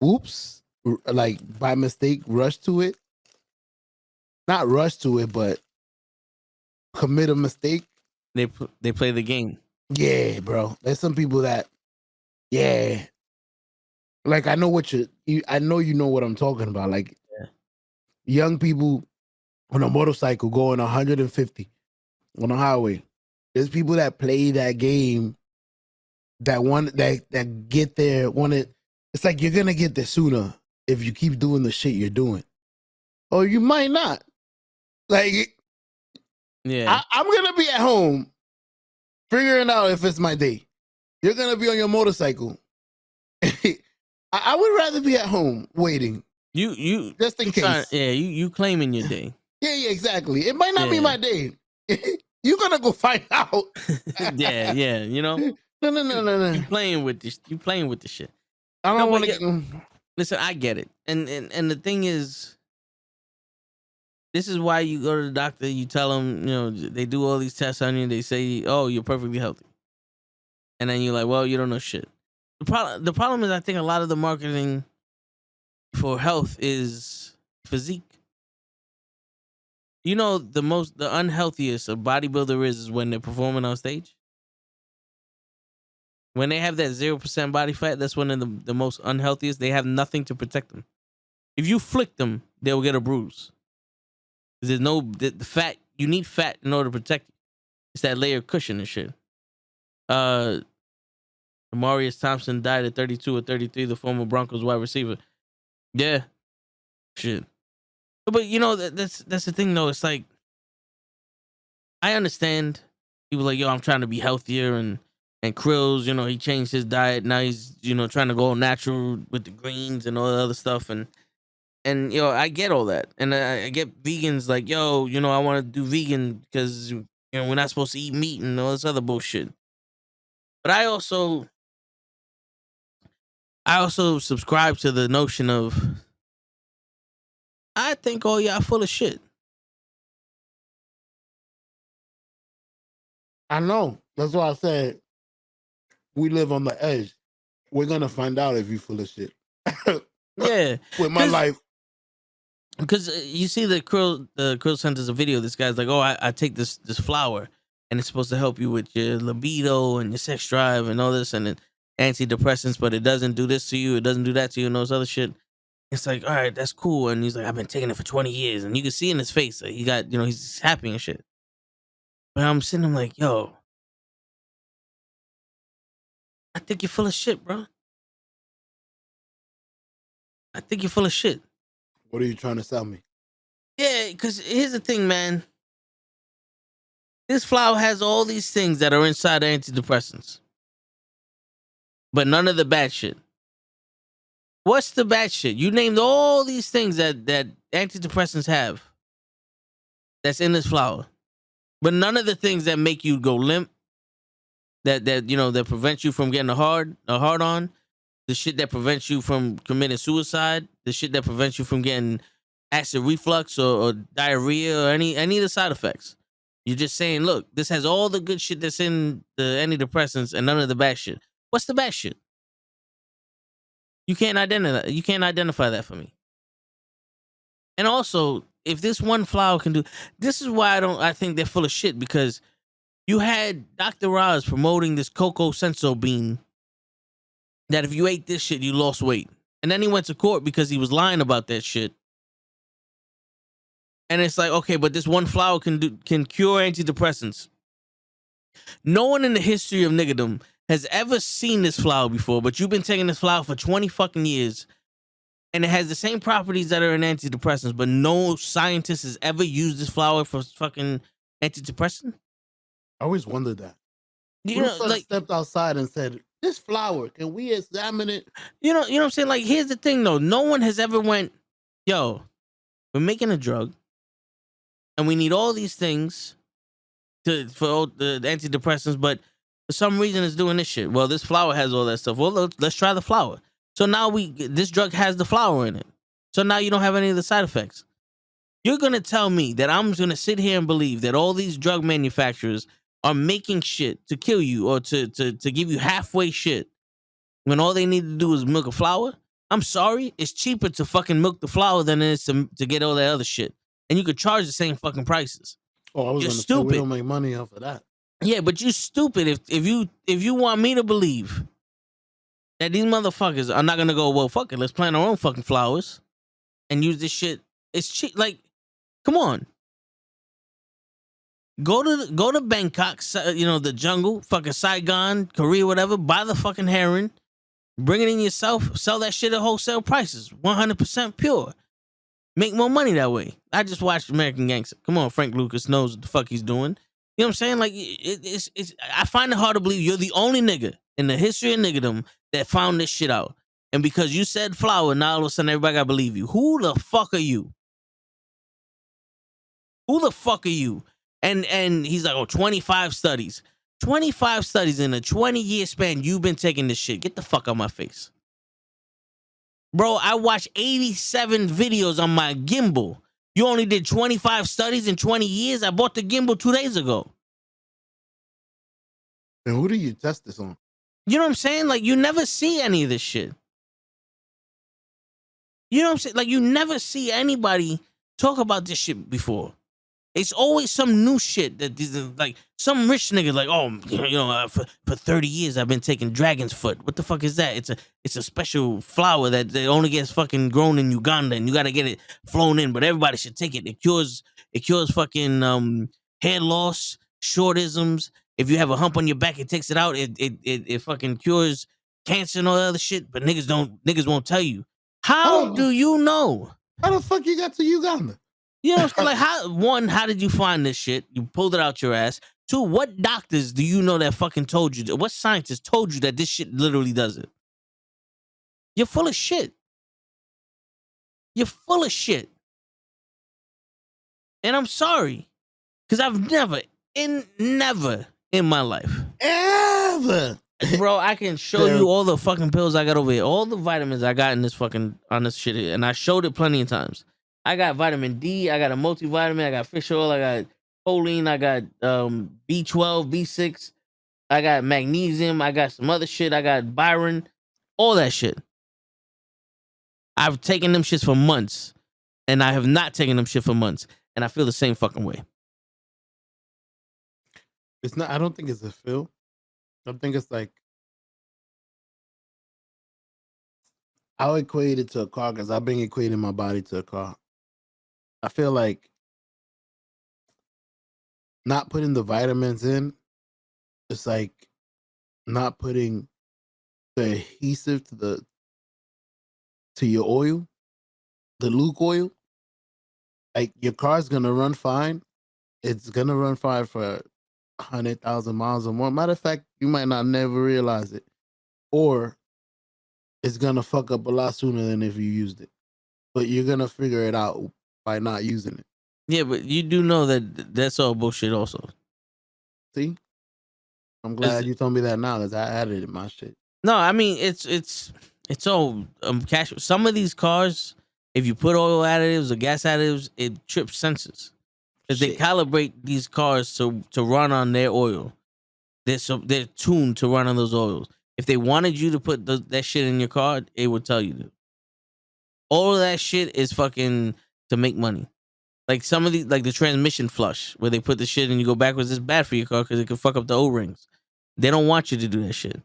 oops, like by mistake, rush to it. Not rush to it, but commit a mistake. They play the game. Yeah, bro. There's some people that, yeah. Like I know what I know you know what I'm talking about. Like young people on a motorcycle going 150 on a highway. There's people that play that game that get there. It's like you're gonna get there sooner if you keep doing the shit you're doing, or you might not. Like, yeah, I'm gonna be at home figuring out if it's my day. You're gonna be on your motorcycle. I would rather be at home waiting. You just in case. You claiming your day. Yeah, exactly. It might not be my day. You're gonna go find out. yeah, you know. No. You playing with this? You playing with the shit? I don't want to. Listen, I get it, and the thing is, this is why you go to the doctor. You tell them, you know, they do all these tests on you. They say, "Oh, you're perfectly healthy," and then you're like, "Well, you don't know shit." The problem is, I think a lot of the marketing for health is physique. You know, the unhealthiest a bodybuilder is when they're performing on stage. When they have that 0% body fat, that's one of the most unhealthiest. They have nothing to protect them. If you flick them, they'll get a bruise. There's the fat. You need fat in order to protect you. It's that layer of cushion and shit. Marius Thompson died at 32 or 33, the former Broncos wide receiver. Yeah. Shit. But you know, that's the thing though. It's like, I understand people like, yo, I'm trying to be healthier, and Krills, you know, he changed his diet. Now he's, you know, trying to go natural with the greens and all the other stuff. And yo, I get all that. And I get vegans like, yo, you know, I want to do vegan because, you know, we're not supposed to eat meat and all this other bullshit. But I also subscribe to the notion of, I think all y'all full of shit. I know. That's why I said we live on the edge. We're gonna find out if you full of shit. Yeah, with my life. Because you see the Krill sent us a video. This guy's like, oh, I take this flower, and it's supposed to help you with your libido and your sex drive and all this, and it, antidepressants, but it doesn't do this to you, it doesn't do that to you, and those other shit. It's like, all right, that's cool. And he's like, I've been taking it for 20 years, and you can see in his face, like, he got, you know, he's happy and shit. But I'm sitting, I'm like, yo, I think you're full of shit, bro. I think you're full of shit. What are you trying to sell me? Yeah, because here's the thing, man. This flower has all these things that are inside antidepressants, but none of the bad shit. What's the bad shit? You named all these things that antidepressants have that's in this flower, but none of the things that make you go limp, that you know, that prevent you from getting a hard on, the shit that prevents you from committing suicide, the shit that prevents you from getting acid reflux or diarrhea or any of the side effects. You're just saying, look, this has all the good shit that's in the antidepressants and none of the bad shit. What's the bad shit? You can't identify that for me. And also, if this one flower can do, this is why I think they're full of shit, because you had Dr. Oz promoting this cocoa senso bean that if you ate this shit, you lost weight. And then he went to court because he was lying about that shit. And it's like, okay, but this one flower can cure antidepressants. No one in the history of niggerdom has ever seen this flower before, but you've been taking this flower for 20 fucking years, and it has the same properties that are in antidepressants, but no scientist has ever used this flower for fucking antidepressant. I always wondered that. You know, like, stepped outside and said, "This flower, can we examine it?" You know what I'm saying? Like, here's the thing, though. No one has ever went, yo, we're making a drug, and we need all these things for all the antidepressants, but for some reason it's doing this shit. Well, this flower has all that stuff. Well, let's try the flower. So now this drug has the flower in it. So now you don't have any of the side effects. You're gonna tell me that I'm gonna sit here and believe that all these drug manufacturers are making shit to kill you or to give you halfway shit when all they need to do is milk a flower? I'm sorry, it's cheaper to fucking milk the flower than it is to get all that other shit, and you could charge the same fucking prices. Oh, I was You're gonna say we stupid. don't make money off of that. Yeah, but you stupid if you want me to believe that these motherfuckers are not gonna go, well, fuck it, let's plant our own fucking flowers and use this shit. It's cheap. Like, come on. Go to Bangkok, the jungle, fucking Saigon, Korea, whatever. Buy the fucking heroin, bring it in yourself, sell that shit at wholesale prices, 100% pure. Make more money that way. I just watched American Gangster. Come on, Frank Lucas knows what the fuck he's doing. You know what I'm saying? Like, it's. I find it hard to believe you're the only nigga in the history of niggerdom that found this shit out. And because you said flower, now all of a sudden everybody gotta believe you. Who the fuck are you? Who the fuck are you? And he's like, 25 studies. 25 studies in a 20-year span, you've been taking this shit. Get the fuck out my face. Bro, I watched 87 videos on my gimbal. You only did 25 studies in 20 years? I bought the gimbal 2 days ago. And who do you test this on? You know what I'm saying? Like, you never see any of this shit. You know what I'm saying? Like, you never see anybody talk about this shit before. It's always some new shit that like some rich nigga like, for 30 years I've been taking dragon's foot. What the fuck is that? It's a special flower that only gets fucking grown in Uganda and you gotta get it flown in, but everybody should take it. It cures fucking hair loss, shortisms. If you have a hump on your back, it takes it out. It fucking cures cancer and all that other shit. But niggas won't tell you. How do you know? How the fuck you got to Uganda? You know what I'm saying? Like, how did you find this shit? You pulled it out your ass. Two, what doctors do you know that fucking told you? What scientists told you that this shit literally does it? You're full of shit. You're full of shit. And I'm sorry. Because I've never in my life. Ever. Bro, I can show you all the fucking pills I got over here. All the vitamins I got in this fucking, on this shit here. And I showed it plenty of times. I got vitamin D. I got a multivitamin. I got fish oil. I got choline. I got B12, B6. I got magnesium. I got some other shit. I got Byron. All that shit. I've taken them shits for months. And I have not taken them shit for months. And I feel the same fucking way. It's not, I don't think it's a feel. I think it's like, I'll equate it to a car because I've been equating my body to a car. I feel like not putting the vitamins in, it's like not putting the adhesive to your oil, the Luke oil. Like, your car's gonna run fine. It's gonna run fine for 100,000 miles or more. Matter of fact, you might not never realize it, or it's gonna fuck up a lot sooner than if you used it. But you're gonna figure it out by not using it. Yeah, but you do know that that's all bullshit also. See? I'm glad you told me that now because I added it in my shit. No, I mean, it's all cash. Some of these cars, if you put oil additives or gas additives, it trips sensors. Because they calibrate these cars to run on their oil. They're tuned to run on those oils. If they wanted you to put that shit in your car, it would tell you to. All of that shit is fucking to make money. Like some of these, like the transmission flush, where they put the shit and you go backwards, is bad for your car because it can fuck up the O-rings. They don't want you to do that shit.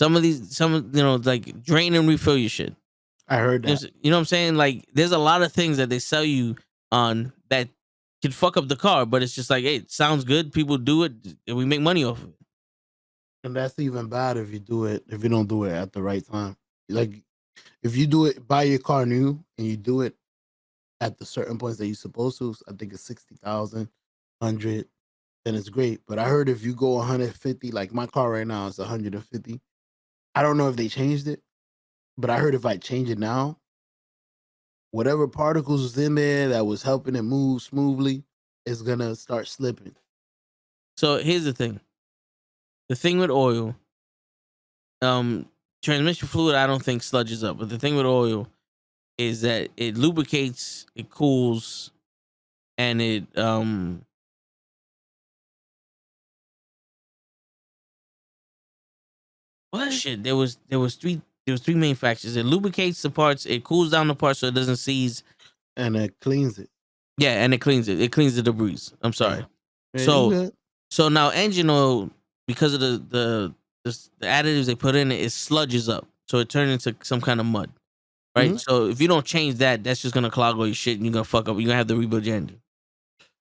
Like drain and refill your shit. I heard that. You know what I'm saying? Like, there's a lot of things that they sell you on that can fuck up the car, but it's just like, hey, it sounds good. People do it, and we make money off of it. And that's even bad if you don't do it at the right time. Like, if you do it, buy your car new, and you do it at the certain points that you're supposed to, I think it's 60,000, 100, then it's great. But I heard if you go 150, like my car right now is 150. I don't know if they changed it, but I heard if I change it now, whatever particles was in there that was helping it move smoothly is gonna start slipping. So here's the thing. The thing with oil, transmission fluid, I don't think sludges up. But the thing with oil is that it lubricates, it cools, and it well shit. There was three main factors. It lubricates the parts, it cools down the parts so it doesn't seize. And it cleans it. Yeah, and it cleans it. It cleans the debris. I'm sorry. Yeah, you So good. so now engine oil, because of the additives they put in it, it sludges up. So it turns into some kind of mud. Right? Mhm. So if you don't change that, that's just gonna clog all your shit and you're gonna fuck up. You're gonna have to rebuild your engine.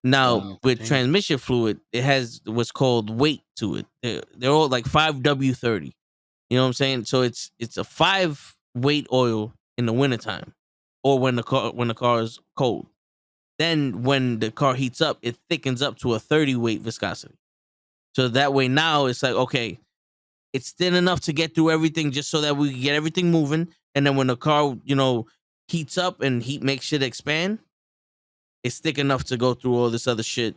Now Wow, with damn. transmission fluid, it has what's called weight to it. They're all like 5W30. You know what I'm saying? So it's a 5 weight oil in the wintertime or when the car is cold. Then when the car heats up, it thickens up to a 30 weight viscosity. So that way now it's like, okay, it's thin enough to get through everything just so that we can get everything moving. And then when the car, heats up and heat makes shit expand, it's thick enough to go through all this other shit.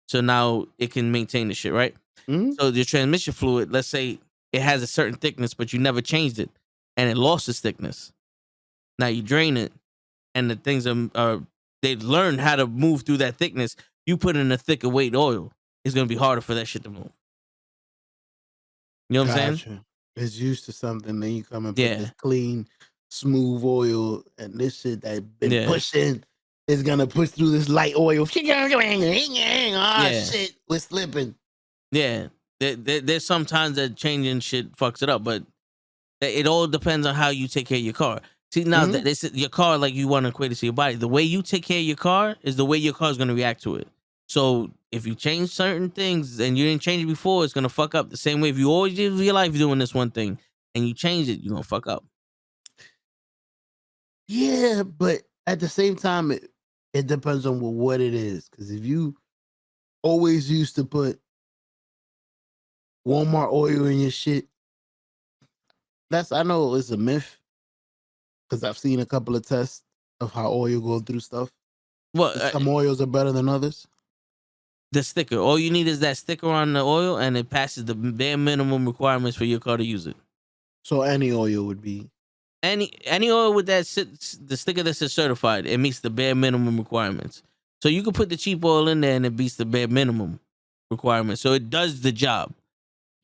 So now it can maintain the shit, right? Mhm. So your transmission fluid, let's say it has a certain thickness, but you never changed it and it lost its thickness. Now you drain it and the things are they learn how to move through that thickness. You put in a thicker weight oil, it's gonna be harder for that shit to move. You know what I'm saying? Gotcha. It's used to something, then you come and put Yeah. this clean, smooth oil, and this shit that been Yeah. pushing is gonna push through this light oil. Ah, Yeah. shit, we're slipping. Yeah. There's sometimes that changing shit fucks it up, but it all depends on how you take care of your car. See, now Mhm. this is your car, like you want to equate it to your body. The way you take care of your car is the way your car is going to react to it. So if you change certain things and you didn't change it before, it's going to fuck up the same way. If you always live your life doing this one thing and you change it, you're going to fuck up. Yeah, but at the same time, it depends on what it is. Because if you always used to put Walmart oil in your shit, I know it's a myth. Because I've seen a couple of tests of how oil goes through stuff. Well, Some oils are better than others. the sticker. All you need is that sticker on the oil, and it passes the bare minimum requirements for your car to use it. So any oil would be. Any oil with the sticker that says certified, it meets the bare minimum requirements. So you can put the cheap oil in there, and it beats the bare minimum requirements. So it does the job.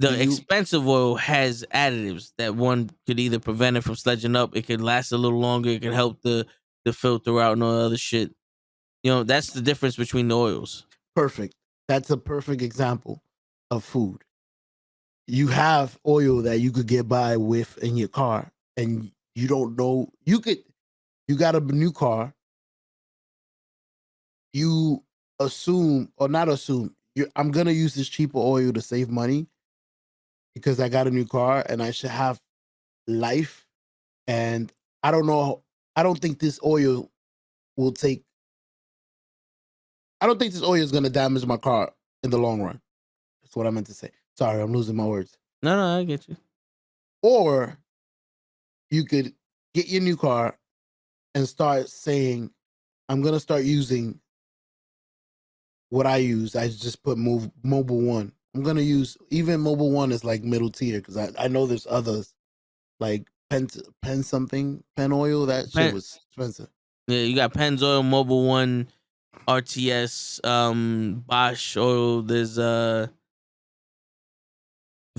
The expensive oil has additives that one could either prevent it from sledging up. It could last a little longer. It could help the filter out and all other shit. That's the difference between the oils. Perfect. That's a perfect example of food. You have oil that you could get by with in your car, and you don't know. You got a new car. You assume or not assume. I'm gonna use this cheaper oil to save money because I got a new car and I should have life. And I don't know. I don't think this oil will take. I don't think this oil is gonna damage my car in the long run. That's what I meant to say. Sorry, I'm losing my words. No, I get you. Or you could get your new car and start saying, I'm going to start using what I use. I just put Mobile One. I'm going to use, even Mobile One is like middle tier because I know there's others like pen oil. That shit was expensive. Yeah, you got Pennzoil, Mobile One, RTS, Bosch oil. There's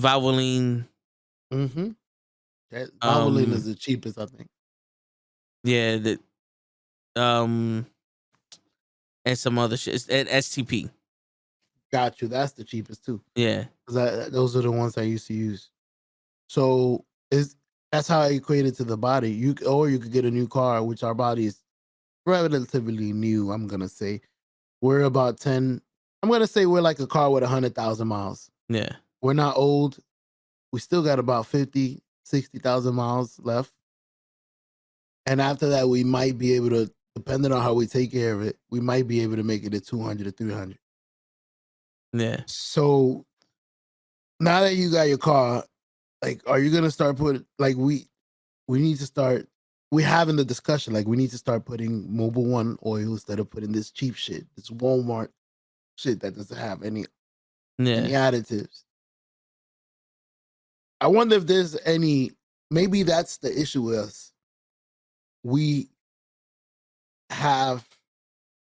Valvoline. Mm-hmm. Valvoline is the cheapest, I think. Yeah, that and some other shit. It's at STP. Got you. That's the cheapest too. Yeah, those are the ones I used to use. So that's how I equate it to the body. You could get a new car, which our body is relatively new. I'm gonna say we're about 10. I'm gonna say we're like a car with 100,000 miles. yeah. We're not old. We still got about 50, 60,000 miles left. And after that, we might be able to, depending on how we take care of it, we might be able to make it to 200 or 300. Yeah. So now that you got your car, like, are you gonna start putting like we need to start? We're having the discussion like we need to start putting Mobile One oil instead of putting this cheap shit, this Walmart shit that doesn't have any additives. I wonder if there's any. Maybe that's the issue with us. We have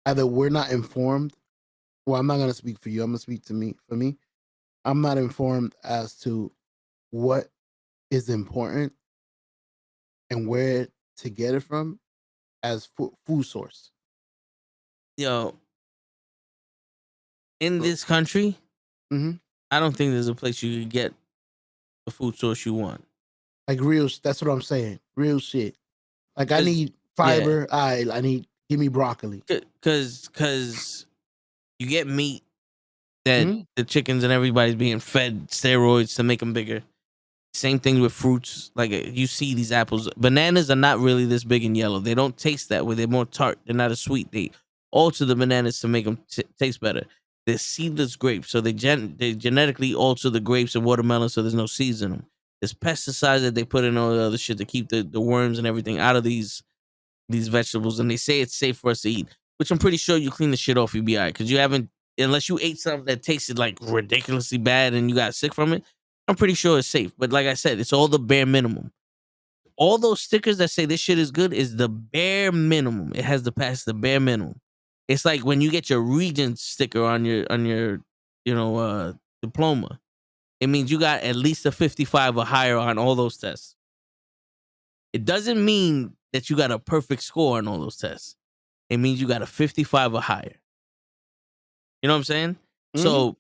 either we're not informed. Well, I'm not gonna speak for you. I'm gonna speak to me. For me, I'm not informed as to what is important and where to get it from as food source. Yo, in this country, I don't think there's a place you could get the food source you want. Like real, that's what I'm saying. Real shit. Like I need fiber. Yeah. I need, give me broccoli. Cause you get meat that the chickens and everybody's being fed steroids to make them bigger. Same thing with fruits. Like you see these apples. Bananas are not really this big and yellow. They don't taste that way. They're more tart. They're not as sweet. They alter the bananas to make them taste better. They're seedless grapes. So they genetically alter the grapes and watermelons so there's no seeds in them. There's pesticides that they put in all the other shit to keep the worms and everything out of these vegetables. And they say it's safe for us to eat, which I'm pretty sure you clean the shit off, you'll be all right. Because you haven't, unless you ate something that tasted like ridiculously bad and you got sick from it, I'm pretty sure it's safe. But like I said, it's all the bare minimum. All those stickers that say this shit is good is the bare minimum. It has to pass the bare minimum. It's like when you get your Regent sticker on your diploma. It means you got at least a 55 or higher on all those tests. It doesn't mean that you got a perfect score on all those tests. It means you got a 55 or higher. You know what I'm saying? So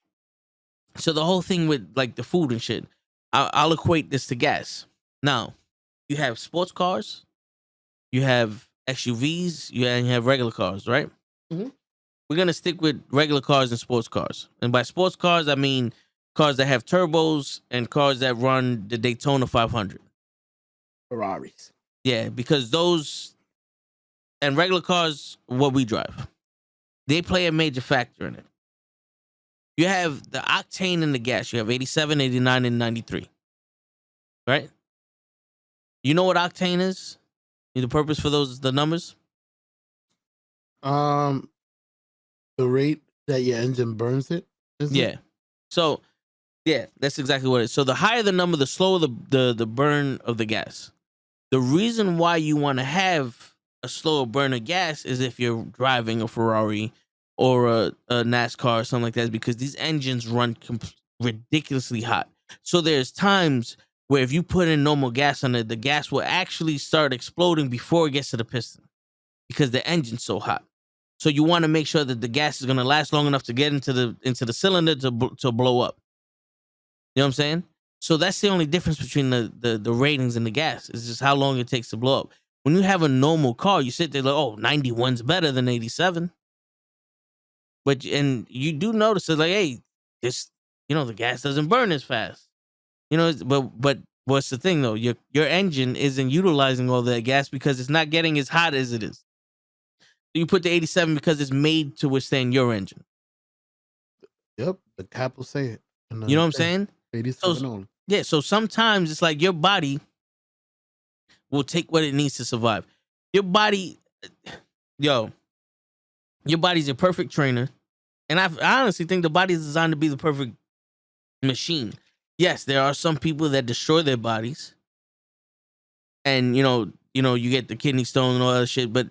the whole thing with like the food and shit, I'll equate this to gas. Now, you have sports cars, you have SUVs, you have regular cars, right? We're going to stick with regular cars and sports cars. And by sports cars, I mean cars that have turbos and cars that run the Daytona 500. Ferraris. Yeah, because those and regular cars, what we drive, they play a major factor in it. You have the octane in the gas. You have 87, 89, and 93. Right? You know what octane is? The purpose for the numbers? The rate that your engine burns it? Yeah. So, yeah, that's exactly what it is. So the higher the number, the slower the burn of the gas. The reason why you want to have a slower burn of gas is if you're driving a Ferrari or a NASCAR or something like that, is because these engines run ridiculously hot. So there's times where if you put in normal gas on it, the gas will actually start exploding before it gets to the piston because the engine's so hot. So you want to make sure that the gas is going to last long enough to get into the cylinder to blow up. You know what I'm saying? So that's the only difference between the ratings and the gas. It's just how long it takes to blow up. When you have a normal car, you sit there like, oh, 91's better than 87. And you do notice it's like, hey, this, the gas doesn't burn as fast. But what's the thing though? Your engine isn't utilizing all that gas because it's not getting as hot as it is. So you put the 87 because it's made to withstand your engine. Yep, the cap will say it. You know what I'm saying? 87 only. Yeah, so sometimes it's like your body will take what it needs to survive. Your body's your perfect trainer. And I honestly think the body is designed to be the perfect machine. Yes, there are some people that destroy their bodies. And, you get the kidney stone and all that shit. But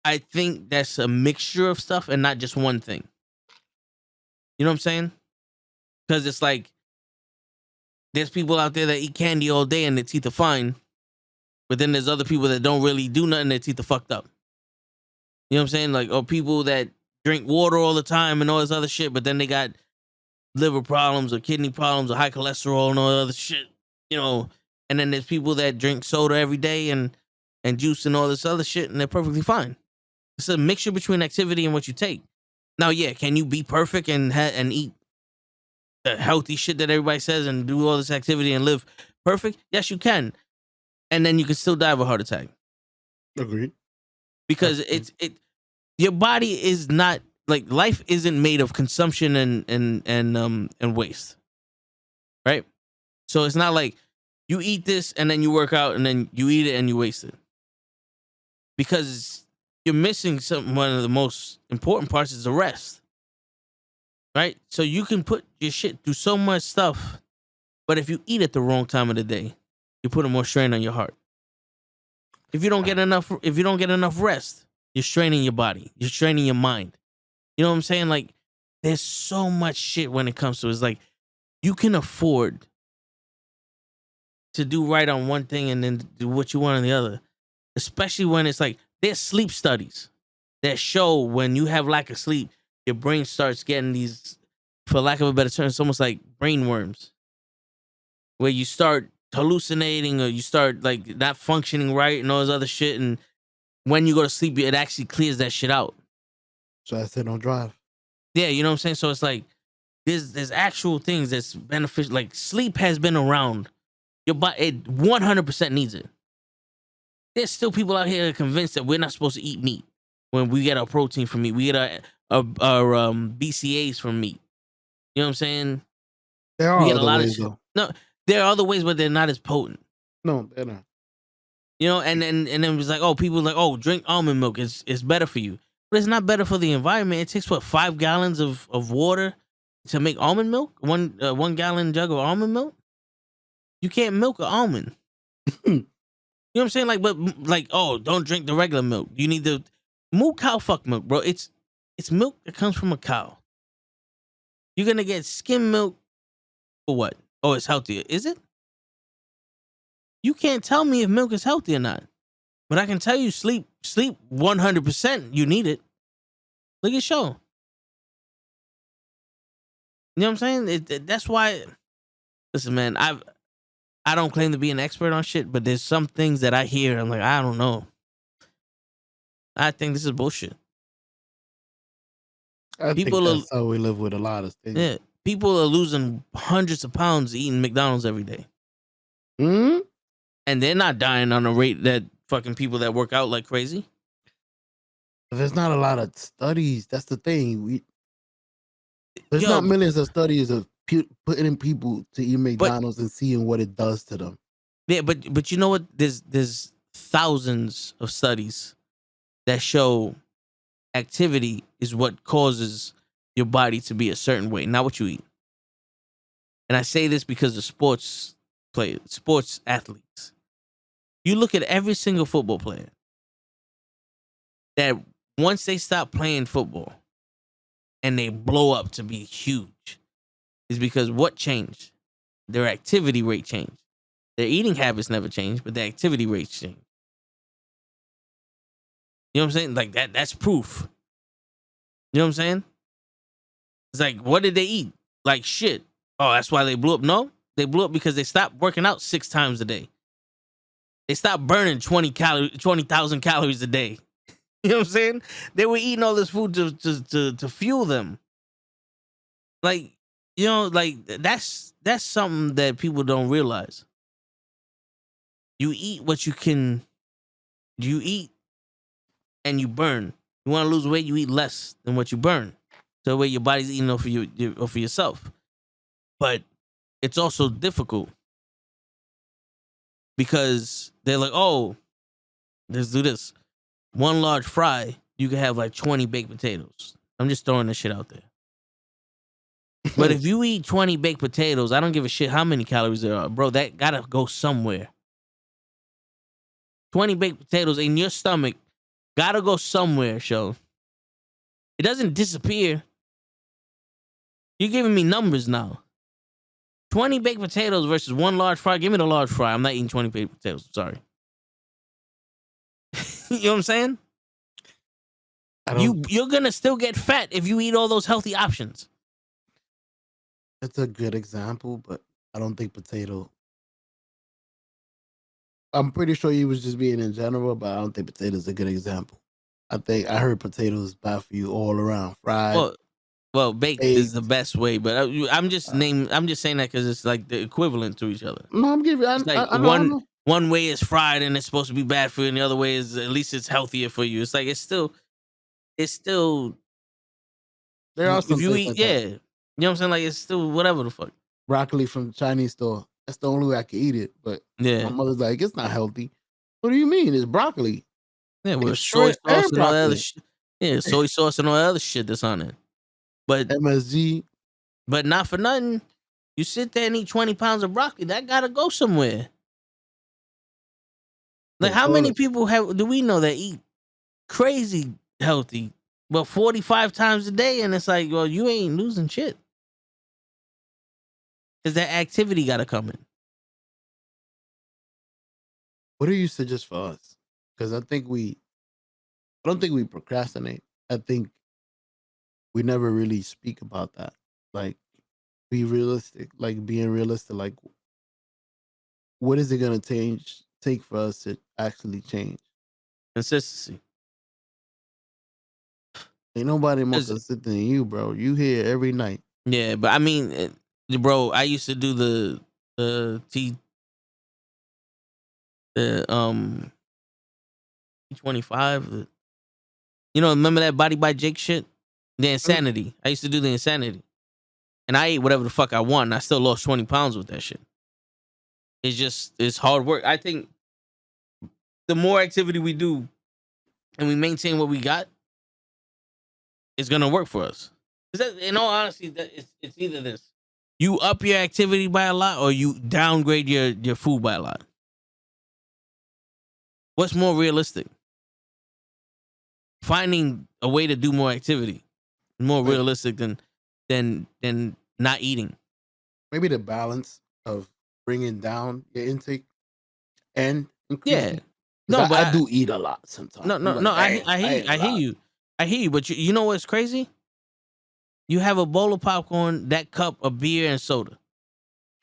I think that's a mixture of stuff and not just one thing. You know what I'm saying? Because it's like, there's people out there that eat candy all day and their teeth are fine. But then there's other people that don't really do nothing, their teeth are fucked up. You know what I'm saying? Like, or people that drink water all the time and all this other shit, but then they got liver problems or kidney problems or high cholesterol and all that other shit. And then there's people that drink soda every day and juice and all this other shit, and they're perfectly fine. It's a mixture between activity and what you take. Now, yeah, can you be perfect and eat the healthy shit that everybody says and do all this activity and live perfect? Yes, you can. And then you can still die of a heart attack. Agreed. Because your body is not like, life isn't made of consumption and waste. Right? So it's not like you eat this and then you work out and then you eat it and you waste it. Because you're missing one of the most important parts is the rest. Right? So you can put your shit through so much stuff, but if you eat at the wrong time of the day, you're putting more strain on your heart. If you don't get enough rest, You're straining your body. You're straining your mind. You know what I'm saying? Like, there's so much shit when it comes to it. It's like you can afford to do right on one thing and then do what you want on the other. Especially when it's like there's sleep studies that show when you have lack of sleep, your brain starts getting these, for lack of a better term, it's almost like brain worms, where you start hallucinating or you start like not functioning right and all this other shit. And when you go to sleep, it actually clears that shit out. So I said don't drive. Yeah, you know what I'm saying? So it's like there's actual things that's beneficial. Like sleep has been around. Your body, it 100% needs it. There's still people out here convinced that we're not supposed to eat meat when we get our protein from meat. We get our BCAAs from meat. You know what I'm saying? There are We get a other lot ways of shit. though. No, there are other ways, but they're not as potent. No, they're not. You know, and then it was like, oh, people like, oh, drink almond milk. It's better for you. But it's not better for the environment. It takes what, 5 gallons of water to make almond milk? 1 gallon jug of almond milk? You can't milk an almond. You know what I'm saying? Like, but like, oh, don't drink the regular milk. You need the moo cow fuck milk, bro. It's milk that comes from a cow. You're gonna get skim milk for what? Oh, it's healthier. Is it? You can't tell me if milk is healthy or not. But I can tell you sleep 100%. You need it. Look at show. You know what I'm saying? That's why. Listen, man, I don't claim to be an expert on shit, but there's some things that I hear. I'm like, I don't know. I think this is bullshit. I think that's how we live with a lot of things. Yeah, people are losing hundreds of pounds eating McDonald's every day. Hmm? And they're not dying on a rate that fucking people that work out like crazy. There's not a lot of studies. That's the thing. There's Yo, not millions of studies of putting in people to eat McDonald's and seeing what it does to them. Yeah, but you know what? There's thousands of studies that show activity is what causes your body to be a certain way, not what you eat. And I say this because of sports athletes. You look at every single football player that once they stop playing football and they blow up to be huge is because what changed? Their activity rate changed. Their eating habits never changed, but their activity rates changed. You know what I'm saying? Like that's proof. You know what I'm saying? It's like, what did they eat? Like shit. Oh, that's why they blew up? No, they blew up because they stopped working out 6 times a day. They stopped burning 20,000 calories a day. You know what I'm saying? They were eating all this food to fuel them. Like, you know, like that's something that people don't realize. You eat what you can. You eat and you burn. You want to lose weight, you eat less than what you burn. So the way your body's eating off of yourself. But it's also difficult because they're like, oh, let's do this. 1 large fry, you can have like 20 baked potatoes. I'm just throwing this shit out there. But if you eat 20 baked potatoes, I don't give a shit how many calories there are. Bro, that gotta go somewhere. 20 baked potatoes in your stomach gotta go somewhere, show. It doesn't disappear. You're giving me numbers now. 20 baked potatoes versus 1 large fry. Give me the large fry. I'm not eating 20 baked potatoes. I'm sorry. You know what I'm saying? You're gonna still get fat if you eat all those healthy options. It's a good example, but I don't think potato. I'm pretty sure he was just being in general, but I don't think potato is a good example. I heard potatoes bad for you all around. Fried. Well, baked is the best way, but I'm just saying that because it's like the equivalent to each other. No, I'm giving. It's like I know. One way is fried and it's supposed to be bad for you, and the other way is at least it's healthier for you. It's like it's still. There are some. If you eat, like you know what I'm saying. Like it's still whatever the fuck. Broccoli from the Chinese store. That's the only way I can eat it. But my mother's like, it's not healthy. What do you mean? It's broccoli. Yeah, with soy sauce and all that other shit. Yeah, soy sauce and all that other shit that's on it. But MSG. But not for nothing. You sit there and eat 20 pounds of broccoli. That gotta go somewhere. Like, how many people do we know that eat crazy healthy, but 45 times a day, and it's like, well, you ain't losing shit. Because that activity got to come in. What do you suggest for us? Because I don't think we procrastinate. I think we never really speak about that. Like, be realistic. Like, being realistic. Like, what is it gonna take for us to actually change? Consistency. Ain't nobody more consistent than you, bro. You here every night. Yeah, but I mean, bro, I used to do the T25. You know, remember that Body by Jake shit? The Insanity. I used to do the Insanity. And I ate whatever the fuck I want, and I still lost 20 pounds with that shit. It's hard work. I think the more activity we do and we maintain what we got, it's gonna work for us. In all honesty, it's either this. You up your activity by a lot or you downgrade your food by a lot. What's more realistic? Finding a way to do more activity is more realistic than not eating. Maybe the balance of bringing down your intake and increasing. Yeah. No, but I do eat a lot sometimes. No. I hear you. I hear you. But you know what's crazy? You have a bowl of popcorn, that cup of beer and soda.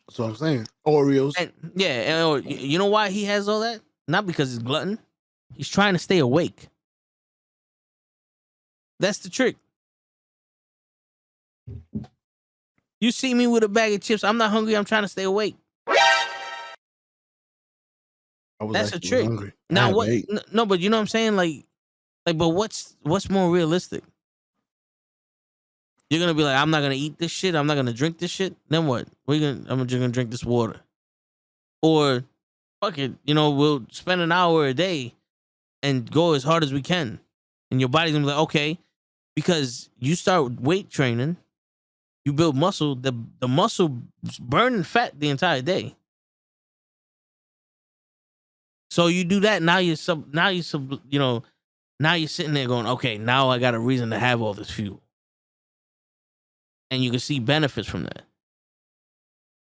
That's what I'm saying. Oreos. And you know why he has all that? Not because he's glutton. He's trying to stay awake. That's the trick. You see me with a bag of chips. I'm not hungry. I'm trying to stay awake. That's a trick. Hungry. Now what? No, but you know what I'm saying? Like, but what's more realistic? You're gonna be like, I'm not gonna eat this shit. I'm not gonna drink this shit. Then what? I'm just gonna drink this water. Or, fuck it. You know, we'll spend an hour a day and go as hard as we can, and your body's gonna be like, okay, because you start weight training, you build muscle. The muscle burning fat the entire day. So you do that. Now you're sitting there going, okay, now I got a reason to have all this fuel. And you can see benefits from that.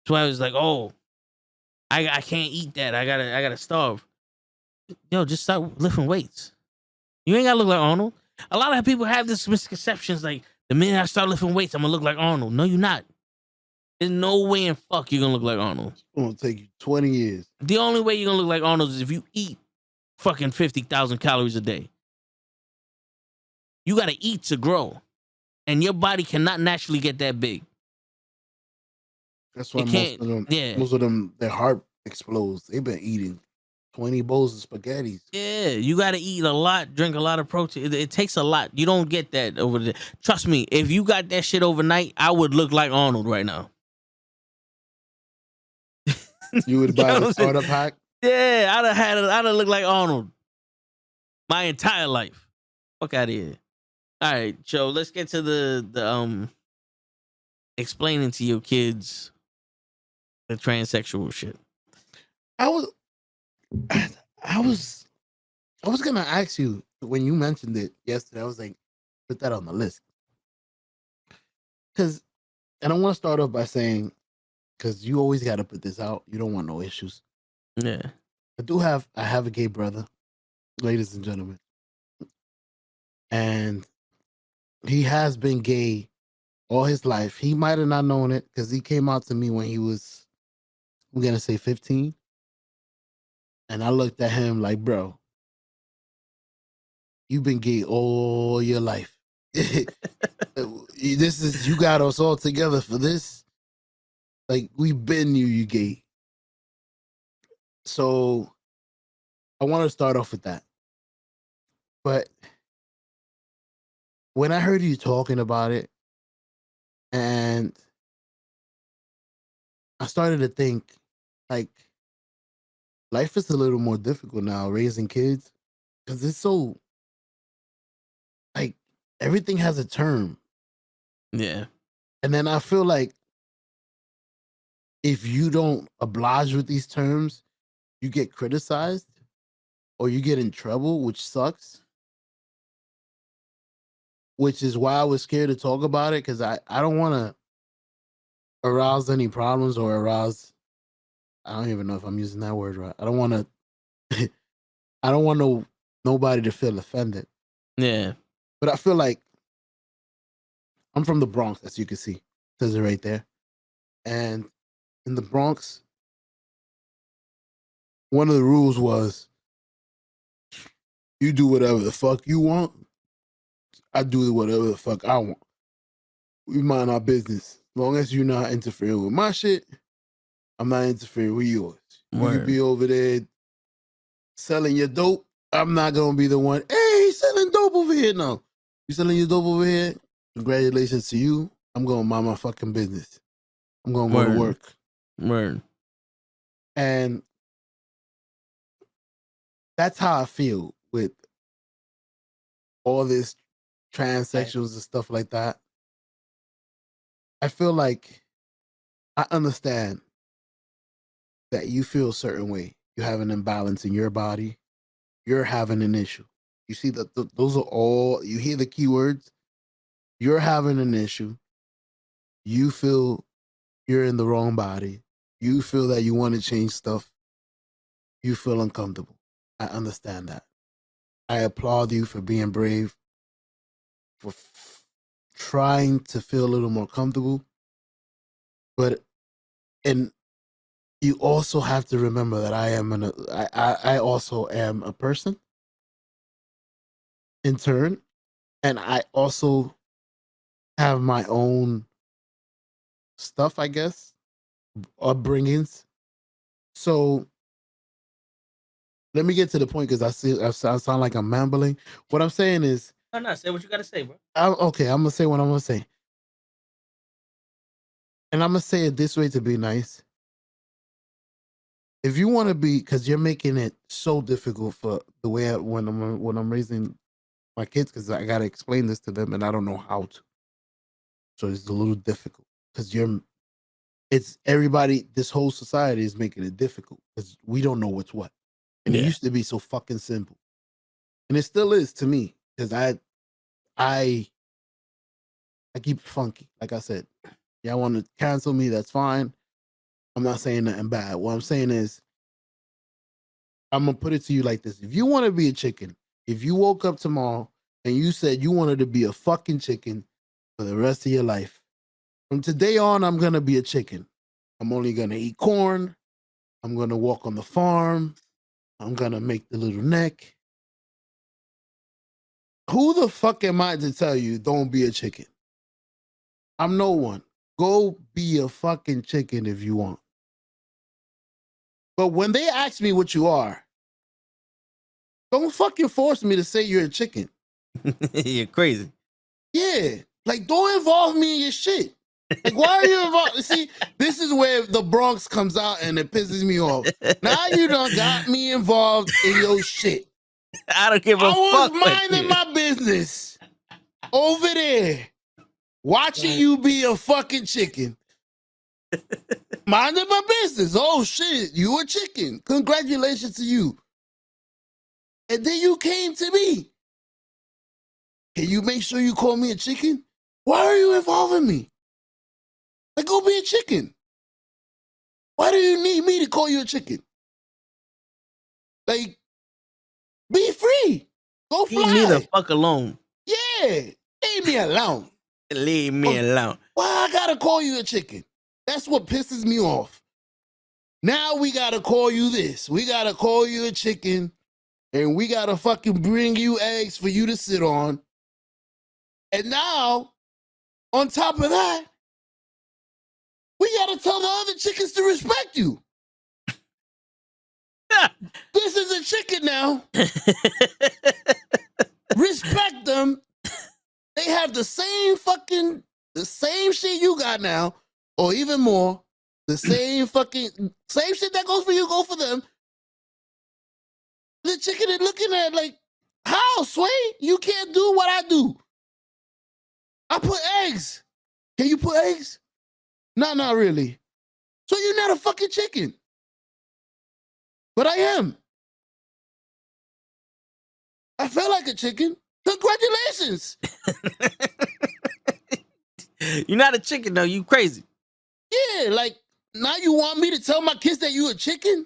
So I was like, oh, I can't eat that. I gotta starve. Yo, just start lifting weights. You ain't gotta look like Arnold. A lot of people have this misconceptions like, the minute I start lifting weights, I'm gonna look like Arnold. No, you're not. There's no way in fuck you're gonna look like Arnold. It's gonna take you 20 years. The only way you're gonna look like Arnold is if you eat fucking 50,000 calories a day. You gotta eat to grow. And your body cannot naturally get that big. That's why most of them, their heart explodes. They've been eating 20 bowls of spaghetti. Yeah, you got to eat a lot, drink a lot of protein. It takes a lot. You don't get that over there. Trust me, if you got that shit overnight, I would look like Arnold right now. You would buy the starter pack? Yeah, I'd have looked like Arnold my entire life. Fuck out of here. All right, Joe, let's get to the explaining to your kids the transsexual shit. I was gonna ask you when you mentioned it yesterday. I was like, put that on the list. And I want to start off by saying, because you always got to put this out. You don't want no issues. Yeah. I have a gay brother, ladies and gentlemen. And he has been gay all his life. He might have not known it because he came out to me when he was, I'm going to say 15. And I looked at him like, bro, you've been gay all your life. You got us all together for this. Like, we've been you gay. So I want to start off with that. But when I heard you talking about it, and I started to think, like, life is a little more difficult now raising kids because it's so, like, everything has a term. Yeah. And then I feel like if you don't oblige with these terms, you get criticized or you get in trouble, which sucks. which is why I was scared to talk about it, because I don't want to arouse any problems or arouse. I don't even know if I'm using that word right. I don't want to. I don't want nobody to feel offended. Yeah. But I feel like I'm from the Bronx, as you can see. It says it right there. And in the Bronx, one of the rules was you do whatever the fuck you want. I do whatever the fuck I want. We mind our business. As long as you're not interfering with my shit, I'm not interfering with yours. You could be over there selling your dope. I'm not going to be the one, hey, he's selling dope over here. No. You selling your dope over here? Congratulations to you. I'm going to mind my fucking business. I'm going to go to work. Word. And that's how I feel with all this transsexuals and stuff like that. I feel like I understand that you feel a certain way. You have an imbalance in your body. You're having an issue. You see that those are all, you hear the keywords. You're having an issue. You feel you're in the wrong body. You feel that you want to change stuff. You feel uncomfortable. I understand that. I applaud you for being brave, for trying to feel a little more comfortable. But, and you also have to remember that I also am a person in turn, and I also have my own stuff, I guess, upbringings. So let me get to the point, because I sound like I'm mumbling. What I'm saying is, No, say what you gotta say, bro. Okay, I'm gonna say what I'm gonna say, and I'm gonna say it this way to be nice. If you want to be, because you're making it so difficult for the way when I'm raising my kids, because I gotta explain this to them and I don't know how to. So it's a little difficult because it's everybody. This whole society is making it difficult because we don't know what's what, and it used to be so fucking simple, and it still is to me, because I keep it funky. Like I said, y'all want to cancel me? That's fine. I'm not saying nothing bad. What I'm saying is, I'm gonna put it to you like this: if you want to be a chicken, if you woke up tomorrow and you said you wanted to be a fucking chicken for the rest of your life, from today on, I'm gonna be a chicken. I'm only gonna eat corn. I'm gonna walk on the farm. I'm gonna make the little neck. Who the fuck am I to tell you don't be a chicken? I'm no one. Go be a fucking chicken if you want. But when they ask me what you are, don't fucking force me to say you're a chicken. You're crazy. Yeah. Like, don't involve me in your shit. Like, why are you involved? See, this is where the Bronx comes out and it pisses me off. Now you done got me involved in your shit. I don't give a fuck. I was minding my business over there, watching you be a fucking chicken. Minding my business. Oh shit, you a chicken. Congratulations to you. And then you came to me. Can you make sure you call me a chicken? Why are you involving me? Like, go be a chicken. Why do you need me to call you a chicken? Like, be free. Go fly. Leave me the fuck alone. Yeah. Leave me alone. Leave me alone. Why I gotta call you a chicken? That's what pisses me off. Now we gotta call you this. We gotta call you a chicken, and we gotta fucking bring you eggs for you to sit on. And now, on top of that, we gotta tell the other chickens to respect you. This is a chicken now. Respect them. They have the same shit you got now, or even more. The same shit that goes for you, go for them. The chicken is looking at like, how, Sway? You can't do what I do. I put eggs. Can you put eggs? No, not really. So you're not a fucking chicken. But I am. I feel like a chicken. Congratulations. You're not a chicken though. You crazy. Yeah, like now you want me to tell my kids that you a chicken?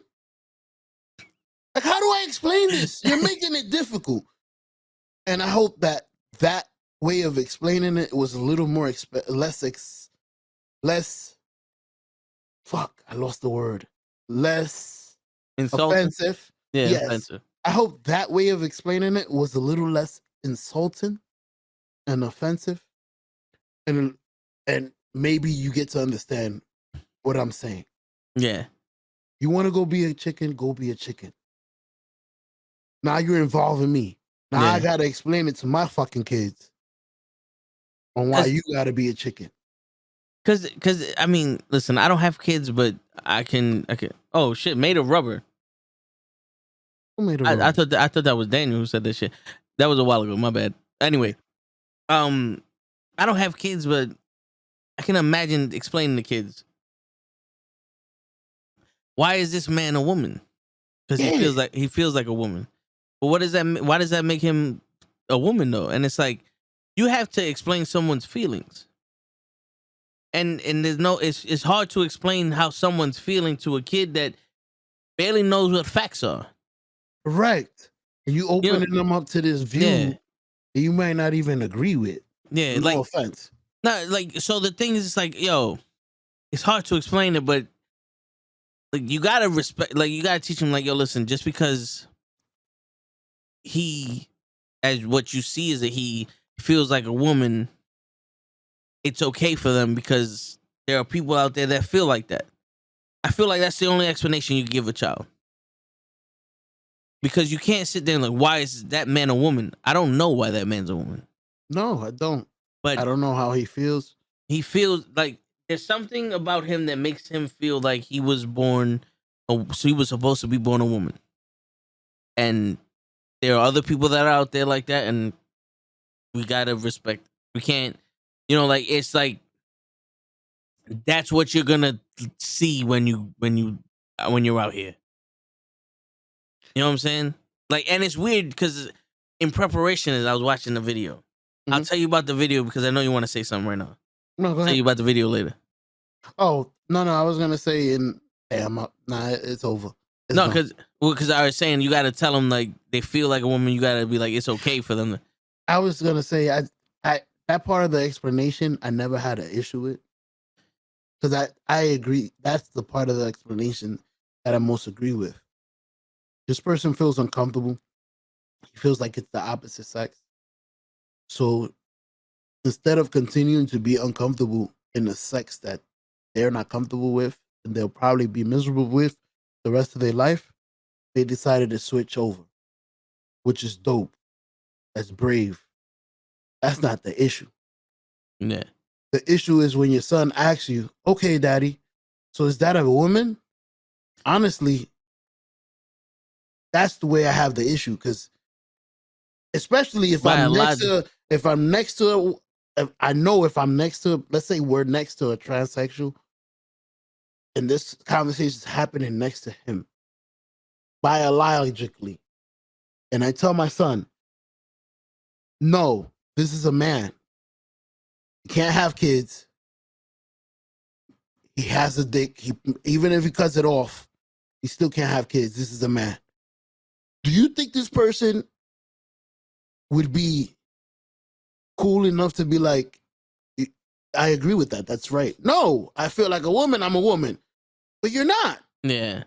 Like, how do I explain this? You're making it difficult. And I hope that that way of explaining it was a little more less. Fuck, I lost the word. Less Insulting? offensive. Yeah, Yes. offensive. I hope that way of explaining it was a little less insulting and offensive, and maybe you get to understand what I'm saying. Yeah. You want to go be a chicken? Go be a chicken. Now you're involving me. Now I Yeah. gotta explain it to my fucking kids on why you gotta be a chicken. Cause I mean, listen, I don't have kids, but I can. Oh shit, made of rubber. Who made a I thought that was Daniel who said that shit. That was a while ago. My bad. Anyway, I don't have kids, but I can imagine explaining to kids, why is this man a woman? Because he feels like a woman. But what does that? Why does that make him a woman though? And it's like you have to explain someone's feelings. And there's no, it's hard to explain how someone's feeling to a kid that barely knows what facts are. Right. And you opening them up to this view that you might not even agree with. Yeah, no like offense. No, like, so the thing is, it's like, yo, it's hard to explain it, but like you gotta respect, like you gotta teach him, like, yo, listen, just because he, as what you see is that he feels like a woman, it's okay for them because there are people out there that feel like that. I feel like that's the only explanation you give a child. Because you can't sit there and like, why is that man a woman? I don't know why that man's a woman. No, I don't. But I don't know how he feels. He feels like there's something about him that makes him feel like he was born, so he was supposed to be born a woman. And there are other people that are out there like that, and we gotta respect. We can't, like, it's like that's what you're gonna see when you're out here. You know what I'm saying? Like, and it's weird because in preparation, as I was watching the video, I'll tell you about the video because I know you want to say something right now. No, go ahead. Tell you about the video later. Oh, no, I was gonna say it's over. No, because I was saying you got to tell them like they feel like a woman. You got to be like, it's okay for them to. I was gonna say I that part of the explanation I never had an issue with, because I agree that's the part of the explanation that I most agree with. This person feels uncomfortable. He feels like it's the opposite sex. So instead of continuing to be uncomfortable in the sex that they're not comfortable with and they'll probably be miserable with the rest of their life, they decided to switch over, which is dope. That's brave. That's not the issue. Yeah. The issue is when your son asks you, okay, daddy, so is that a woman? Honestly, that's the way I have the issue, because especially if I'm next to, let's say we're next to a transsexual and this conversation is happening next to him biologically, and I tell my son, no, this is a man. He can't have kids. He has a dick. Even if he cuts it off, he still can't have kids. This is a man. Do you think this person would be cool enough to be like, I agree with that. That's right. No, I feel like a woman. I'm a woman. But you're not. Yeah.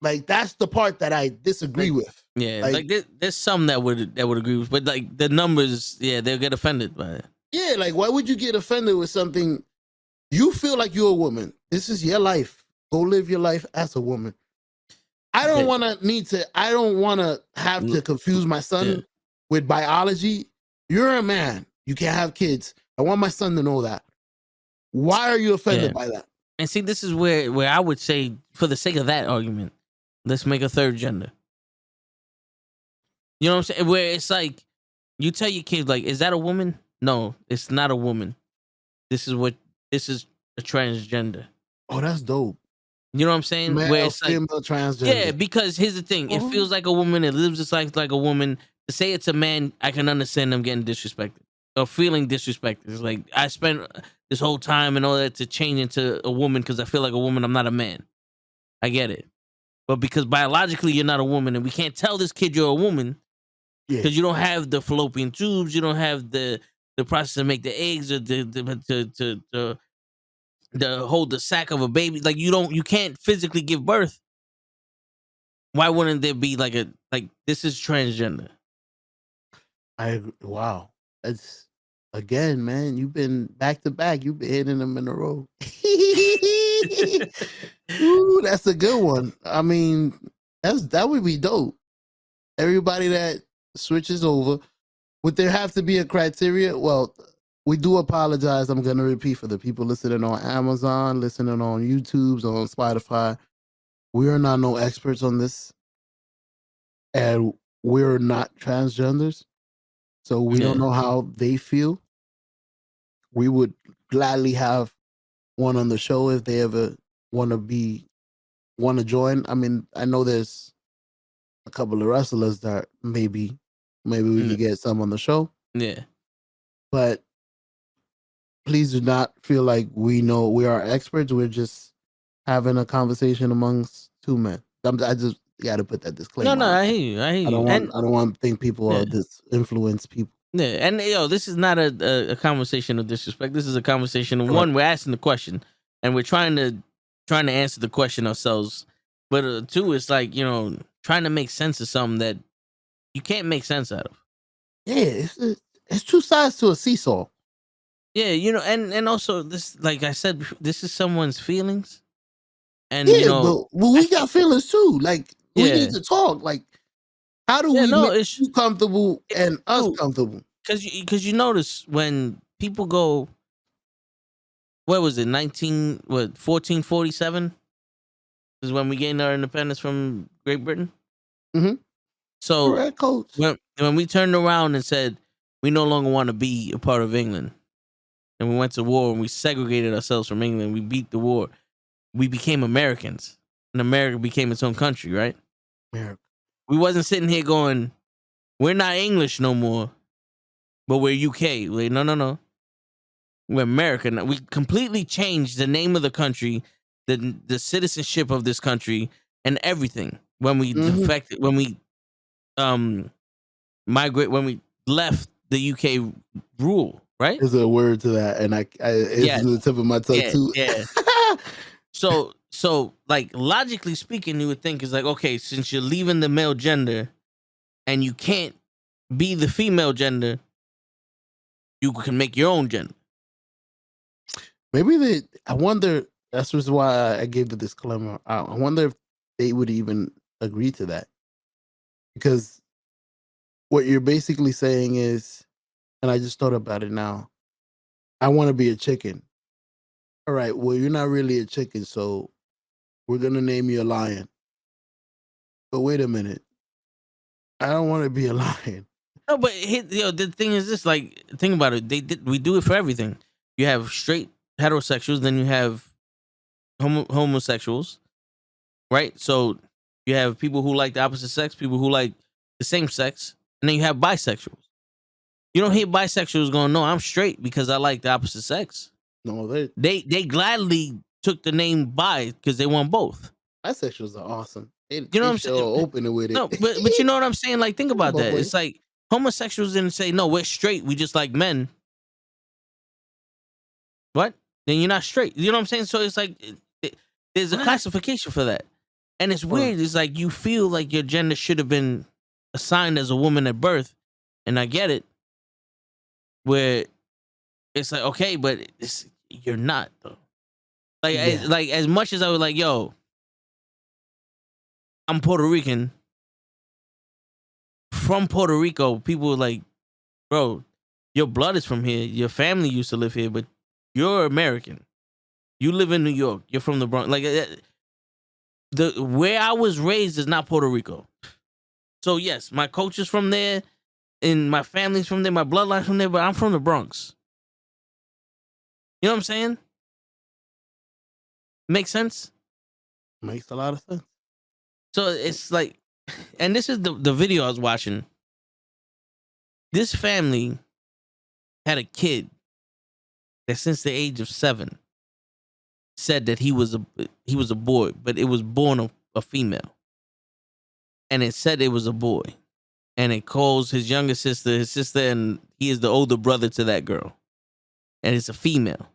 Like, that's the part that I disagree with. Yeah. Like there's some that would agree with, but like the numbers, yeah, they'll get offended by it. Yeah, like, why would you get offended with something? You feel like you're a woman. This is your life. Go live your life as a woman. I don't want to have to confuse my son with biology. You're a man. You can't have kids. I want my son to know that. Why are you offended by that? And see, this is where I would say, for the sake of that argument, let's make a third gender. You know what I'm saying? Where it's like, you tell your kids, like, is that a woman? No, it's not a woman. This is a transgender. Oh, that's dope. You know what I'm saying? Male, where it's like, female, transgender. yeah, because here's the thing. It feels like a woman. It lives its life like a woman, to say it's a man, I can understand them getting disrespected or feeling disrespected. It's like I spent this whole time and all that to change into a woman because I feel like a woman. I'm not a man. I get it, but because biologically you're not a woman, and we can't tell this kid you're a woman Yeah. because you don't have the fallopian tubes, you don't have the process to make the eggs or to hold the sack of a baby. Like you can't physically give birth. Why wouldn't there be like this is transgender? I agree. Wow. That's again, man. You've been back to back. You've been hitting them in a row. Ooh, that's a good one. I mean, that would be dope. Everybody that switches over, would there have to be a criteria? Well, we do apologize. I'm going to repeat for the people listening on Amazon, listening on YouTube, on Spotify. We are not no experts on this, and we're not transgenders, so we don't know how they feel. We would gladly have one on the show if they ever want to join. I mean, I know there's a couple of wrestlers that maybe we could get some on the show. Yeah, but please do not feel like we are experts. We're just having a conversation amongst two men. I just got to put that disclaimer. No, I hear you. I don't want to think people are influence people. Yeah, and this is not a conversation of disrespect. This is a conversation of one, we're asking the question, and we're trying to answer the question ourselves. But two, it's like trying to make sense of something that you can't make sense out of. Yeah, it's two sides to a seesaw. Yeah, and also this, like I said, this is someone's feelings, and but we got feelings too. Like we need to talk. Like, how do we make you comfortable and us comfortable? Because you notice when people go, what was it, 1447 is when we gained our independence from Great Britain. Mm-hmm. So correct, Coach. When we turned around and said we no longer want to be a part of England, and we went to war and we segregated ourselves from England, we beat the war, we became Americans, and America became its own country, right? America. We wasn't sitting here going, we're not English no more, but we're UK. Like, no. We're America now. We completely changed the name of the country, the citizenship of this country, and everything when we defected, when we migrate, when we left the UK rule, right? There's a word to that, and it's on the tip of my tongue too. Yeah. So like logically speaking, you would think it's like, okay, since you're leaving the male gender and you can't be the female gender, you can make your own gender. Maybe I wonder, that's just why I gave the disclaimer. I wonder if they would even agree to that. Because what you're basically saying is, and I just thought about it now, I want to be a chicken. All right, well, you're not really a chicken, so we're going to name you a lion. But wait a minute. I don't want to be a lion. No, but the thing is this, like, think about it. We do it for everything. You have straight heterosexuals, then you have homosexuals, right? So you have people who like the opposite sex, people who like the same sex, and then you have bisexuals. You don't hear bisexuals going, no, I'm straight because I like the opposite sex. No, they gladly took the name bi because they want both. Bisexuals are awesome. You know what I'm saying? Open with it. No, but you know what I'm saying? Like, think about that. It's like homosexuals didn't say, no, we're straight, we just like men. What? Then you're not straight. You know what I'm saying? So it's like there's a classification for that. And it's weird. It's like you feel like your gender should have been assigned as a woman at birth. And I get it. Where it's like, okay, but you're not, though. Like, as much as I was like, yo, I'm Puerto Rican. From Puerto Rico, people were like, bro, your blood is from here. Your family used to live here, but you're American. You live in New York. You're from the Bronx. Like, where I was raised is not Puerto Rico. So yes, my culture's from there, and my family's from there, my bloodline's from there, but I'm from the Bronx. You know what I'm saying? Makes sense? Makes a lot of sense. So it's like, and this is the video I was watching. This family had a kid that since the age of 7 said that he was a boy, but it was born a female. And it said it was a boy. And it calls his younger sister his sister, and he is the older brother to that girl. And it's a female.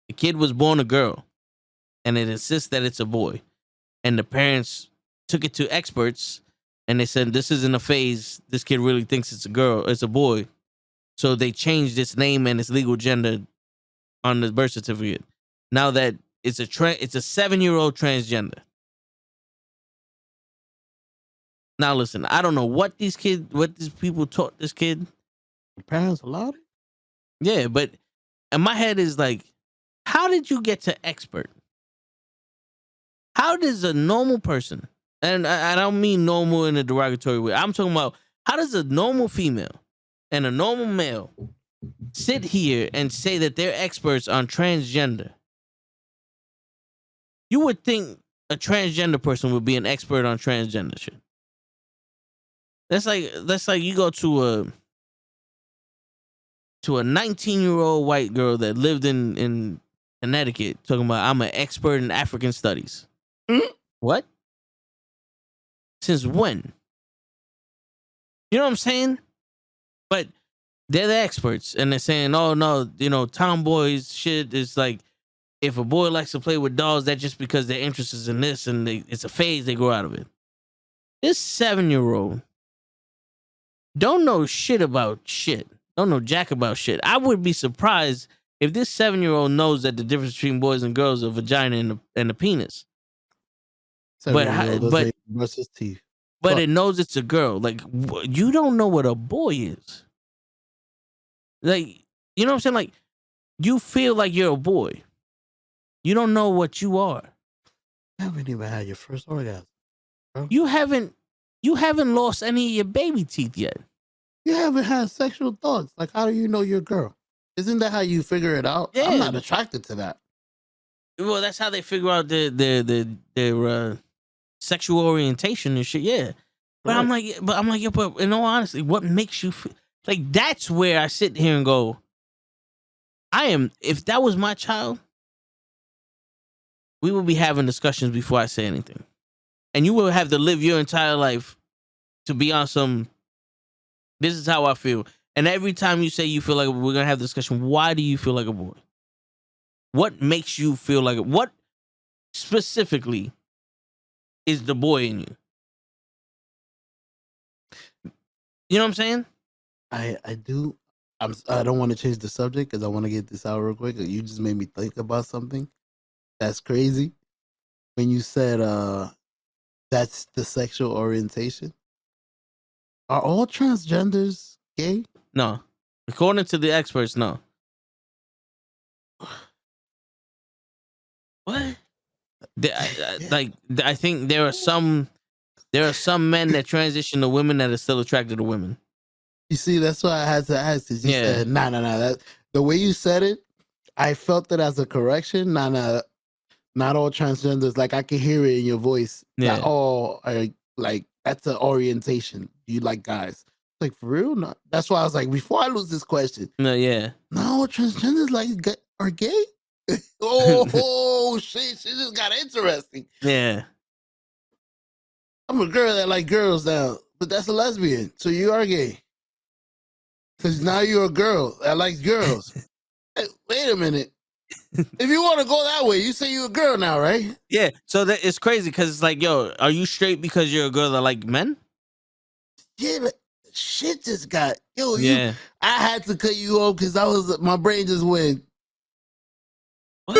The kid was born a girl, and it insists that it's a boy. And the parents took it to experts, and they said, this isn't a phase. This kid really thinks it's a girl. It's a boy. So they changed its name and its legal gender on the birth certificate. Now that it's a 7-year-old transgender. Now listen, I don't know what these people taught this kid. The parents allowed it? Yeah, but in my head is like, how did you get to expert? How does a normal person, and I don't mean normal in a derogatory way, I'm talking about how does a normal female and a normal male sit here and say that they're experts on transgender? You would think a transgender person would be an expert on transgender shit. That's like you go to a 19-year-old white girl that lived in Connecticut talking about, I'm an expert in African studies. Mm-hmm. What? Since when? You know what I'm saying? But they're the experts, and they're saying, oh no, tomboys shit is like, if a boy likes to play with dolls, that's just because their interest is in this, and it's a phase, they grow out of it. This 7-year-old don't know shit about shit. Don't know jack about shit. I would be surprised if this 7-year-old knows that the difference between boys and girls are a vagina and a penis. But versus teeth. But it knows it's a girl. Like, you don't know what a boy is. Like, you know what I'm saying? Like, you feel like you're a boy. You don't know what you are. You haven't even had your first orgasm, bro. You haven't lost any of your baby teeth yet. You haven't had sexual thoughts. Like, how do you know you're a girl? Isn't that how you figure it out? Yeah. I'm not attracted to that. Well, that's how they figure out their sexual orientation and shit. Yeah, but Right. I'm like, but in all honesty, what makes you feel like? That's where I sit here and go, if that was my child, we would be having discussions before I say anything, and you will have to live your entire life to be on some. This is how I feel, and every time you say you feel like we're gonna have a discussion, why do you feel like a boy? What makes you feel like it? What specifically is the boy in you? You know what I'm saying? I do. I don't want to change the subject because I want to get this out real quick. You just made me think about something that's crazy. When you said that's the sexual orientation. Are all transgenders gay? No. According to the experts, no. What? I think there are some men that transition to women that are still attracted to women. You see, that's why I had to ask. Cause you said, nah. That the way you said it, I felt it as a correction. Nah. Not all transgenders. Like, I can hear it in your voice. Yeah. Not all are like, that's an orientation. You like guys. Like, for real? No. That's why I was like, before I lose this question. No, yeah. No, transgenders are gay? Oh, shit. Shit just got interesting. Yeah. I'm a girl that like girls now, but that's a lesbian. So you are gay. Because now you're a girl that likes girls. Hey, wait a minute. If you want to go that way, you say you're a girl now, right? Yeah. So it's crazy because it's like, yo, are you straight because you're a girl that like men? Yeah, but shit just got Yeah. I had to cut you off because my brain just went. What?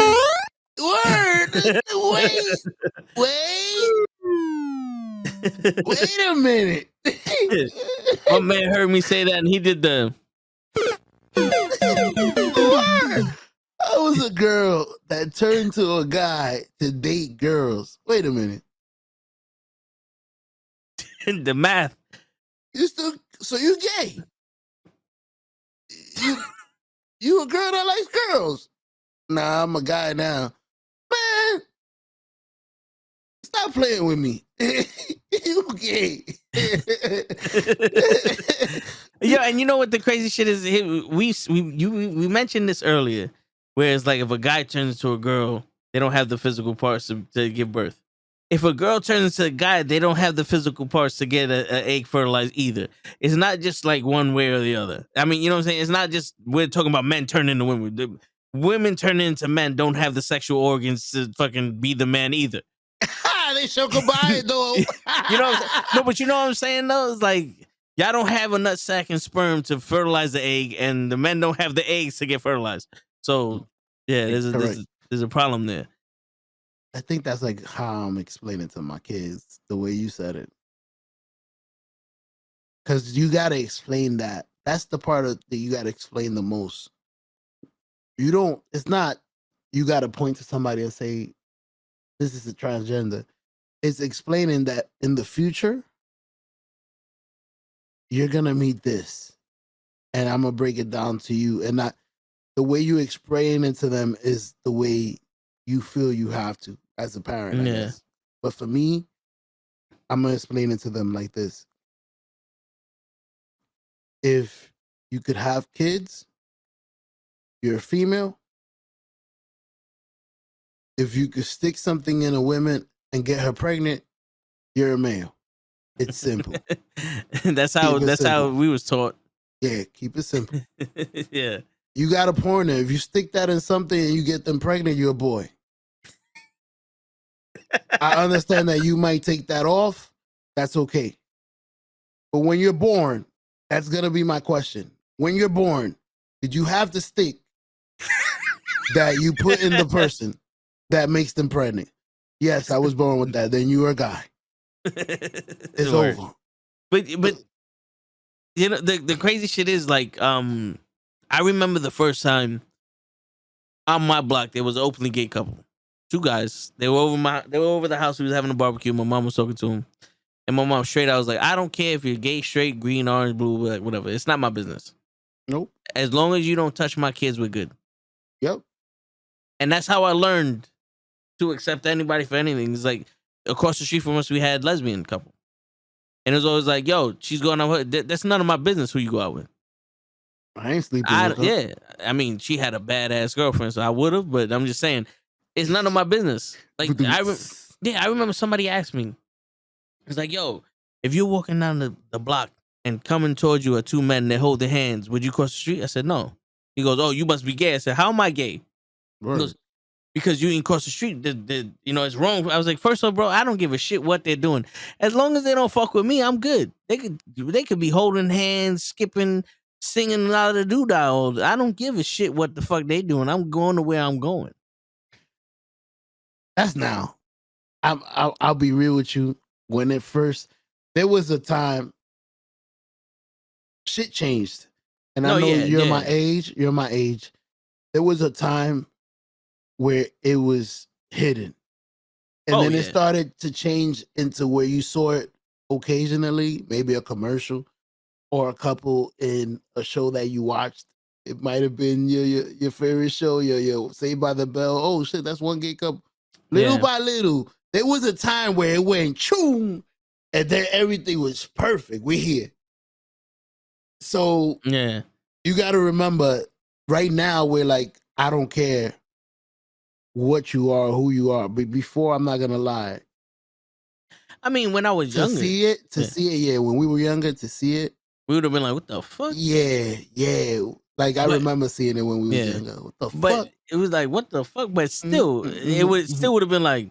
Word. Wait a minute. My man heard me say that and he did the. I was a girl that turned to a guy to date girls. Wait a minute. The math. So you gay? You a girl that likes girls? Nah, I'm a guy now. Man, Stop playing with me. You gay. Yeah, and you know what the crazy shit is? We mentioned this earlier, where it's like if a guy turns into a girl, they don't have the physical parts to give birth. If a girl turns into a guy, they don't have the physical parts to get an egg fertilized either. It's not just like one way or the other. I mean, you know what I'm saying? It's not just we're talking about men turning into women. The women turning into men don't have the sexual organs to fucking be the man either. They show goodbye though. You know what I'm saying? No, but you know what I'm saying though? It's like y'all don't have a nut sack and sperm to fertilize the egg, and the men don't have the eggs to get fertilized. So yeah, there's a problem there. I think that's like how I'm explaining to my kids the way you said it. Because you got to explain that. That's the part of that you got to explain the most. You don't, it's not, you got to point to somebody and say, this is a transgender. It's explaining that in the future, you're going to meet this. And I'm going to break it down to you. And not the way you explain it to them is the way you feel you have to as a parent, I guess. But for me, I'm going to explain it to them like this. If you could have kids, you're a female. If you could stick something in a woman and get her pregnant, you're a male. It's simple. That's how we was taught. Yeah, keep it simple. Yeah. You got a porn there. If you stick that in something and you get them pregnant, you're a boy. I understand that you might take that off. That's okay. But when you're born, that's going to be my question. When you're born, did you have the stick that you put in the person that makes them pregnant? Yes, I was born with that. Then you're a guy. It's over. But you know, the crazy shit is like, I remember the first time on my block, there was an openly gay couple. Two guys. They were over the house. We was having a barbecue. My mom was talking to him. And my mom straight out was like, I don't care if you're gay, straight, green, orange, blue, whatever. It's not my business. Nope. As long as you don't touch my kids, we're good. Yep. And that's how I learned to accept anybody for anything. It's like across the street from us, we had lesbian couple. And it was always like, yo, she's going out with her. That's none of my business who you go out with. I ain't sleeping with her. Yeah. I mean, she had a badass girlfriend, so I would have, but I'm just saying, it's none of my business. Like, I remember somebody asked me, it's like, yo, if you're walking down the block and coming towards you are two men that hold their hands, would you cross the street? I said, no. He goes, oh, you must be gay. I said, how am I gay? He goes, because you didn't cross the street. You know, it's wrong. I was like, first of all, bro, I don't give a shit what they're doing. As long as they don't fuck with me, I'm good. They could be holding hands, skipping, singing out of the doodah. I don't give a shit what the fuck they doing. I'm going to where I'm going. That's now. I'll be real with you. When it first, there was a time shit changed. And I know you're my age. You're my age. There was a time where it was hidden. And then it started to change into where you saw it occasionally, maybe a commercial or a couple in a show that you watched. It might have been your favorite show, your Saved by the Bell. Oh shit, that's one gay couple. Little by little, there was a time where it went choom, and then everything was perfect. We're here. So you got to remember, right now, we're like, I don't care what you are, who you are. But before, I'm not going to lie. I mean, when I was younger. To see it, when we were younger, to see it. We would have been like, what the fuck? Yeah. Like, I remember seeing it when we were younger. What the fuck? It was like, what the fuck? But still, it would have been like,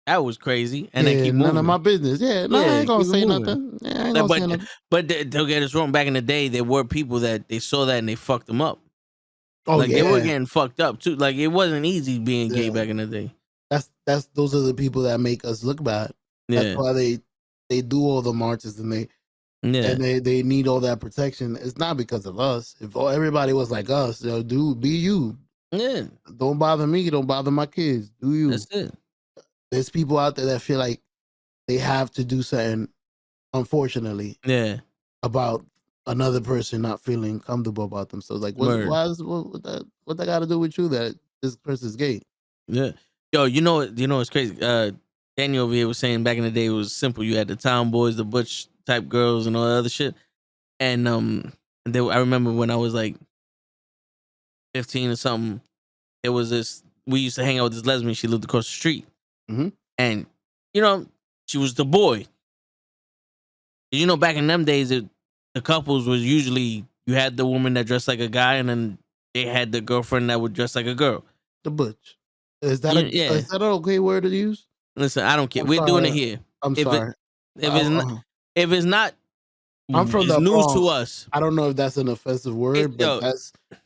that was crazy. And then keep moving. None of my business. Yeah, no, I ain't going to say nothing. Yeah, I ain't going to say nothing. But don't get us wrong. Back in the day, there were people that they saw that and they fucked them up. Oh, like, they were getting fucked up, too. Like, it wasn't easy being gay back in the day. Those are the people that make us look bad. That's why they do all the marches and they need all that protection. It's not because of us. If everybody was like us, dude, be you. Yeah. Don't bother me. Don't bother my kids. Do you? That's it. There's people out there that feel like they have to do something, unfortunately, about another person not feeling comfortable about themselves. Like, what that got to do with you that this person's gay? Yeah. Yo, you know it's crazy. Daniel over here was saying back in the day it was simple. You had the tomboys, the butch type girls, and all that other shit. And I remember when I was like 15 or something, it was this. We used to hang out with this lesbian. She lived across the street, and she was the boy. Back in them days, the couples was usually you had the woman that dressed like a guy, and then they had the girlfriend that would dress like a girl. The butch. Is that is that an okay word to use? Listen, I don't care. We're doing it here. I'm sorry. If it's not, I'm from the news Bronx. to us. I don't know if that's an offensive word, but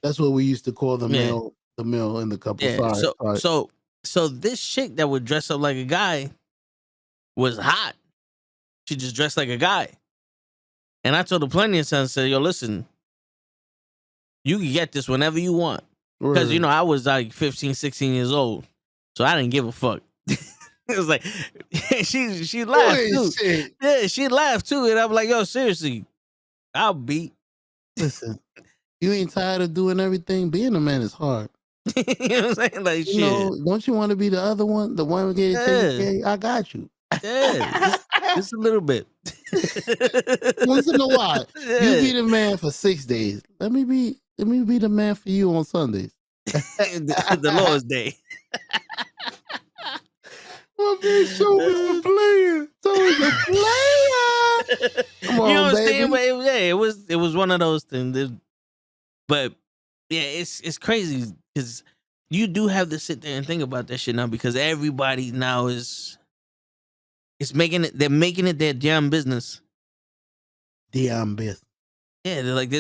that's what we used to call the male in the couple. Yeah. Sorry. So this chick that would dress up like a guy was hot. She just dressed like a guy. And I told her plenty of times, I said, yo, listen, you can get this whenever you want. Because, I was like 15, 16 years old. So I didn't give a fuck. It was like, she laughed too. Shit. Yeah, she laughed too. And I'm like, yo, seriously, I'll beat. Listen, you ain't tired of doing everything. Being a man is hard. You know what I'm saying? Like, shit. Don't you want to be the other one? The one getting taken care? I got you. Yeah, just a little bit. Once in a while, you be the man for 6 days. Let me be the man for you on Sundays. the Lord's Day. My man show was a player. So was a player. Come on, you know what I'm saying? baby. But it was one of those things. But yeah, it's crazy because you do have to sit there and think about that shit now because everybody now they're making it their damn business. Damn business. Yeah, they're like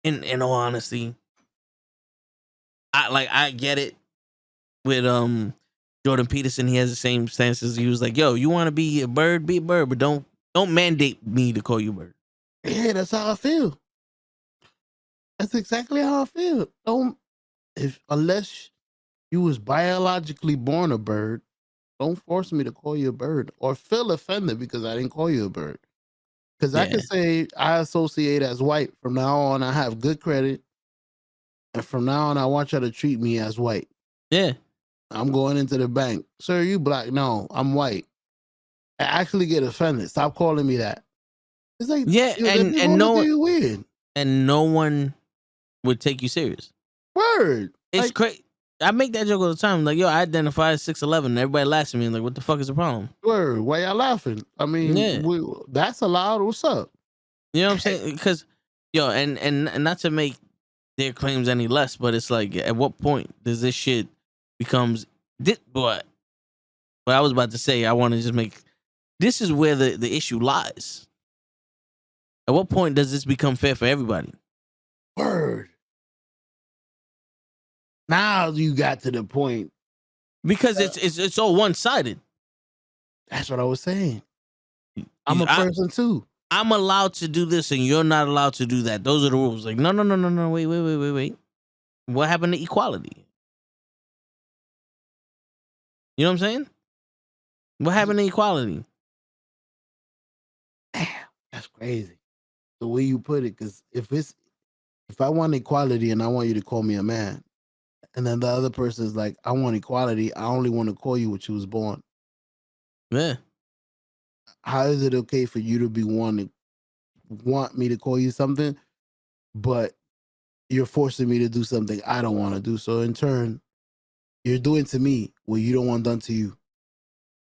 in all honesty, I get it with Jordan Peterson. He has the same stances. He was like, yo, you want to be a bird, be a bird, but don't mandate me to call you a bird. Yeah, that's how I feel. That's exactly how I feel. Unless you was biologically born a bird, don't force me to call you a bird or feel offended because I didn't call you a bird. Because I can say I associate as white. From now on, I have good credit. And from now on, I want you to treat me as white. Yeah. I'm going into the bank. Sir, you black? No, I'm white. I actually get offended. Stop calling me that. It's like, and no one, weird. And no one would take you serious. Word. It's crazy. I make that joke all the time. Like, yo, I identify as 6'11". Everybody laughs at me. Like, what the fuck is the problem? Word. Why y'all laughing? I mean, that's allowed. What's up? You know what I'm saying? Because, yo, and not to make their claims any less, but it's like, at what point does this shit becomes what I was about to say? I want to just make this is where the issue lies. At what point does this become fair for everybody? Word. Now you got to the point because it's all one sided. That's what I was saying. I'm a person too. I'm allowed to do this, and you're not allowed to do that. Those are the rules. Like, no. Wait. What happened to equality? You know what I'm saying? What happened to equality? Damn, that's crazy. The way you put it, because if I want equality and I want you to call me a man, and then the other person is like, I want equality, I only want to call you what you was born. Yeah. How is it okay for you to be want me to call you something, but you're forcing me to do something I don't want to do? So in turn, you're doing to me what you don't want done to you.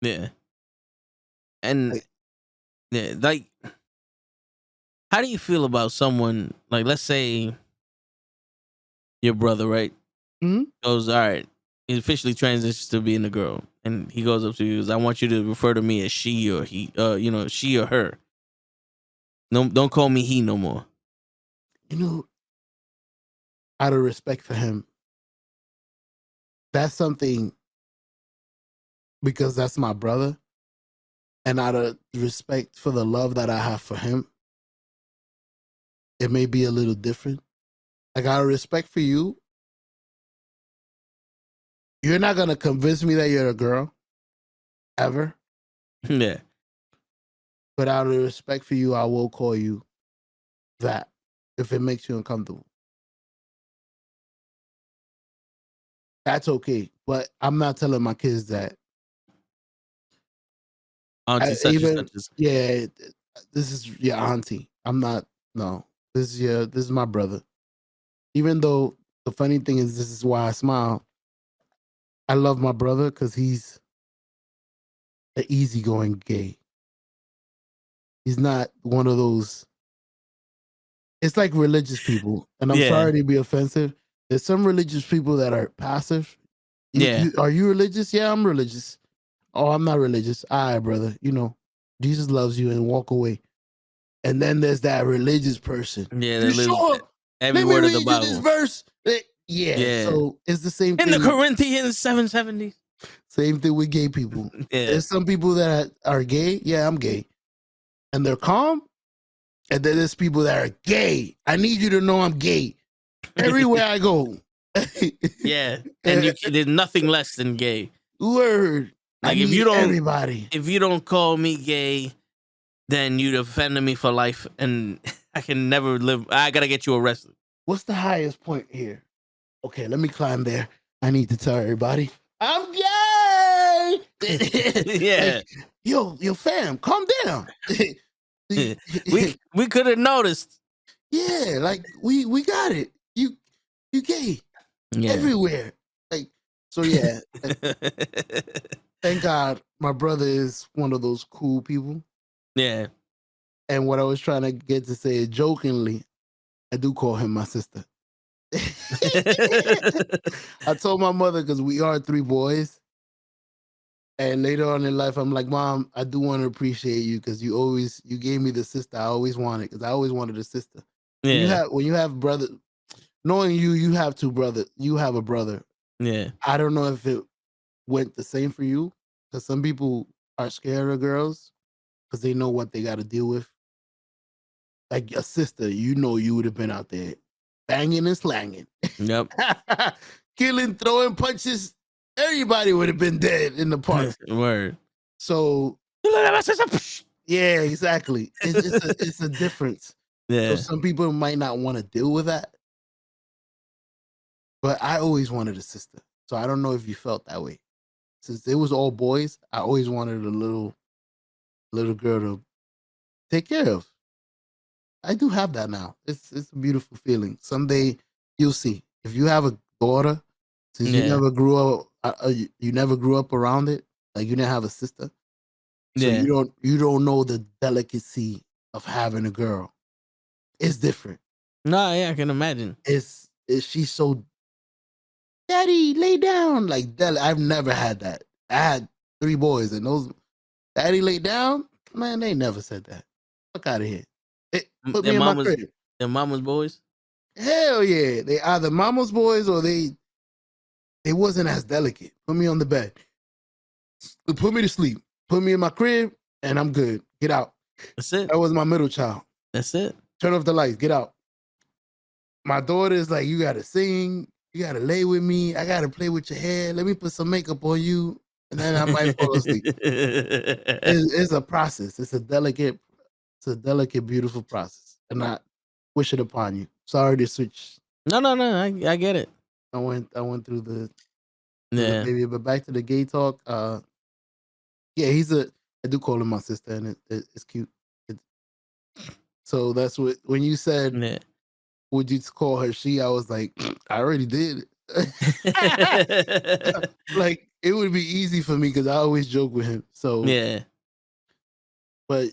Yeah. And like how do you feel about someone, like, let's say your brother, right? Mm-hmm. Goes, all right, he officially transitions to being a girl, and he goes up to you and goes, I want you to refer to me as she or he, she or her. No, don't call me he no more. Out of respect for him, that's something, because that's my brother, and out of respect for the love that I have for him, it may be a little different. Like, out of respect for you, you're not going to convince me that you're a girl, ever. Yeah. But out of respect for you, I will call you that if it makes you uncomfortable. That's okay. But I'm not telling my kids that Auntie such and such is. Yeah, this is your auntie. I'm not. No, this is my brother. Even though the funny thing is, this is why I smile. I love my brother because he's an easygoing gay. He's not one of those. It's like religious people, and I'm sorry to be offensive. There's some religious people that are passive. Are you religious? Yeah, I'm religious. Oh, I'm not religious. All right, brother. You know, Jesus loves you, and walk away. And then there's that religious person. Yeah, you sure? Every word of the Bible. This verse. Yeah. So it's the same in thing. the Corinthians 770. Same thing with gay people. There's some people that are gay. Yeah, I'm gay. And they're calm. And then there's people that are gay. I need you to know I'm gay. Everywhere I go. Yeah. And there's nothing less than gay. Word. Like if you don't call me gay, then you'd offended me for life, and I can never live. I gotta get you arrested. What's the highest point here? Okay, let me climb there. I need to tell everybody I'm gay. Yeah. Like, yo, fam, calm down. we could have noticed. Yeah, like we got it. You gay everywhere. Like so, yeah. Thank God my brother is one of those cool people. Yeah. And what I was trying to get to say is jokingly, I do call him my sister. I told my mother because we are 3 boys. And later on in life, I'm like, Mom, I do want to appreciate you because you gave me the sister I always wanted because I always wanted a sister. Yeah. When you have brother, knowing you have 2 brothers, you have a brother. Yeah. I don't know if it went the same for you because some people are scared of girls because they know what they got to deal with. Like a sister, you would have been out there banging and slanging. Yep. Killing, throwing punches. Everybody would have been dead in the park. Word. So, yeah, exactly. It's a difference. Yeah. So some people might not want to deal with that. But I always wanted a sister. So I don't know if you felt that way. Since it was all boys, I always wanted a little girl to take care of. I do have that now. It's a beautiful feeling. Someday you'll see. If you have a daughter, since you never grew up, you never grew up around it. Like you didn't have a sister, so you don't know the delicacy of having a girl. It's different. No, yeah, I can imagine. She's so, Daddy, lay down like that. I've never had that. I had 3 boys, and those, Daddy, lay down. Man, they never said that. Fuck out of here. Put me in my crib. Their mama's boys? Hell yeah. They either mama's boys or they wasn't as delicate. Put me on the bed. Put me to sleep. Put me in my crib and I'm good. Get out. That's it. That was my middle child. That's it. Turn off the lights. Get out. My daughter is like, you got to sing. You got to lay with me. I got to play with your hair. Let me put some makeup on you. And then I might fall asleep. It's a process. It's a delicate, beautiful process. And I wish it upon you. Sorry to switch. No. I get it. I went through the baby, but back to the gay talk. I do call him my sister, and it's cute. So that's what when you said, would you call her she? I was like, I already did. Like it would be easy for me because I always joke with him. So yeah. But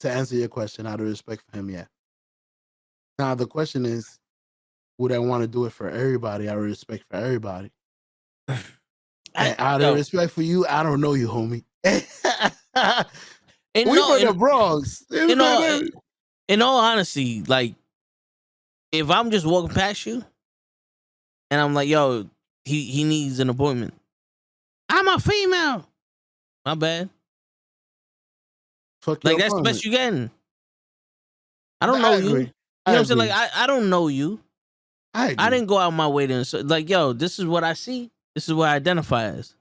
to answer your question, out of respect for him, yeah. Now the question is, would I want to do it for everybody? Out of respect for everybody. Out of respect for you, I don't know you, homie. We were the Bronx. In all honesty, like if I'm just walking past you and I'm like, yo, he needs an appointment. I'm a female. My bad. Fuck like that's the best you getting. I don't know you. You know what I'm saying? Like I don't know you. I didn't go out my way to like, yo, this is what I see. This is what I identify as.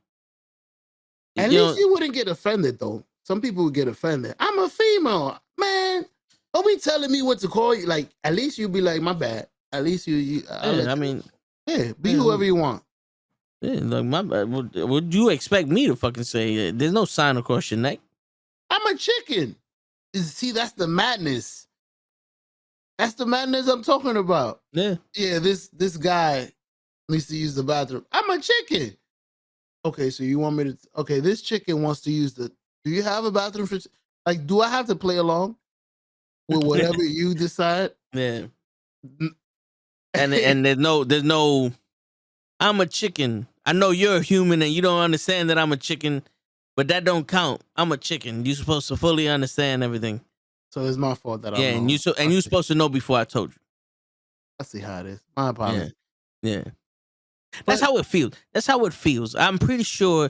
At least you wouldn't get offended though. Some people would get offended. I'm a female, man. Don't be telling me what to call you. Like, at least you'd be like, my bad. At least be whoever you want. Yeah, like my bad. Would you expect me to fucking say there's no sign across your neck? I'm a chicken. See, that's the madness. That's the madness I'm talking about. Yeah. Yeah, this guy needs to use the bathroom. I'm a chicken. Okay, so you want me to? Okay, this chicken wants to use the. Do you have a bathroom for? Like, do I have to play along with whatever you decide? Yeah. And there's no. I'm a chicken. I know you're a human and you don't understand that I'm a chicken, but that don't count. I'm a chicken. You're supposed to fully understand everything. So it's my fault that I'm wrong. And you're supposed to know before I told you. I see how it is. My apologies. Yeah. That's how it feels. That's how it feels. I'm pretty sure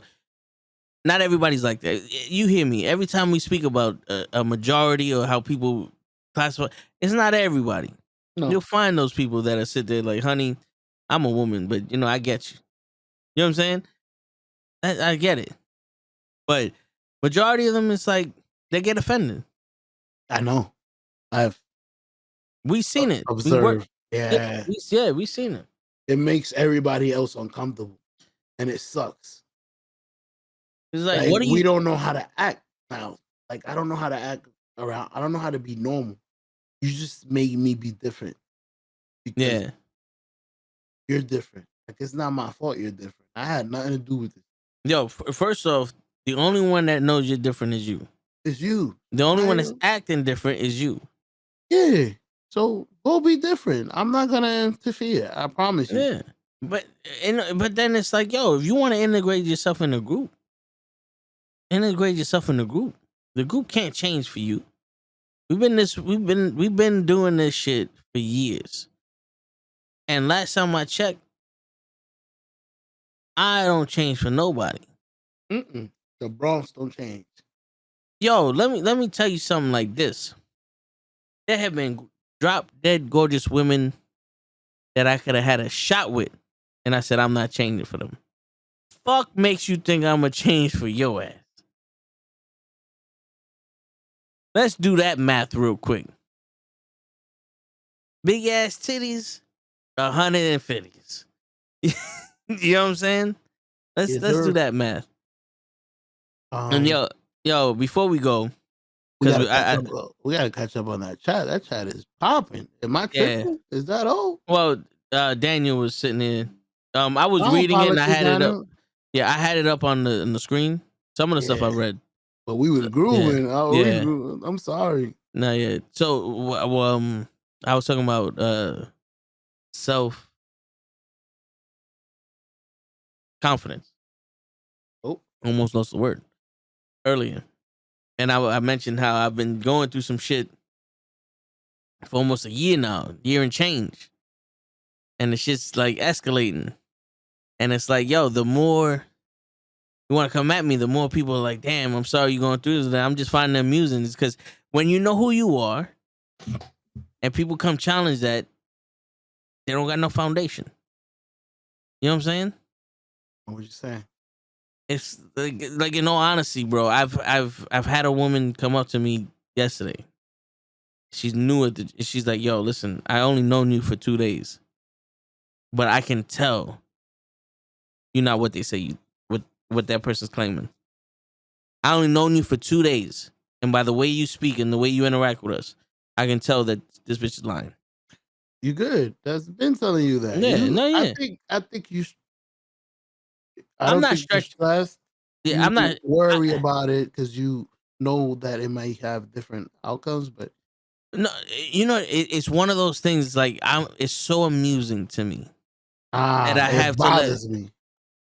not everybody's like that. You hear me. Every time we speak about a majority or how people classify, it's not everybody. No. You'll find those people that are sit there like, honey, I'm a woman, but I get you. You know what I'm saying? I get it. But majority of them, it's like they get offended. I know. We've seen it. Observed. Yeah. We've seen it. It makes everybody else uncomfortable. And it sucks. It's like what we don't know how to act now. Like, I don't know how to act around. I don't know how to be normal. You just made me be different. Yeah. You're different. Like, it's not my fault you're different. I had nothing to do with it. Yo, first off, the only one that knows you're different is you. It's you. The only one that's acting different is you. Yeah. So go be different. I'm not gonna interfere. I promise you. Yeah. But then it's like, yo, if you want to integrate yourself in a group, integrate yourself in the group. The group can't change for you. We've been doing this shit for years. And last time I checked, I don't change for nobody. The Bronx don't change. Yo, let me tell you something like this. There have been drop dead gorgeous women that I could have had a shot with, and I said I'm not changing for them. Fuck makes you think I'm gonna change for your ass? Let's do that math real quick. Big ass titties, 150s. You know what I'm saying? Let's do that math. And yo, before we go, we gotta catch up on that chat. That chat is popping. Am I tripping? Yeah. Is that all? Well, Daniel was sitting there. I was reading it and I had it up. Yeah, I had it up on the screen. Some of the stuff I read. But we was grooving. I'm sorry. No, yeah. So, I was talking about self confidence. Oh, almost lost the word earlier. And I mentioned how I've been going through some shit for almost a year now, year and change. And the shit's like escalating. And it's like, yo, the more you want to come at me, the more people are like, damn, I'm sorry you're going through this. I'm just finding it amusing. It's because when you know who you are and people come challenge that, they don't got no foundation. You know what I'm saying? What you saying? It's like in all honesty, bro. I've had a woman come up to me yesterday. She's new at she's like, yo, listen, I only known you for 2 days, but I can tell you're not what they say you what that person's claiming. I only known you for 2 days, and by the way you speak and the way you interact with us, I can tell that this bitch is lying. You good? That's been telling you that. Yeah, I think you. I'm not stretched. Yeah, I'm not worried about it because you know that it might have different outcomes, but no, it's one of those things. Like it's so amusing to me that I have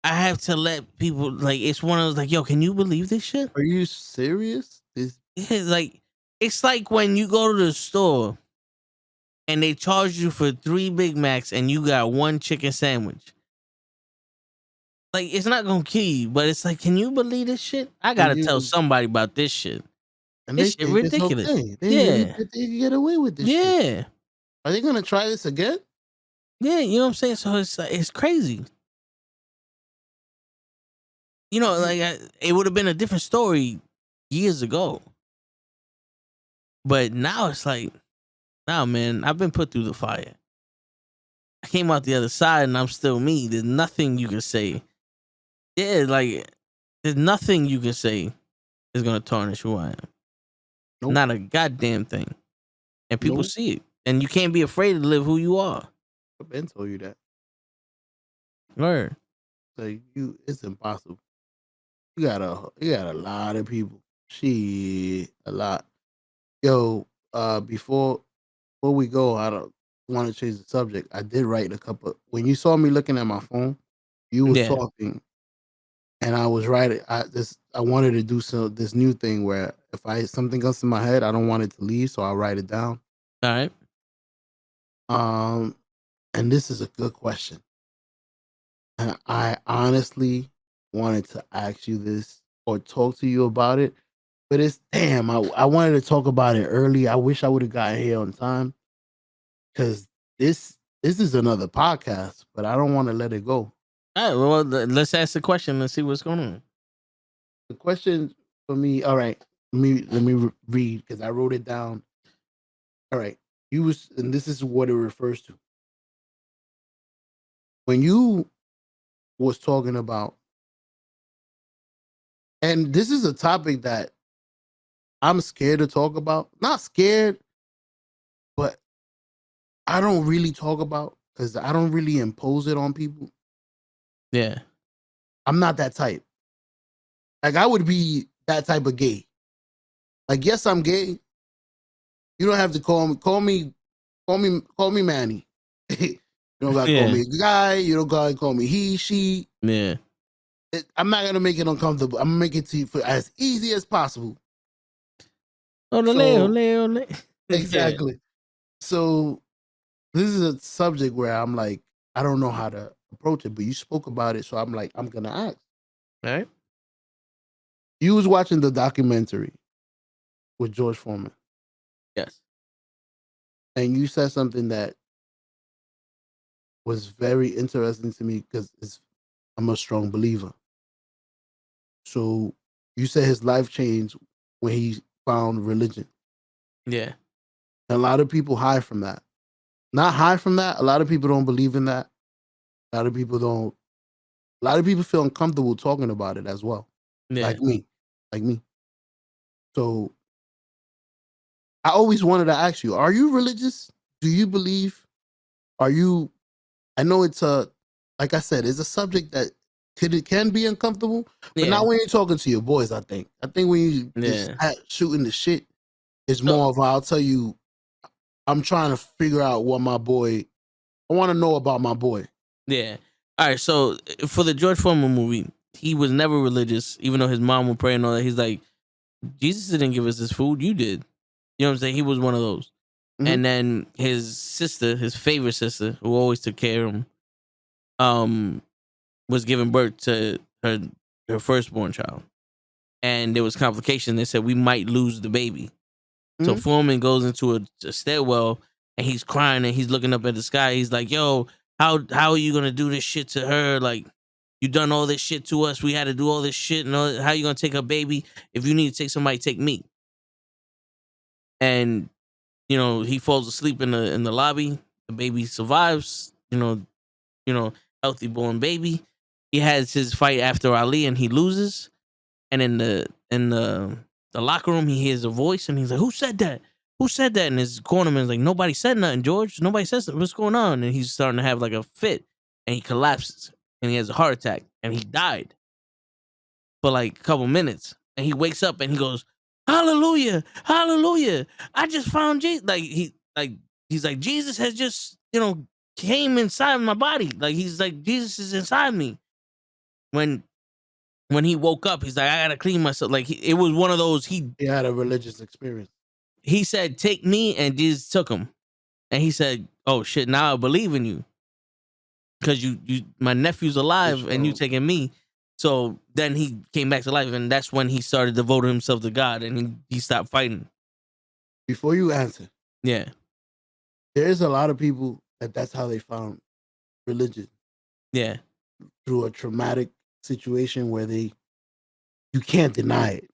I have to let people like. It's one of those like, yo, can you believe this shit? Are you serious? It's like when you go to the store and they charge you for 3 Big Macs and you got 1 chicken sandwich. Like, it's not gonna kill you, but it's like, can you believe this shit? I gotta tell somebody about this shit. And this shit ridiculous. They can get away with this shit. Are they gonna try this again? Yeah, you know what I'm saying? So it's crazy. You know, like it would have been a different story years ago. But now it's like, nah, man, I've been put through the fire. I came out the other side and I'm still me. There's nothing you can say. Yeah, like, there's nothing you can say is gonna tarnish who I am. Nope. Not a goddamn thing. And people Nope. see it. And you can't be afraid to live who you are. I've been told you that. Word. Like it's impossible. You got a lot of people. Shit, a lot. Yo, before we go, I don't want to change the subject. I did write a couple. When you saw me looking at my phone, you was Yeah. talking, and I was writing. I wanted to do this new thing where if something comes to my head, I don't want it to leave, so I write it down. All right. And this is a good question. And I honestly wanted to ask you this or talk to you about it, but it's damn. I wanted to talk about it early. I wish I would have gotten here on time because this is another podcast, but I don't want to let it go. All right. Well, let's ask the question and see what's going on. The question for me. All right. Let me read because I wrote it down. All right. And this is what it refers to. When you was talking about, and this is a topic that I'm scared to talk about. Not scared, but I don't really talk about because I don't really impose it on people. Yeah. I'm not that type. Like I would be that type of gay. Like, yes, I'm gay. You don't have to call me Manny. You don't gotta call me a guy. You don't gotta call me he, she. Yeah. I'm not gonna make it uncomfortable. I'm gonna make it to you for as easy as possible. Ole. Exactly. Yeah. So this is a subject where I'm like, I don't know how to approach it, but you spoke about it, so I'm like, I'm gonna ask. All right. You was watching the documentary with George Foreman. Yes. And you said something that was very interesting to me because I'm a strong believer. So you said his life changed when he found religion. Yeah. And a lot of people hide from that. Not hide from that. A lot of people don't believe in that. A lot of people feel uncomfortable talking about it as well. Yeah. Like me. So I always wanted to ask you, are you religious? Do you believe? I know it's like I said, it's a subject that can be uncomfortable, but not when you're talking to your boys, I think when you just shooting the shit, it's more of, I'll tell you, I'm trying to figure out what I want to know about my boy. Yeah. All right. So for the George Foreman movie, he was never religious, even though his mom would pray and all that. He's like, Jesus didn't give us this food. You did. You know what I'm saying? He was one of those. Mm-hmm. And then his sister, his favorite sister, who always took care of him, was giving birth to her firstborn child. And there was complication. They said we might lose the baby. Mm-hmm. So Foreman goes into a stairwell and he's crying and he's looking up at the sky. He's like, yo, how are you gonna do this shit to her? Like, you done all this shit to us. We had to do all this shit. And how you gonna take her baby? If you need to take somebody, take me. And you know, he falls asleep in the lobby. The baby survives. You know, healthy born baby. He has his fight after Ali and he loses. And in the locker room, he hears a voice and he's like, "Who said that? Who said that?" And his cornerman's like, "Nobody said nothing, George. Nobody says what's going on." And he's starting to have like a fit, and he collapses and he has a heart attack and he died for like a couple minutes. And he wakes up and he goes, "Hallelujah, hallelujah! I just found Jesus." He's like Jesus has just came inside my body. Like he's like Jesus is inside me. When he woke up, he's like, I gotta clean myself. Like it was one of those. He had a religious experience. He said, "Take me," and Jesus took him. And he said, "Oh shit, now I believe in you, because you my nephew's alive and you taking me." So then he came back to life, and that's when he started devoting himself to God, and he stopped fighting. Before you answer, yeah, there's a lot of people that's how they found religion. Yeah, through a traumatic situation where you can't deny it.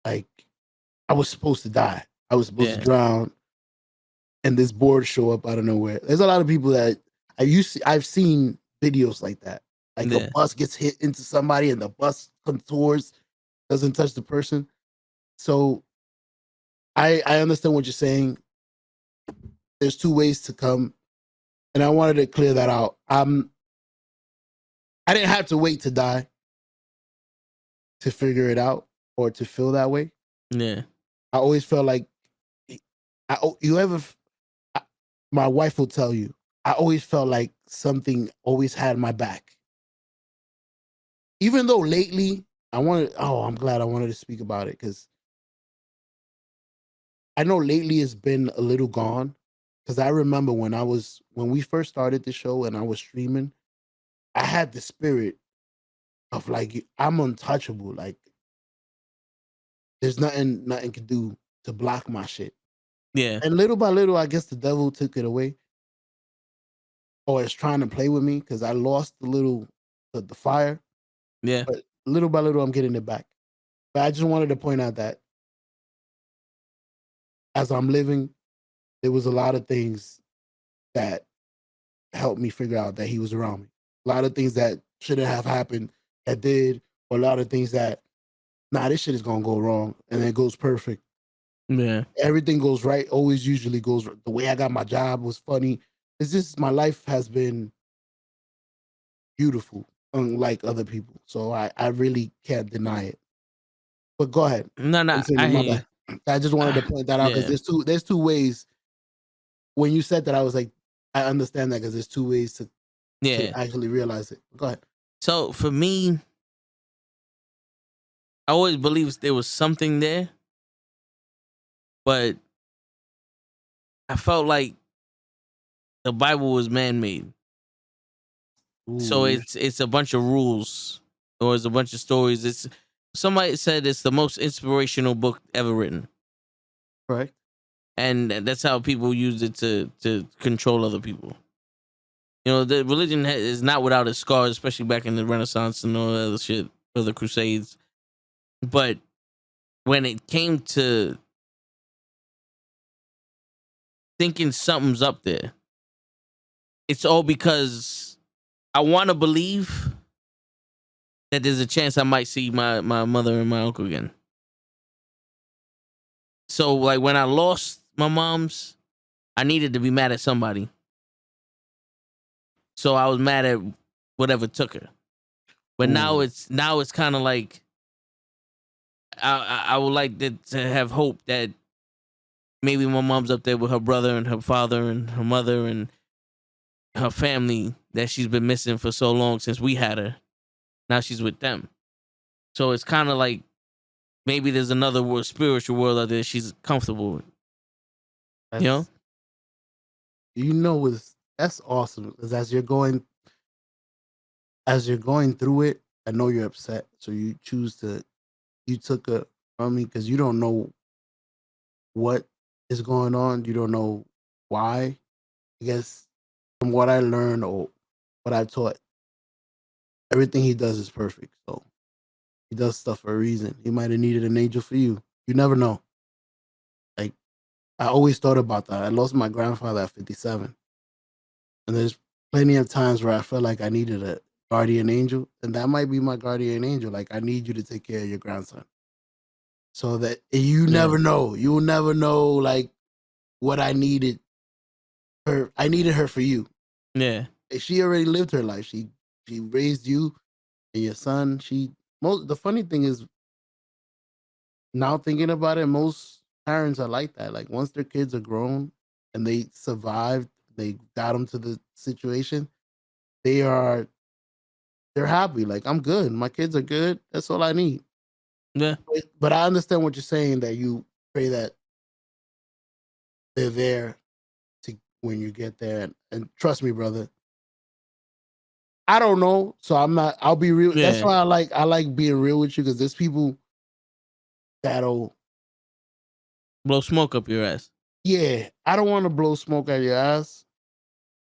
Like, I was supposed to die. I was supposed to drown, and this board show up out of nowhere. There's a lot of people that I've seen videos like that. Like a bus gets hit into somebody and the bus contours, doesn't touch the person. So I understand what you're saying. There's two ways to come, and I wanted to clear that out. I didn't have to wait to die to figure it out or to feel that way. Yeah. I always felt like my wife will tell you, I always felt like something always had my back. Even though lately I'm glad I wanted to speak about it, because I know lately it's been a little gone. Because I remember when we first started the show and I was streaming, I had the spirit of like, I'm untouchable. Like there's nothing can do to block my shit. Yeah. And little by little, I guess the devil took it away, or is trying to play with me, because I lost the fire. Yeah. But little by little, I'm getting it back. But I just wanted to point out that as I'm living, there was a lot of things that helped me figure out that he was around me. A lot of things that shouldn't have happened that did, or a lot of things that, this shit is gonna go wrong, and then it goes perfect. Yeah. Everything goes right, always usually goes. The way I got my job was funny. It's just my life has been beautiful, unlike other people. So I really can't deny it. But go ahead. No, Continue, I my hear bad. I just wanted to point that out, because Yeah. there's two ways. When you said that, I was like, I understand that, because there's two ways to Yeah. actually realize it. Go ahead. So for me, I always believed there was something there, but I felt like the Bible was man-made. So Ooh, it's a bunch of rules, or it's a bunch of stories. It's somebody said it's the most inspirational book ever written, correct. and that's how people use it to control other people. You know, the religion is not without its scars, especially back in the Renaissance and all that other shit, or the Crusades. But when it came to thinking something's up there, it's all because I want to believe that there's a chance I might see my mother and my uncle again. So like when I lost my mom's, I needed to be mad at somebody. So I was mad at whatever took her. But now Ooh. it's kind of like I would like to have hope that maybe my mom's up there with her brother and her father and her mother and her family that she's been missing for so long since we had her. Now she's with them. So it's kind of like maybe there's another world, spiritual world out there she's comfortable with. You know? That's awesome. Because as you're going through it, I know you're upset. So you took it from me, because you don't know what is going on. You don't know why. I guess from what I learned or what I taught, everything he does is perfect. So he does stuff for a reason. He might have needed an angel for you. You never know. Like, I always thought about that. I lost my grandfather at 57. And there's plenty of times where I felt like I needed a guardian angel. And that might be my guardian angel. Like, I need you to take care of your grandson. So that you Yeah. never know. You'll never know, like, what I needed her. I needed her for you. Yeah. She already lived her life. She raised you and your son. The funny thing is, now thinking about it, most parents are like that. Like, once their kids are grown and they survived, they got them to the situation, they're happy. Like, I'm good. My kids are good. That's all I need. Yeah. But I understand what you're saying, that you pray that they're there to when you get there. And trust me, brother, I don't know. So I'll be real. That's Yeah. why I like being real with you, because there's people that'll, Blow smoke up your ass. yeah, I don't want to blow smoke at your ass,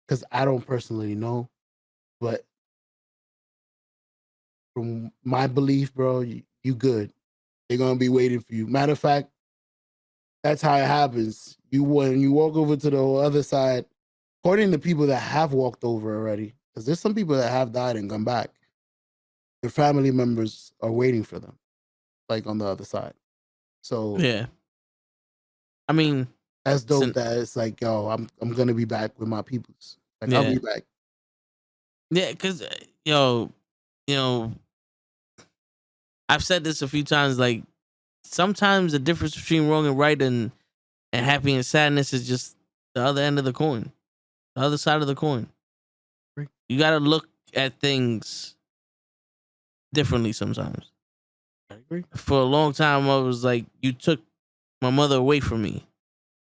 because I don't personally know. But from my belief, bro, you good. They're gonna be waiting for you. Matter of fact, that's how it happens. When you walk over to the other side, according to people that have walked over already, because there's some people that have died and come back, their family members are waiting for them, like on the other side. So Yeah. I mean, that's dope. listen, That it's like, yo, I'm gonna be back with my peoples. Like I'll yeah. be back. Yeah, because yo, you know, I've said this a few times. Like sometimes the difference between wrong and right and happy and sadness is just the other end of the coin, the other side of the coin. Agree. You got to look at things differently sometimes. I agree. For a long time, I was like, you took my mother away from me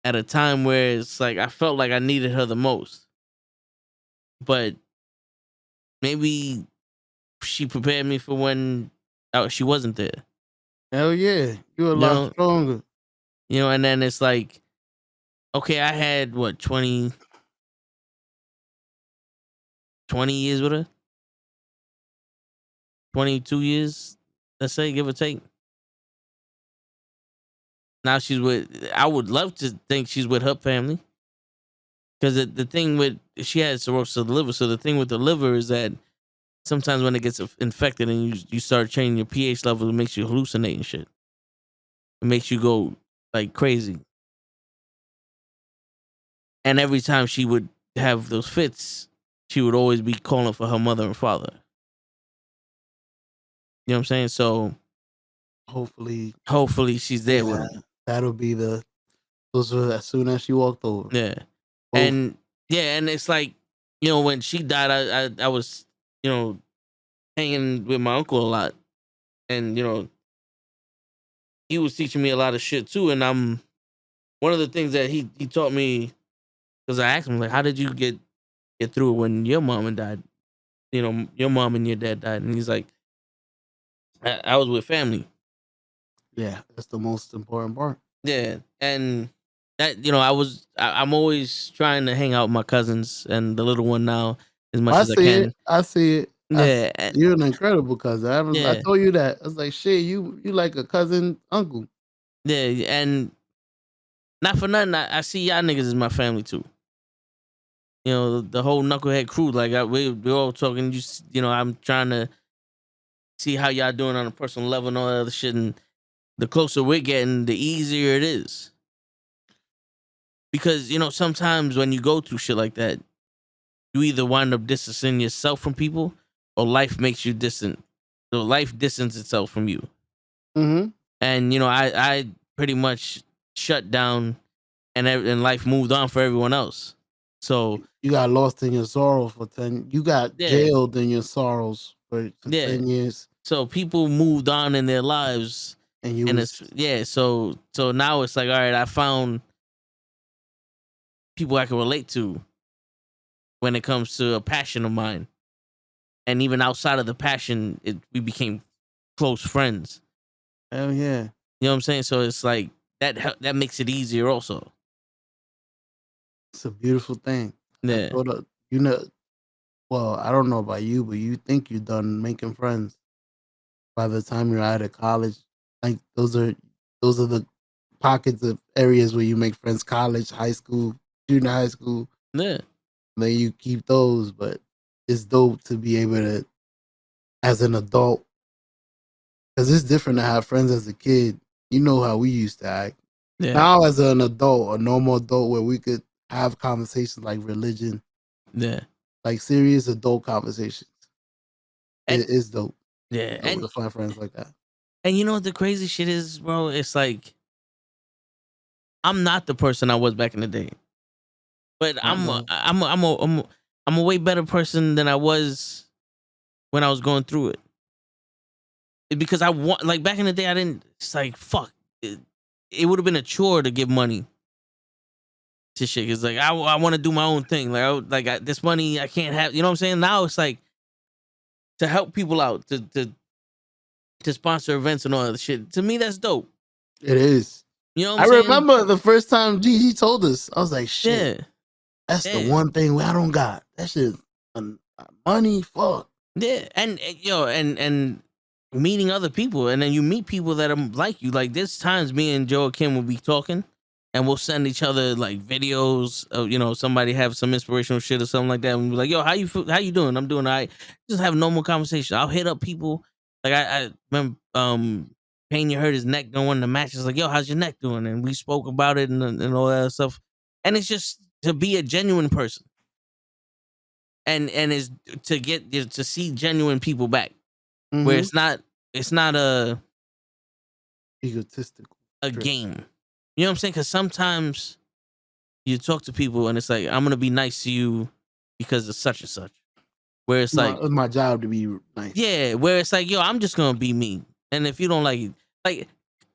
at a time where it's like I felt like I needed her the most, but maybe she prepared me for when she wasn't there. Hell yeah, you're a You lot know, stronger. and then it's like, okay, I had what 20 years with her, 22 years, let's say, give or take. Now she's with. I would love to think she's with her family, because the thing with she had cirrhosis of the liver. So the thing with the liver is that sometimes when it gets infected and you start changing your pH level, it makes you hallucinate and shit. It makes you go like crazy. And every time she would have those fits, she would always be calling for her mother and father. You know what I'm saying? So Hopefully she's there with yeah, him. that'll be those were as soon as she walked over. Yeah. Both. And yeah, and it's like, when she died, I was, hanging with my uncle a lot. And, he was teaching me a lot of shit too. And one of the things that he taught me, because I asked him, like, how did you get through it when your mom and died? Your mom and your dad died. And he's like, I was with family. Yeah, that's the most important part. Yeah. And that, I'm always trying to hang out with my cousins and the little one now as much as I can. I see it. Yeah. You're an incredible cousin. I Yeah. told you that. I was like, shit, you like a cousin uncle. Yeah. And not for nothing, I see y'all niggas as my family too. The whole Knucklehead crew, like we're all talking. I'm trying to see how y'all doing on a personal level and all that other shit. And the closer we're getting, the easier it is. Because sometimes when you go through shit like that, you either wind up distancing yourself from people, or life makes you distant. So life distances itself from you. Mm-hmm. And I pretty much shut down, and life moved on for everyone else. So You got lost in your sorrow for 10. You got jailed in your sorrows for 10 years. So people moved on in their lives, and you and was, so now it's like, all right, I found people I can relate to when it comes to a passion of mine, and even outside of the passion, we became close friends. hell yeah. You know what I'm saying? So it's like that makes it easier also. It's a beautiful thing. Yeah. Well, I don't know about you, but you think you're done making friends by the time you're out of college. Like those are the pockets of areas where you make friends: college, high school, junior high school. Yeah. Then you keep those, but it's dope to be able to, as an adult, because it's different to have friends as a kid. You know how we used to act. Yeah. Now, as an adult, a normal adult, where we could have conversations like religion, Yeah. like serious adult conversations. It is dope. Yeah. And to find friends like that. And you know what the crazy shit is, bro? It's like I'm not the person I was back in the day, but I'm a way better person than I was when I was going through it. Because I want, like, back in the day, I didn't. It's like, fuck. It would have been a chore to give money to shit. It's like I want to do my own thing. Like, this money I can't have. You know what I'm saying? Now it's like to help people out, to sponsor events and all that shit. To me, that's dope. It is. You know what I'm saying? remember the first time Gigi told us, I was like, shit. Yeah. That's the one thing I don't got. That shit, money, fuck. Yeah, and meeting other people, and then you meet people that are like you. Like, there's times me and Joe Kim will be talking, and we'll send each other like videos of somebody have some inspirational shit or something like that, and we'll be like, yo, how you doing? I'm doing all right. Just have normal conversation. I'll hit up people. Like I remember Pena hurt his neck going the match. It's like, yo, how's your neck doing? And we spoke about it and all that stuff. And it's just to be a genuine person. And is to get to see genuine people back. Where it's not a egotistical game. You know what I'm saying? Because sometimes you talk to people and it's like, I'm gonna be nice to you because of such and such. Where it's like, it's my job to be nice. Yeah, where it's like, yo, I'm just gonna be me. And if you don't like it, like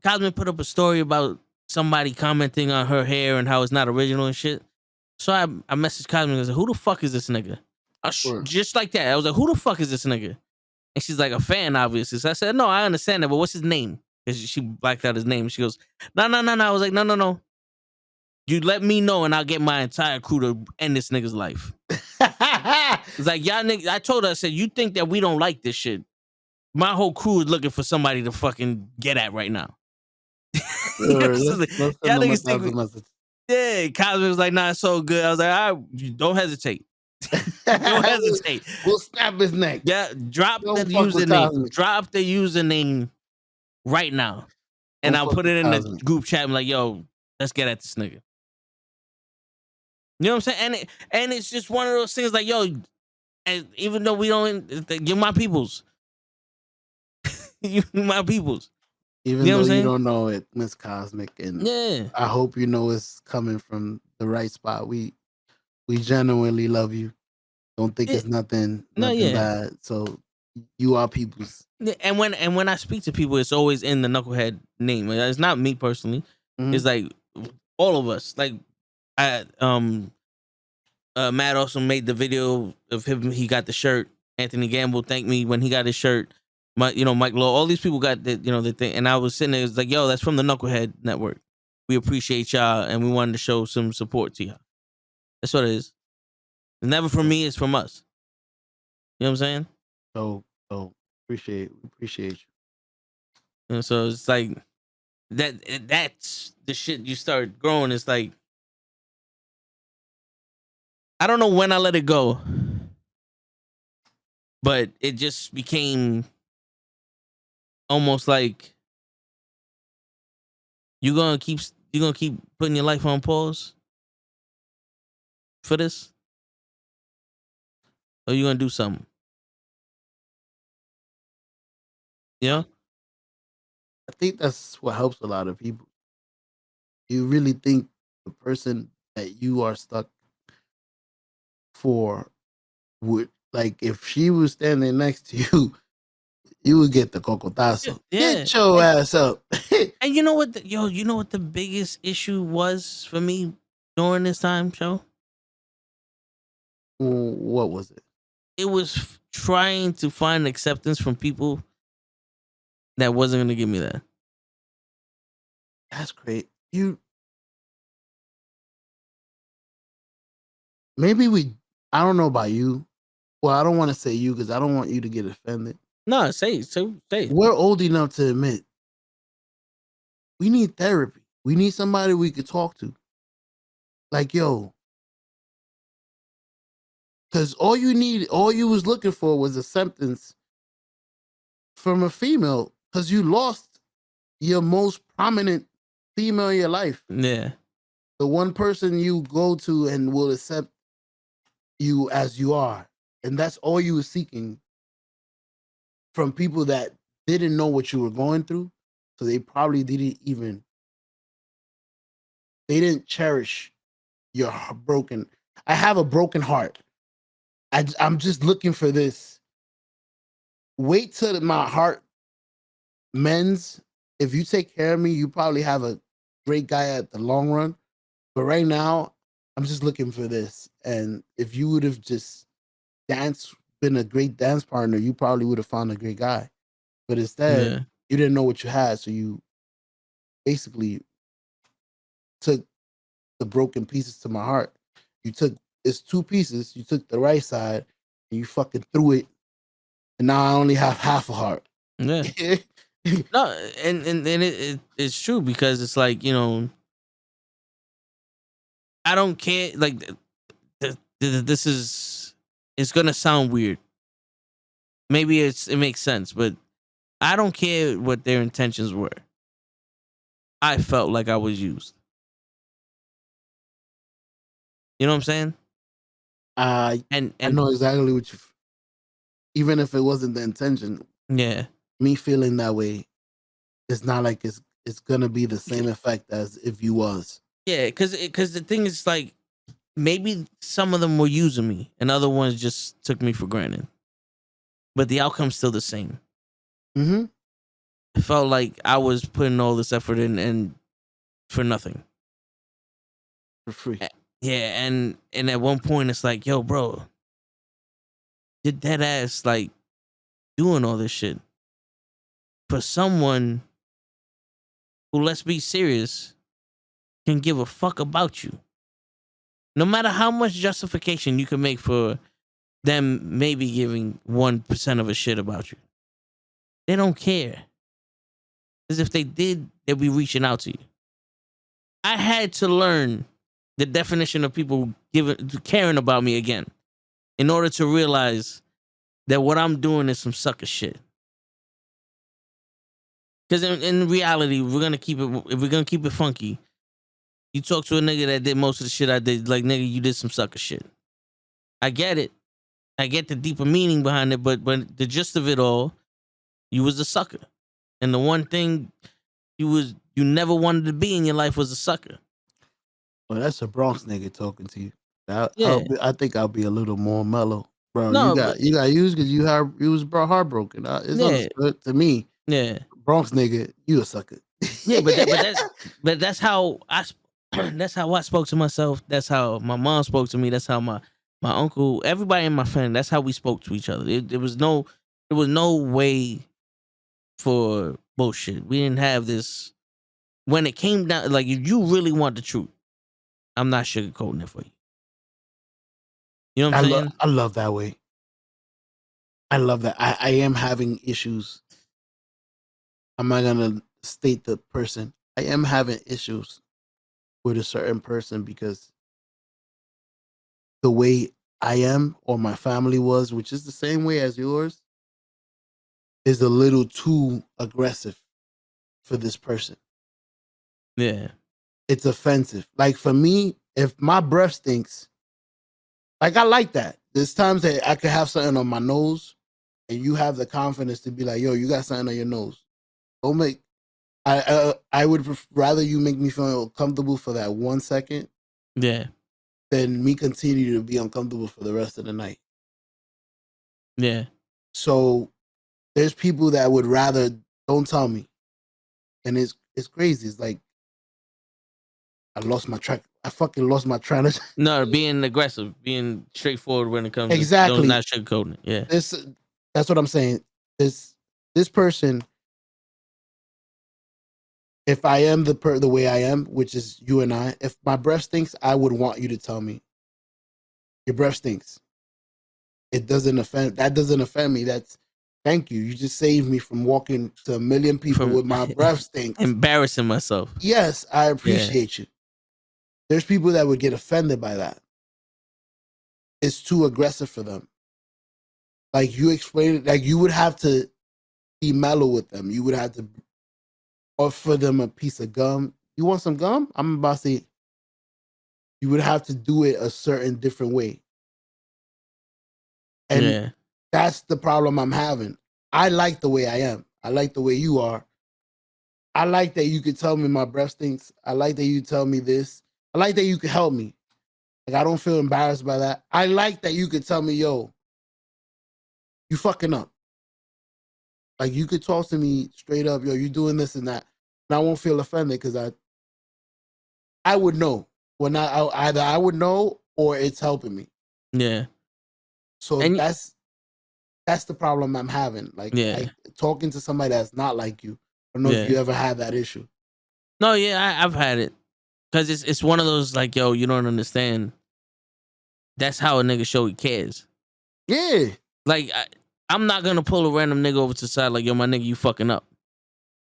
Cosmic put up a story about somebody commenting on her hair and how it's not original and shit. So I messaged Cosmic and said, who the fuck is this nigga? Just like that. I was like, who the fuck is this nigga? And she's like, a fan, obviously. So I said, no, I understand that, but what's his name? Because she blacked out his name. She goes, no. I was like, no. You let me know and I'll get my entire crew to end this nigga's life. It's like, y'all niggas, I told her, I said, you think that we don't like this shit? My whole crew is looking for somebody to fucking get at right now. Y'all niggas think yeah, Cosmic was like, nah, it's so good. I was like, all right, don't hesitate. Don't hesitate. We'll snap his neck. Yeah, drop the username. Drop the username right now. And I'll put it in the group chat. I'm like, yo, let's get at this nigga. You know what I'm saying? And it's just one of those things like, yo, and even though we don't, you're my peoples. You're my peoples. Even though you don't know it, Miss Cosmic, and I hope you know it's coming from the right spot. We genuinely love you. Don't think it's nothing bad. So you are people's. And when I speak to people, it's always in the Knucklehead name. It's not me personally. It's like all of us. Like Matt also made the video of him. He got the shirt. Anthony Gamble thanked me when he got his shirt. Mike Lowe, all these people got the thing. And I was sitting there, it was like, yo, that's from the Knucklehead Network. We appreciate y'all and we wanted to show some support to y'all. That's what it is. It's never from me, it's from us. You know what I'm saying? So appreciate you. And so it's like that's the shit you start growing. It's like, I don't know when I let it go, but it just became almost like you're gonna keep putting your life on pause for this, or you gonna do something? Yeah, I think that's what helps a lot of people. You really think the person that you are stuck for would, like, if she was standing next to you, you would get the cocotazo. Yeah. Get your ass up. And you know what? You know what the biggest issue was for me during this time, show? What was it? It was trying to find acceptance from people that wasn't going to give me that. That's great. Maybe I don't know about you. Well, I don't want to say you because I don't want you to get offended. No, say. We're old enough to admit we need therapy. We need somebody we could talk to. Like, yo, because all you was looking for was acceptance from a female because you lost your most prominent female in your life. Yeah. The one person you go to and will accept you as you are. And that's all you were seeking from people that didn't know what you were going through. So they probably they didn't cherish your broken. I have a broken heart. I'm just looking for this. Wait till my heart mends. If you take care of me, you probably have a great guy at the long run. But right now, I'm just looking for this. And if you would have just been a great dance partner, you probably would have found a great guy. But instead, you didn't know what you had. So you basically took the broken pieces to my heart. It's two pieces. You took the right side and you fucking threw it. And now I only have half a heart. Yeah. No, and it's true because it's like, I don't care. Like, this is, it's gonna sound weird. Maybe it makes sense, but I don't care what their intentions were. I felt like I was used. You know what I'm saying? I And know exactly what you. Even if it wasn't the intention, yeah, me feeling that way, it's not like it's gonna be the same effect as if you was. yeah, because the thing is like maybe some of them were using me, and other ones just took me for granted. But the outcome's still the same. Mm-hmm. It felt like I was putting all this effort in and for nothing. For free. Yeah, and at one point it's like, yo, bro, you're dead ass like doing all this shit for someone who, let's be serious, can give a fuck about you. No matter how much justification you can make for them maybe giving 1% of a shit about you, they don't care. Because if they did, they'd be reaching out to you. I had to learn the definition of people caring about me again in order to realize that what I'm doing is some sucker shit. Because in reality, if we're gonna keep it funky, you talk to a nigga that did most of the shit I did, like, nigga, you did some sucker shit. I get it. I get the deeper meaning behind it, but the gist of it all, you was a sucker. And the one thing you never wanted to be in your life was a sucker. Well, that's a Bronx nigga talking to you. Yeah. I think I'll be a little more mellow, bro. No, you got used because you was heartbroken. It's Yeah. understood to me. Yeah. Bronx nigga, you a sucker. Yeah, but that's how I that's how I spoke to myself. That's how my mom spoke to me. That's how my uncle, everybody in my family, that's how we spoke to each other. There was no way for bullshit. We didn't have this. When it came down, like, if you really want the truth, I'm not sugarcoating it for you. You know what I'm saying? I love that way. I love that. I am having issues. I'm not gonna state the person. I am having issues with a certain person because the way I am or my family was, which is the same way as yours, is a little too aggressive for this person. Yeah. It's offensive. Like, for me, if my breath stinks, like, I like that. There's times that I could have something on my nose and you have the confidence to be like, yo, you got something on your nose. Don't make, I would rather you make me feel comfortable for that 1 second. Yeah. Than me continue to be uncomfortable for the rest of the night. Yeah. So there's people that would rather don't tell me. And it's crazy. It's like I lost my track. I fucking lost my train of. No, being aggressive, being straightforward when it comes exactly. to not sugarcoating it. Yeah. That's what I'm saying. This person, if I am the way I am, which is you and I, if my breath stinks, I would want you to tell me your breath stinks. It doesn't offend. That doesn't offend me. That's thank you. You just saved me from walking to a million people with my breath stinks. Embarrassing myself. Yes, I appreciate you. There's people that would get offended by that. It's too aggressive for them. Like, you explained it, like, you would have to be mellow with them. You would have to offer them a piece of gum. You want some gum? I'm about to say, you would have to do it a certain different way. And that's the problem I'm having. I like the way I am. I like the way you are. I like that you could tell me my breath stinks. I like that you tell me this. I like that you could help me. Like, I don't feel embarrassed by that. I like that you could tell me, yo, you fucking up. Like, you could talk to me straight up, yo, you doing this and that. And I won't feel offended because I would know. When either I would know or it's helping me. Yeah. So that's the problem I'm having. Like, talking to somebody that's not like you. I don't know if you ever had that issue. No, yeah, I've had it. Because it's one of those, like, yo, you don't understand. That's how a nigga show he cares. Yeah. Like, I'm not going to pull a random nigga over to the side like, yo, my nigga, you fucking up.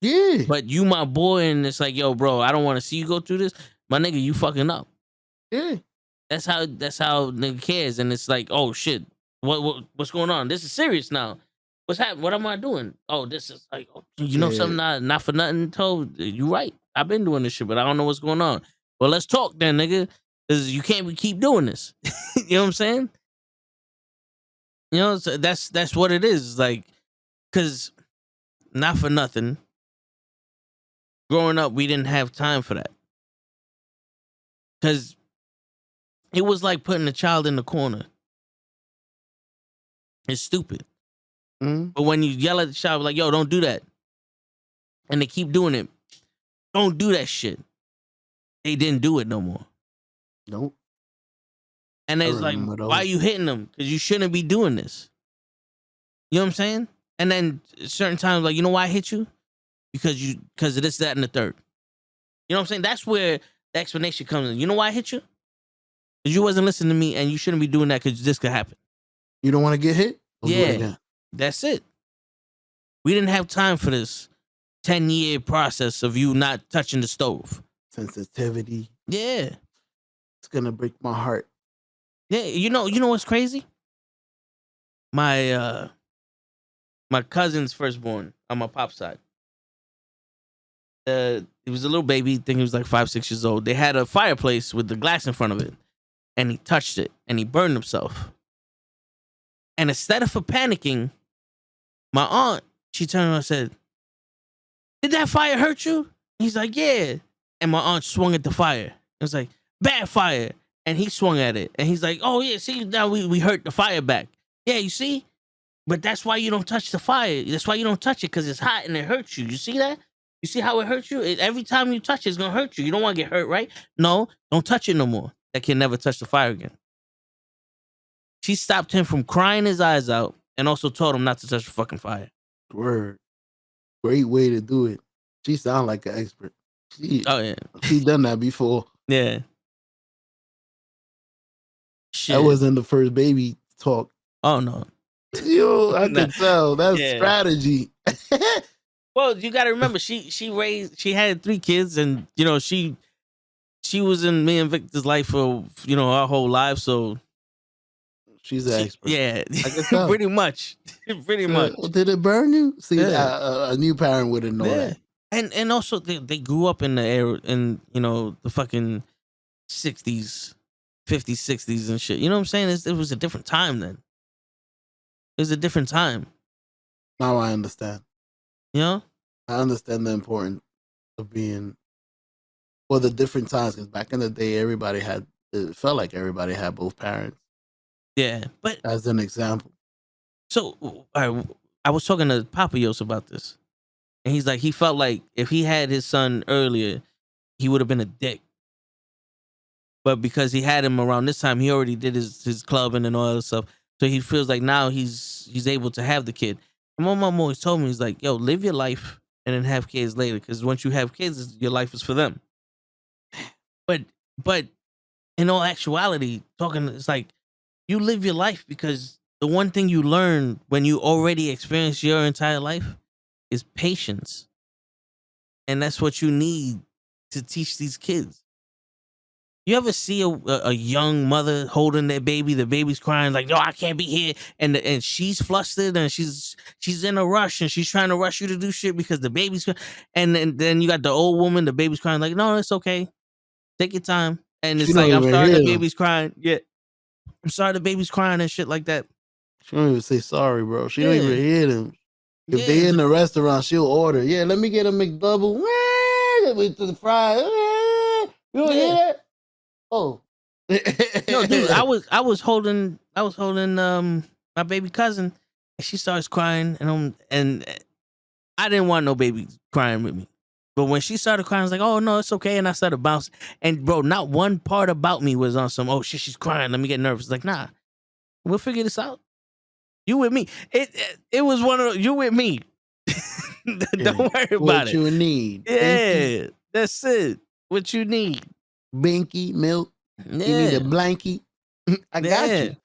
Yeah. But you my boy, and it's like, yo, bro, I don't want to see you go through this. My nigga, you fucking up. Yeah. That's how nigga cares. And it's like, oh, shit. What's going on? This is serious now. What's happening? What am I doing? Oh, this is like, you know, something not for nothing. Told you right. I've been doing this shit, but I don't know what's going on. Well, let's talk then, nigga. Because you can't keep doing this. You know what I'm saying? You know, so that's what it is. Like, because not for nothing. Growing up, we didn't have time for that. Because it was like putting a child in the corner. It's stupid. Mm-hmm. But when you yell at the child, like, yo, don't do that. And they keep doing it. Don't do that shit. They didn't do it no more. Nope. And it's like, why are you hitting them? Because you shouldn't be doing this. You know what I'm saying? And then certain times, like, you know why I hit you? Because of this, that, and the third. You know what I'm saying? That's where the explanation comes in. You know why I hit you? Because you wasn't listening to me, and you shouldn't be doing that because this could happen. You don't want to get hit? Yeah, that's it. We didn't have time for this 10-year process of you not touching the stove. Sensitivity. Yeah. It's going to break my heart. Yeah, you know what's crazy? My cousin's firstborn on my pop's side. He was a little baby. I think he was like 5, 6 years old. They had a fireplace with the glass in front of it, and he touched it, and he burned himself. And instead of panicking, my aunt, she turned around and said, "Did that fire hurt you?" He's like, "Yeah." And my aunt swung at the fire. It was like, "Bad fire." And he swung at it. And he's like, "Oh, yeah, see, now we hurt the fire back." Yeah, you see? But that's why you don't touch the fire. That's why you don't touch it, because it's hot and it hurts you. You see that? You see how it hurts you? Every time you touch it, it's going to hurt you. You don't want to get hurt, right? No, don't touch it no more. That kid never touch the fire again. She stopped him from crying his eyes out and also told him not to touch the fucking fire. Word. Great way to do it. She sound like an expert. Oh, yeah. She done that before. Yeah. Shit. That wasn't the first baby talk. Oh, no. Yo, I can tell. That's strategy. Well, you got to remember, she had 3 kids, and, you know, she was in me and Victor's life for, you know, our whole life, so. She's an expert. Yeah. I can tell. Pretty much. Pretty much. Did it burn you? See, a new parent wouldn't know that. And also, they grew up in the era, in, you know, the fucking 60s, 50s, 60s and shit. You know what I'm saying? It was a different time then. It was a different time. Now I understand. You know? I understand the importance of being, well, the different times, because back in the day, it felt like everybody had both parents. Yeah, but as an example. So I was talking to Papa Yos about this, and he's like, he felt like if he had his son earlier, he would have been a dick. But because he had him around this time, he already did his clubbing and all that stuff. So he feels like now he's able to have the kid. And my mom always told me, he's like, yo, live your life and then have kids later, because once you have kids, your life is for them. But in all actuality, it's like, you live your life because the one thing you learn when you already experience your entire life is patience. And that's what you need to teach these kids. You ever see a young mother holding their baby, the baby's crying like, no, I can't be here. And she's flustered and she's in a rush and she's trying to rush you to do shit because the baby's crying. And then you got the old woman, the baby's crying like, no, it's okay. Take your time. And it's like, I'm sorry the baby's crying. Yeah. I'm sorry the baby's crying and shit like that. She don't even say sorry, bro. She don't even hear them. If they in the restaurant, she'll order. Yeah, let me get a McDouble. Let me to the fries. You don't hear that? Oh. No, dude, I was holding my baby cousin, and she starts crying, and I didn't want no baby crying with me. But when she started crying, I was like, oh, no, it's okay. And I started bouncing. And, bro, not one part about me was on some, oh, shit, she's crying. Let me get nervous. Like, nah, we'll figure this out. You with me. It was one of those, you with me. Don't worry about what it. What you need. Yeah, Binky. That's it. What you need. Binky, milk. Yeah. You need a blankie. I got you.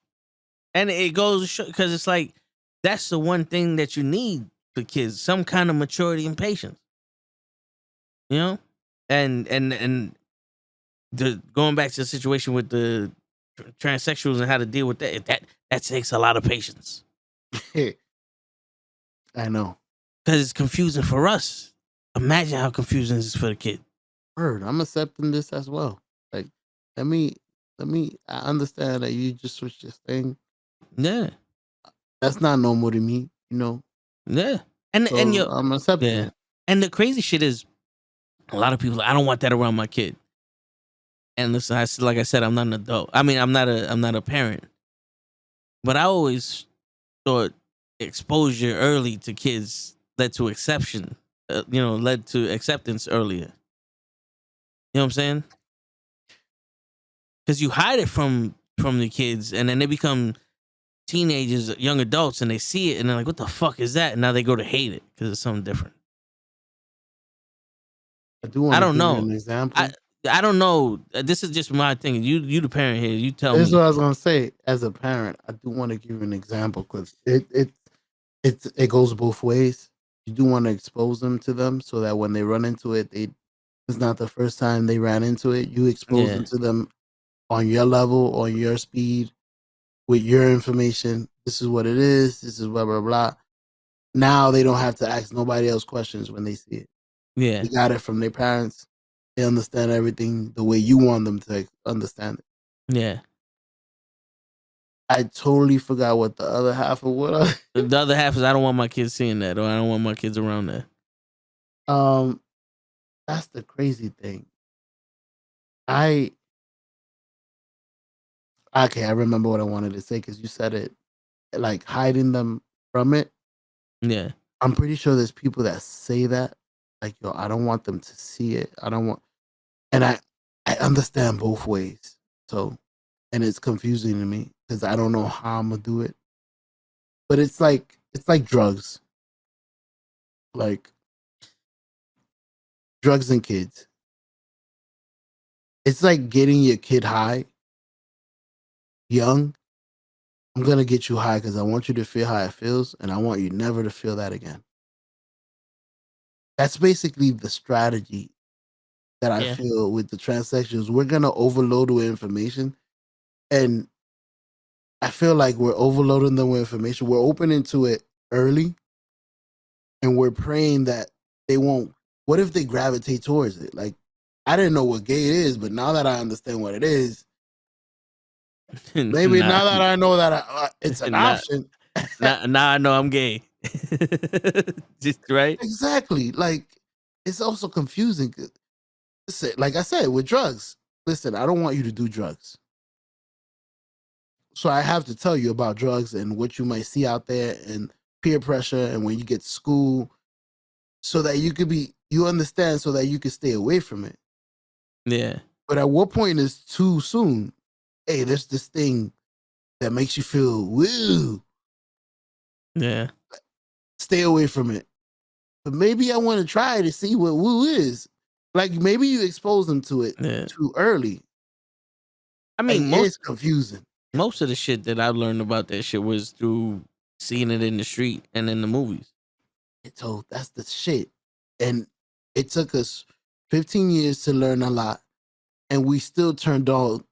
And it goes, because it's like, that's the one thing that you need for kids. Some kind of maturity and patience. You know, and going back to the situation with the transsexuals and how to deal with that takes a lot of patience. I know. because it's confusing for us. Imagine how confusing this is for the kid. Word, I'm accepting this as well. Like, let me. I understand that you just switched this thing. Yeah, That's not normal to me, you know. yeah, and So and you, I'm accepting yeah, it. and the crazy shit is, a lot of people, I don't want that around my kid. And listen, like I said, I'm not an adult. I mean, I'm not a parent. But I always thought exposure early to kids led to exception. Led to acceptance earlier. You know what I'm saying? Because you hide it from the kids, and then they become teenagers, young adults, and they see it, and they're like, "What the fuck is that?" And now they go to hate it because it's something different. I do want I to don't give you know. an I example. I don't know. This is just my thing. You the parent here. You tell This is me. what I was gonna say. As a parent, I do want to give you an example because it goes both ways. You do want to expose them to them so that when they run into it, it's not the first time they ran into it. You expose Yeah, them to them on your level, on your speed, with your information. This is what it is. This is blah blah blah. Now they don't have to ask nobody else questions when they see it. yeah, They got it from their parents. They understand everything the way you want them to understand it. yeah. I totally forgot what the other half of what The other half is I don't want my kids seeing that, or I don't want my kids around that. um that's the crazy thing. I I remember what I wanted to say because you said it like hiding them from it. Yeah, I'm pretty sure there's people that say that. Like, yo, I don't want them to see it. I don't want and I understand both ways. So and it's confusing to me because I don't know how I'm gonna do it. But it's like drugs. Like drugs and kids. It's like getting your kid high young. I'm gonna get you high because I want you to feel how it feels, and I want you never to feel that again. That's basically the strategy that I yeah, feel with the transsexuals. We're gonna overload with information, and I feel like we're overloading them with information. We're opening to it early, and we're praying that they won't. What if they gravitate towards it? Like, I didn't know what gay is, but now that I understand what it is, maybe nah, now that I know that it's an nah, option. now I know I'm gay. Just right. Exactly. Like, it's also confusing. Listen, like I said, with drugs, listen, I don't want you to do drugs. So I have to tell you about drugs and what you might see out there and peer pressure and when you get to school so that you understand so that you can stay away from it. Yeah, But at what point is too soon? Hey, there's this thing that makes you feel woo. yeah, Stay away from it. But maybe I want to try to see what woo is. Like maybe you expose them to it yeah. too early. I Like mean, it's confusing. most of the shit that I learned about that shit was through seeing it in the street and in the movies. So that's the shit. And it took us 15 years to learn a lot. And we still turned out,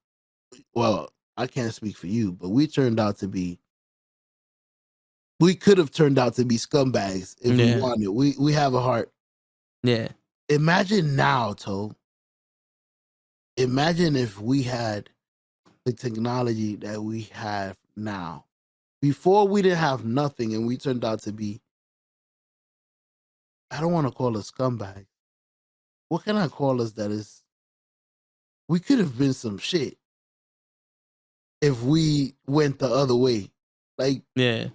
well, I can't speak for you, but we could have turned out to be scumbags if we Yeah, wanted. We have a heart. yeah, Imagine now, Toe. Imagine if we had the technology that we have now. Before we didn't have nothing and we turned out to be, I don't want to call us scumbags. What can I call us that is, we could have been some shit if we went the other way. Like, yeah,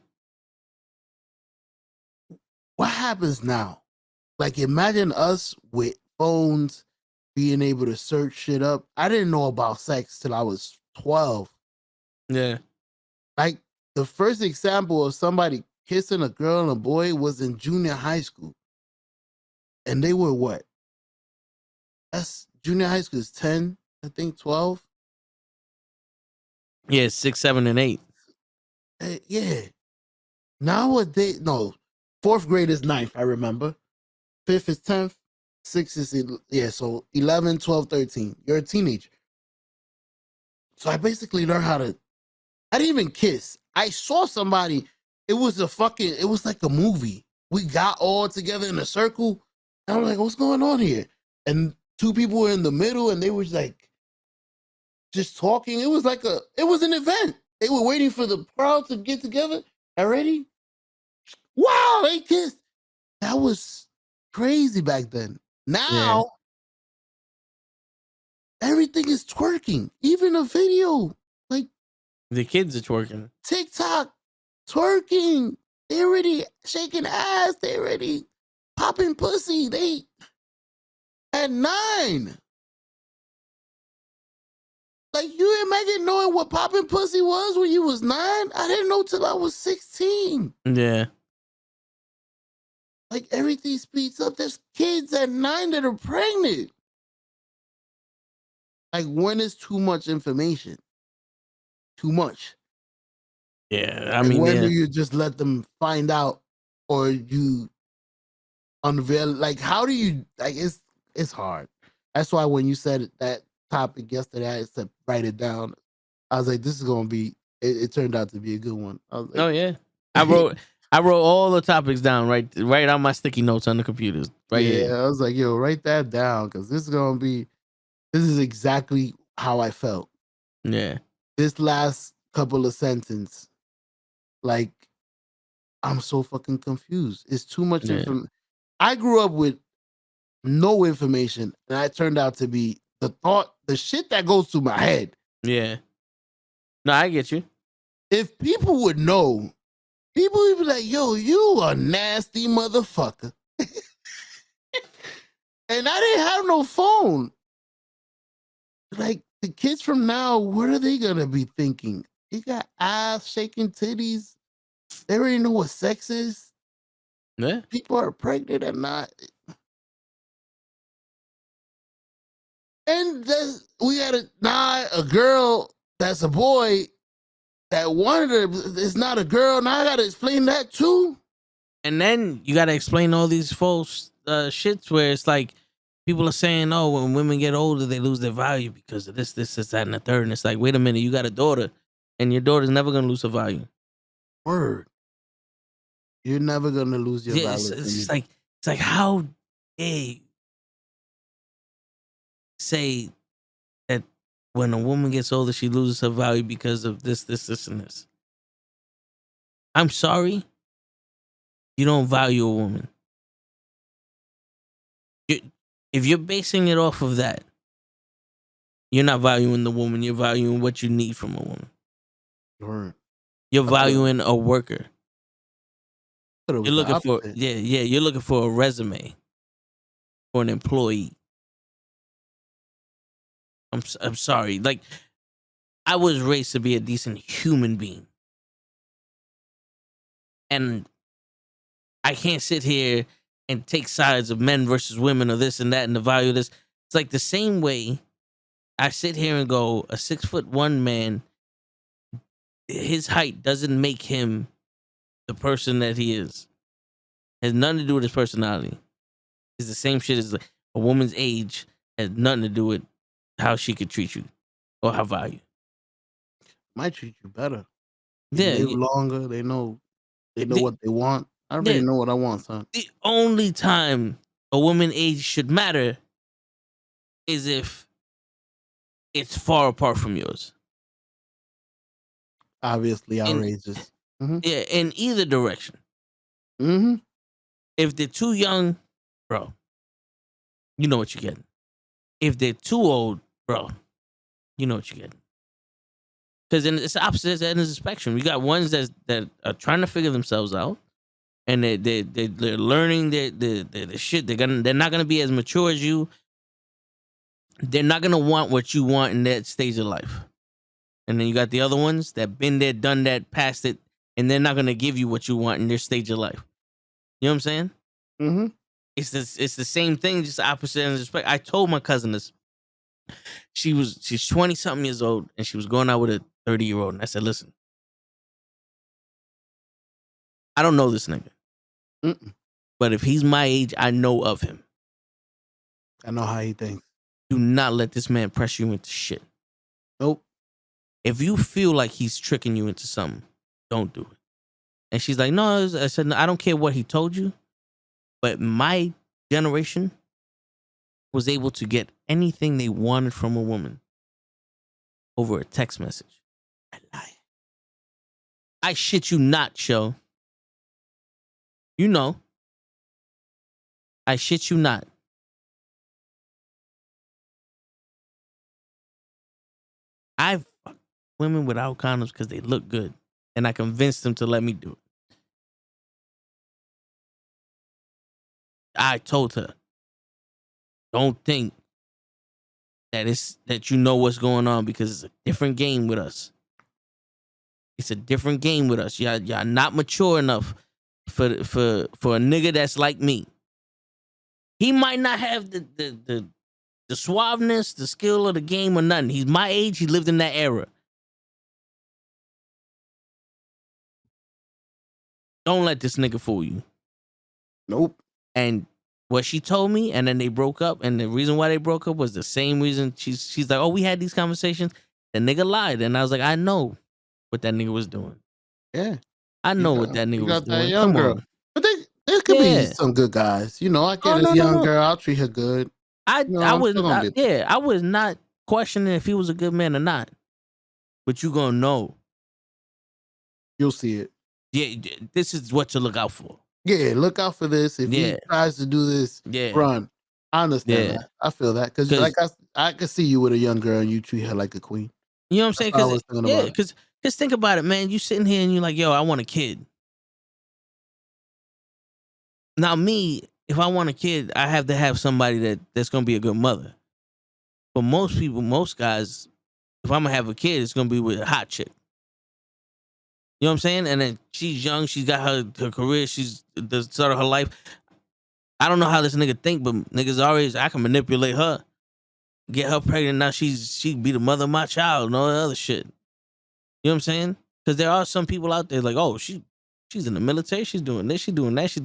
what happens now? Like, imagine us with phones being able to search shit up. I didn't know about sex till I was 12. yeah. Like, the first example of somebody kissing a girl and a boy was in junior high school. And they were what? That's junior high school is 10, I think 12. Yeah, 6, 7, and 8. Yeah. Nowadays, no, fourth grade is ninth, I remember. Fifth is 10th. Sixth is, yeah, so 11, 12, 13. You're a teenager. So I basically learned how to, I didn't even kiss. I saw somebody, it was like a movie. we got all together in a circle. And I'm like, what's going on here? And two people were in the middle, and they were like just talking. It was an event. They were waiting for the crowd to get together already. Wow, they kissed. That was crazy back then. Now, everything is twerking. Even a video, like The kids are twerking. TikTok, twerking. They already shaking ass. They already popping pussy. They at 9. Like, you imagine knowing what popping pussy was when you was 9? I didn't know till I was 16. Yeah. Like, everything speeds up. There's kids at 9 that are pregnant. Like, when is too much information? Too much. Yeah. I Like, mean, when do you just let them find out, or you unveil? Like, how do you? Like, it's hard. That's why when you said that topic yesterday, I said write it down. I was like, this is gonna be. It turned out to be a good one. I was like, oh yeah. I wrote all the topics down right on my sticky notes on the computers. Right here. I was like, yo, write that down, because this is exactly how I felt. Yeah. This last couple of sentences, like, I'm so fucking confused. It's too much information. I grew up with no information, and I turned out to be the shit that goes through my head. Yeah. No, I get you. If people would know, people would be like, yo, you a nasty motherfucker. And I didn't have no phone. Like, the kids from now, what are they gonna be thinking? They got ass shaking titties. They already know what sex is. Yeah. People are pregnant and not. And we had a girl that's a boy that wanted her. It's not a girl. Now I gotta explain that too. And then you gotta explain all these false shits where it's like people are saying, oh, when women get older, they lose their value because of this, that, and the third. And it's like, wait a minute, you got a daughter, and your daughter's never gonna lose her value. Word. You're never gonna lose your value. It's like how they say that when a woman gets older, she loses her value because of this, and this. I'm sorry. You don't value a woman. If you're basing it off of that, you're not valuing the woman. You're valuing what you need from a woman. Word. You're valuing a worker. You're looking for you're looking for a resume for an employee. I'm sorry. Like, I was raised to be a decent human being. And I can't sit here and take sides of men versus women or this and that and the value of this. It's like the same way I sit here and go, a 6'1" man, his height doesn't make him the person that he is. Has nothing to do with his personality. It's the same shit as a woman's age has nothing to do with how she could treat you or how value. Might treat you better. They live longer. They know what they want. I already know what I want, son. The only time a woman's age should matter is if it's far apart from yours. Obviously outrageous. Yeah, in either direction. Mm-hmm. If they're too young, bro, you know what you're getting. If they're too old, bro, you know what you're getting. Because then it's the opposite end of the spectrum. You got ones that are trying to figure themselves out, and they're learning the shit. They're not gonna be as mature as you. They're not gonna want what you want in that stage of life. And then you got the other ones that been there, done that, passed it, and they're not gonna give you what you want in their stage of life. You know what I'm saying? Mm-hmm. It's the same thing, just the opposite end of the spectrum. I told my cousin this. She's 20-something years old, and she was going out with a 30-year-old. And I said, listen, I don't know this nigga. But if he's my age, I know of him. I know how he thinks. Do not let this man pressure you into shit. Nope. If you feel like he's tricking you into something, don't do it. And she's like, no, I said, no, I don't care what he told you, but my generation was able to get anything they wanted from a woman over a text message. I lie. I shit you not, show. You know. I shit you not. I fuck women without condoms because they look good. And I convinced them to let me do it. I told her, don't think that you know what's going on because it's a different game with us. It's a different game with us. Y'all not mature enough for a nigga that's like me. He might not have the suaveness, the skill of the game or nothing. He's my age. He lived in that era. Don't let this nigga fool you. Nope. And what she told me, and then they broke up. And the reason why they broke up was the same reason. She's like, oh, we had these conversations. The nigga lied. And I was like, I know what that nigga was doing. Yeah. I know what that nigga was doing. Young Come girl. on. But there could be some good guys. You know, I get a young girl. I'll treat her good. I was not questioning if he was a good man or not. But you gonna know. You'll see it. Yeah, this is what to look out for. Yeah, look out for this. If he tries to do this, run. I understand that. I feel that. Because like I could see you with a young girl and you treat her like a queen. You know what I'm saying? Because think about it, man. You sitting here and you're like, yo, I want a kid. Now me, if I want a kid, I have to have somebody that's gonna be a good mother. But most people, most guys, if I'm gonna have a kid, it's gonna be with a hot chick. You know what I'm saying? And then she's young, she's got her career, she's the start of her life. I don't know how this nigga think, but niggas always, I can manipulate her, get her pregnant. Now she be the mother of my child and all that other shit. You know what I'm saying? Because there are some people out there like, oh, she's in the military, she's doing this, she's doing that, she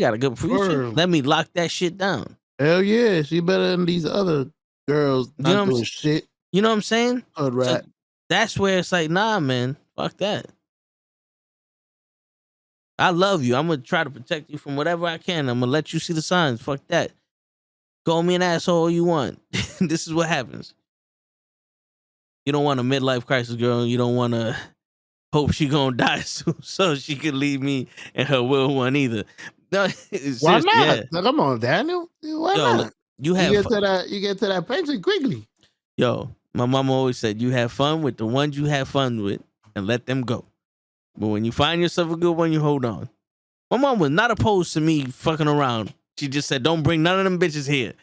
got a good future. Let me lock that shit down. Hell yeah, she better than these other girls not doing shit. You know what I'm saying? So that's where it's like, nah, man, fuck that. I love you. I'm gonna try to protect you from whatever I can. I'm gonna let you see the signs. Fuck that. Call me an asshole all you want. This is what happens. You don't want a midlife crisis, girl. You don't want to hope she gonna die soon so she can leave me and her will one either. No, why not? Yeah. Come on, Daniel. Why not? Look, you get to that pension quickly. Yo, my mama always said, you have fun with the ones you have fun with and let them go. But when you find yourself a good one, you hold on. My mom was not opposed to me fucking around. She just said, don't bring none of them bitches here.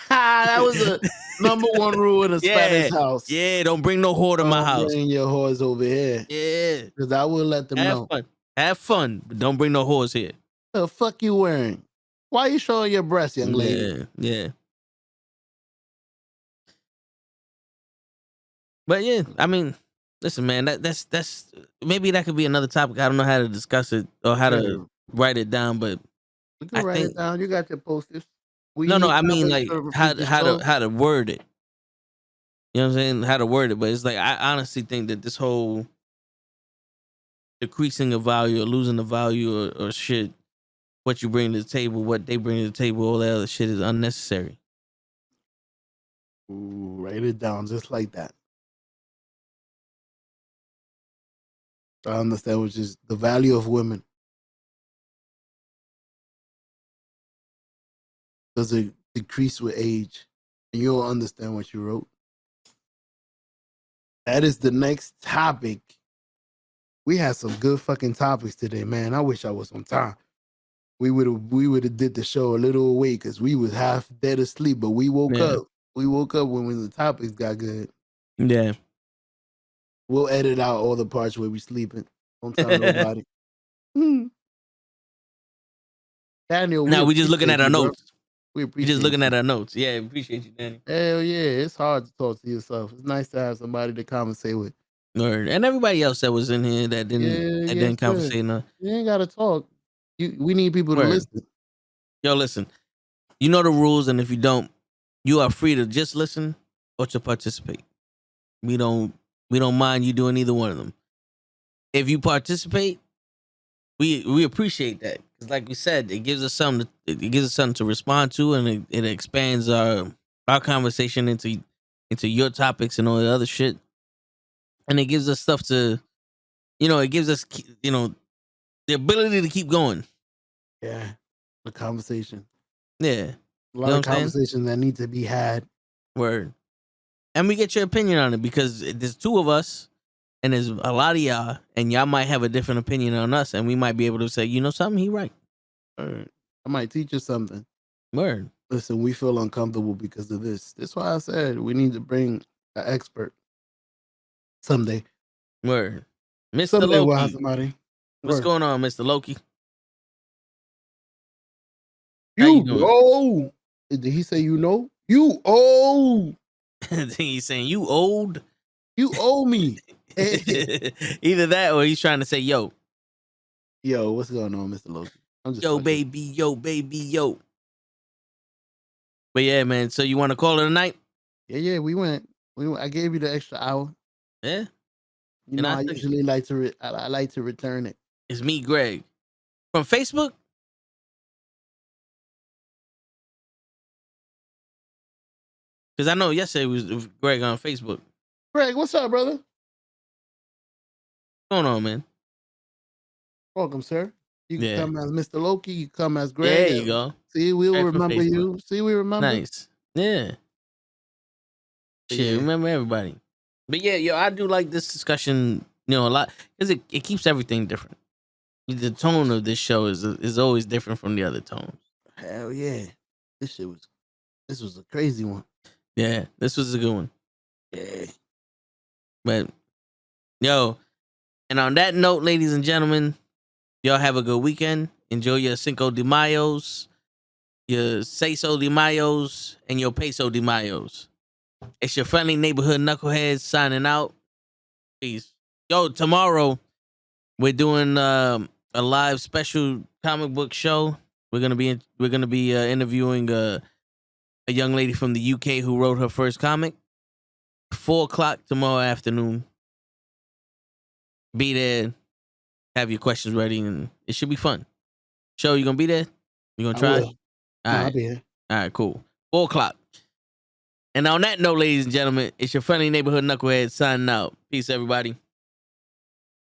That was the number one rule in a Spanish house. Yeah, don't bring no whore to my house. Bring your whores over here. Yeah. Because I will let them know. Have fun, but don't bring no whores here. The fuck you wearing? Why are you showing your breasts, young lady? Yeah. But yeah, I mean, listen, man, that's maybe that could be another topic. I don't know how to discuss it or how to write it down, but you can write it down. You got your posters. No, I mean like how to word it. You know what I'm saying? How to word it, but it's like I honestly think that this whole decreasing of value or losing the value or shit, what you bring to the table, what they bring to the table, all that other shit is unnecessary. Ooh, write it down just like that. I understand, which is the value of women. Does it decrease with age? And you'll understand what you wrote. That is the next topic. We had some good fucking topics today, man. I wish I was on time. We would have did the show a little away because we was half dead asleep, but we woke up. We woke up when the topics got good. Yeah. We'll edit out all the parts where we sleeping. Don't tell nobody. Daniel, now we just looking at our notes. We're just looking at our notes. Yeah, appreciate you, Danny. Hell yeah, it's hard to talk to yourself. It's nice to have somebody to conversate with. And everybody else that was in here that didn't conversate. No. You ain't gotta talk. We need people to listen. Yo, listen. You know the rules, and if you don't, you are free to just listen or to participate. We don't mind you doing either one of them. If you participate, we appreciate that, because like we said, it gives us something. It gives us something to respond to, and it expands our conversation into your topics and all the other shit. And it gives us stuff to, it gives us, the ability to keep going. Yeah, the conversation. Yeah, a lot of conversations that need to be had. Word. And we get your opinion on it, because there's two of us and there's a lot of y'all, and y'all might have a different opinion on us, and we might be able to say, you know something, he right. Word. I might teach you something. Word. Listen, we feel uncomfortable because of this. That's why I said we need to bring an expert someday. Word. Mr. Someday Loki. we'll have somebody. What's going on, Mr. Loki? You old. Did he say you know? You old. He's saying you old. You owe me. Either that or he's trying to say yo. Yo, what's going on, Mr. Loki? I'm just yo, baby, yo, baby, yo. But yeah, man. So you want to call it a night? Yeah, we went. I gave you the extra hour. Yeah. You know, I usually like to I like to return it. It's me, Greg. From Facebook? Because I know yesterday was Greg on Facebook. Greg, what's up, brother? What's going on, man? Welcome, sir. You can come as Mr. Loki. You come as Greg. There you go. See, we'll remember you. See, we remember. Nice. Yeah. Shit, remember everybody. But yeah, yo, I do like this discussion, a lot, because it keeps everything different. The tone of this show is always different from the other tones. Hell yeah. This was a crazy one. Yeah, this was a good one. Yeah. But, yo, and on that note, ladies and gentlemen, y'all have a good weekend. Enjoy your Cinco de Mayos, your Seso de Mayos, and your Peso de Mayos. It's your friendly neighborhood knuckleheads signing out. Peace. Yo, tomorrow we're doing a live special comic book show. We're gonna be interviewing a young lady from the UK who wrote her first comic. 4:00 tomorrow afternoon. Be there. Have your questions ready, and it should be fun. Show, you gonna be there? You gonna try? All right. I'll be here. All right, cool. 4:00. And on that note, ladies and gentlemen, it's your friendly neighborhood knucklehead signing out. Peace, everybody.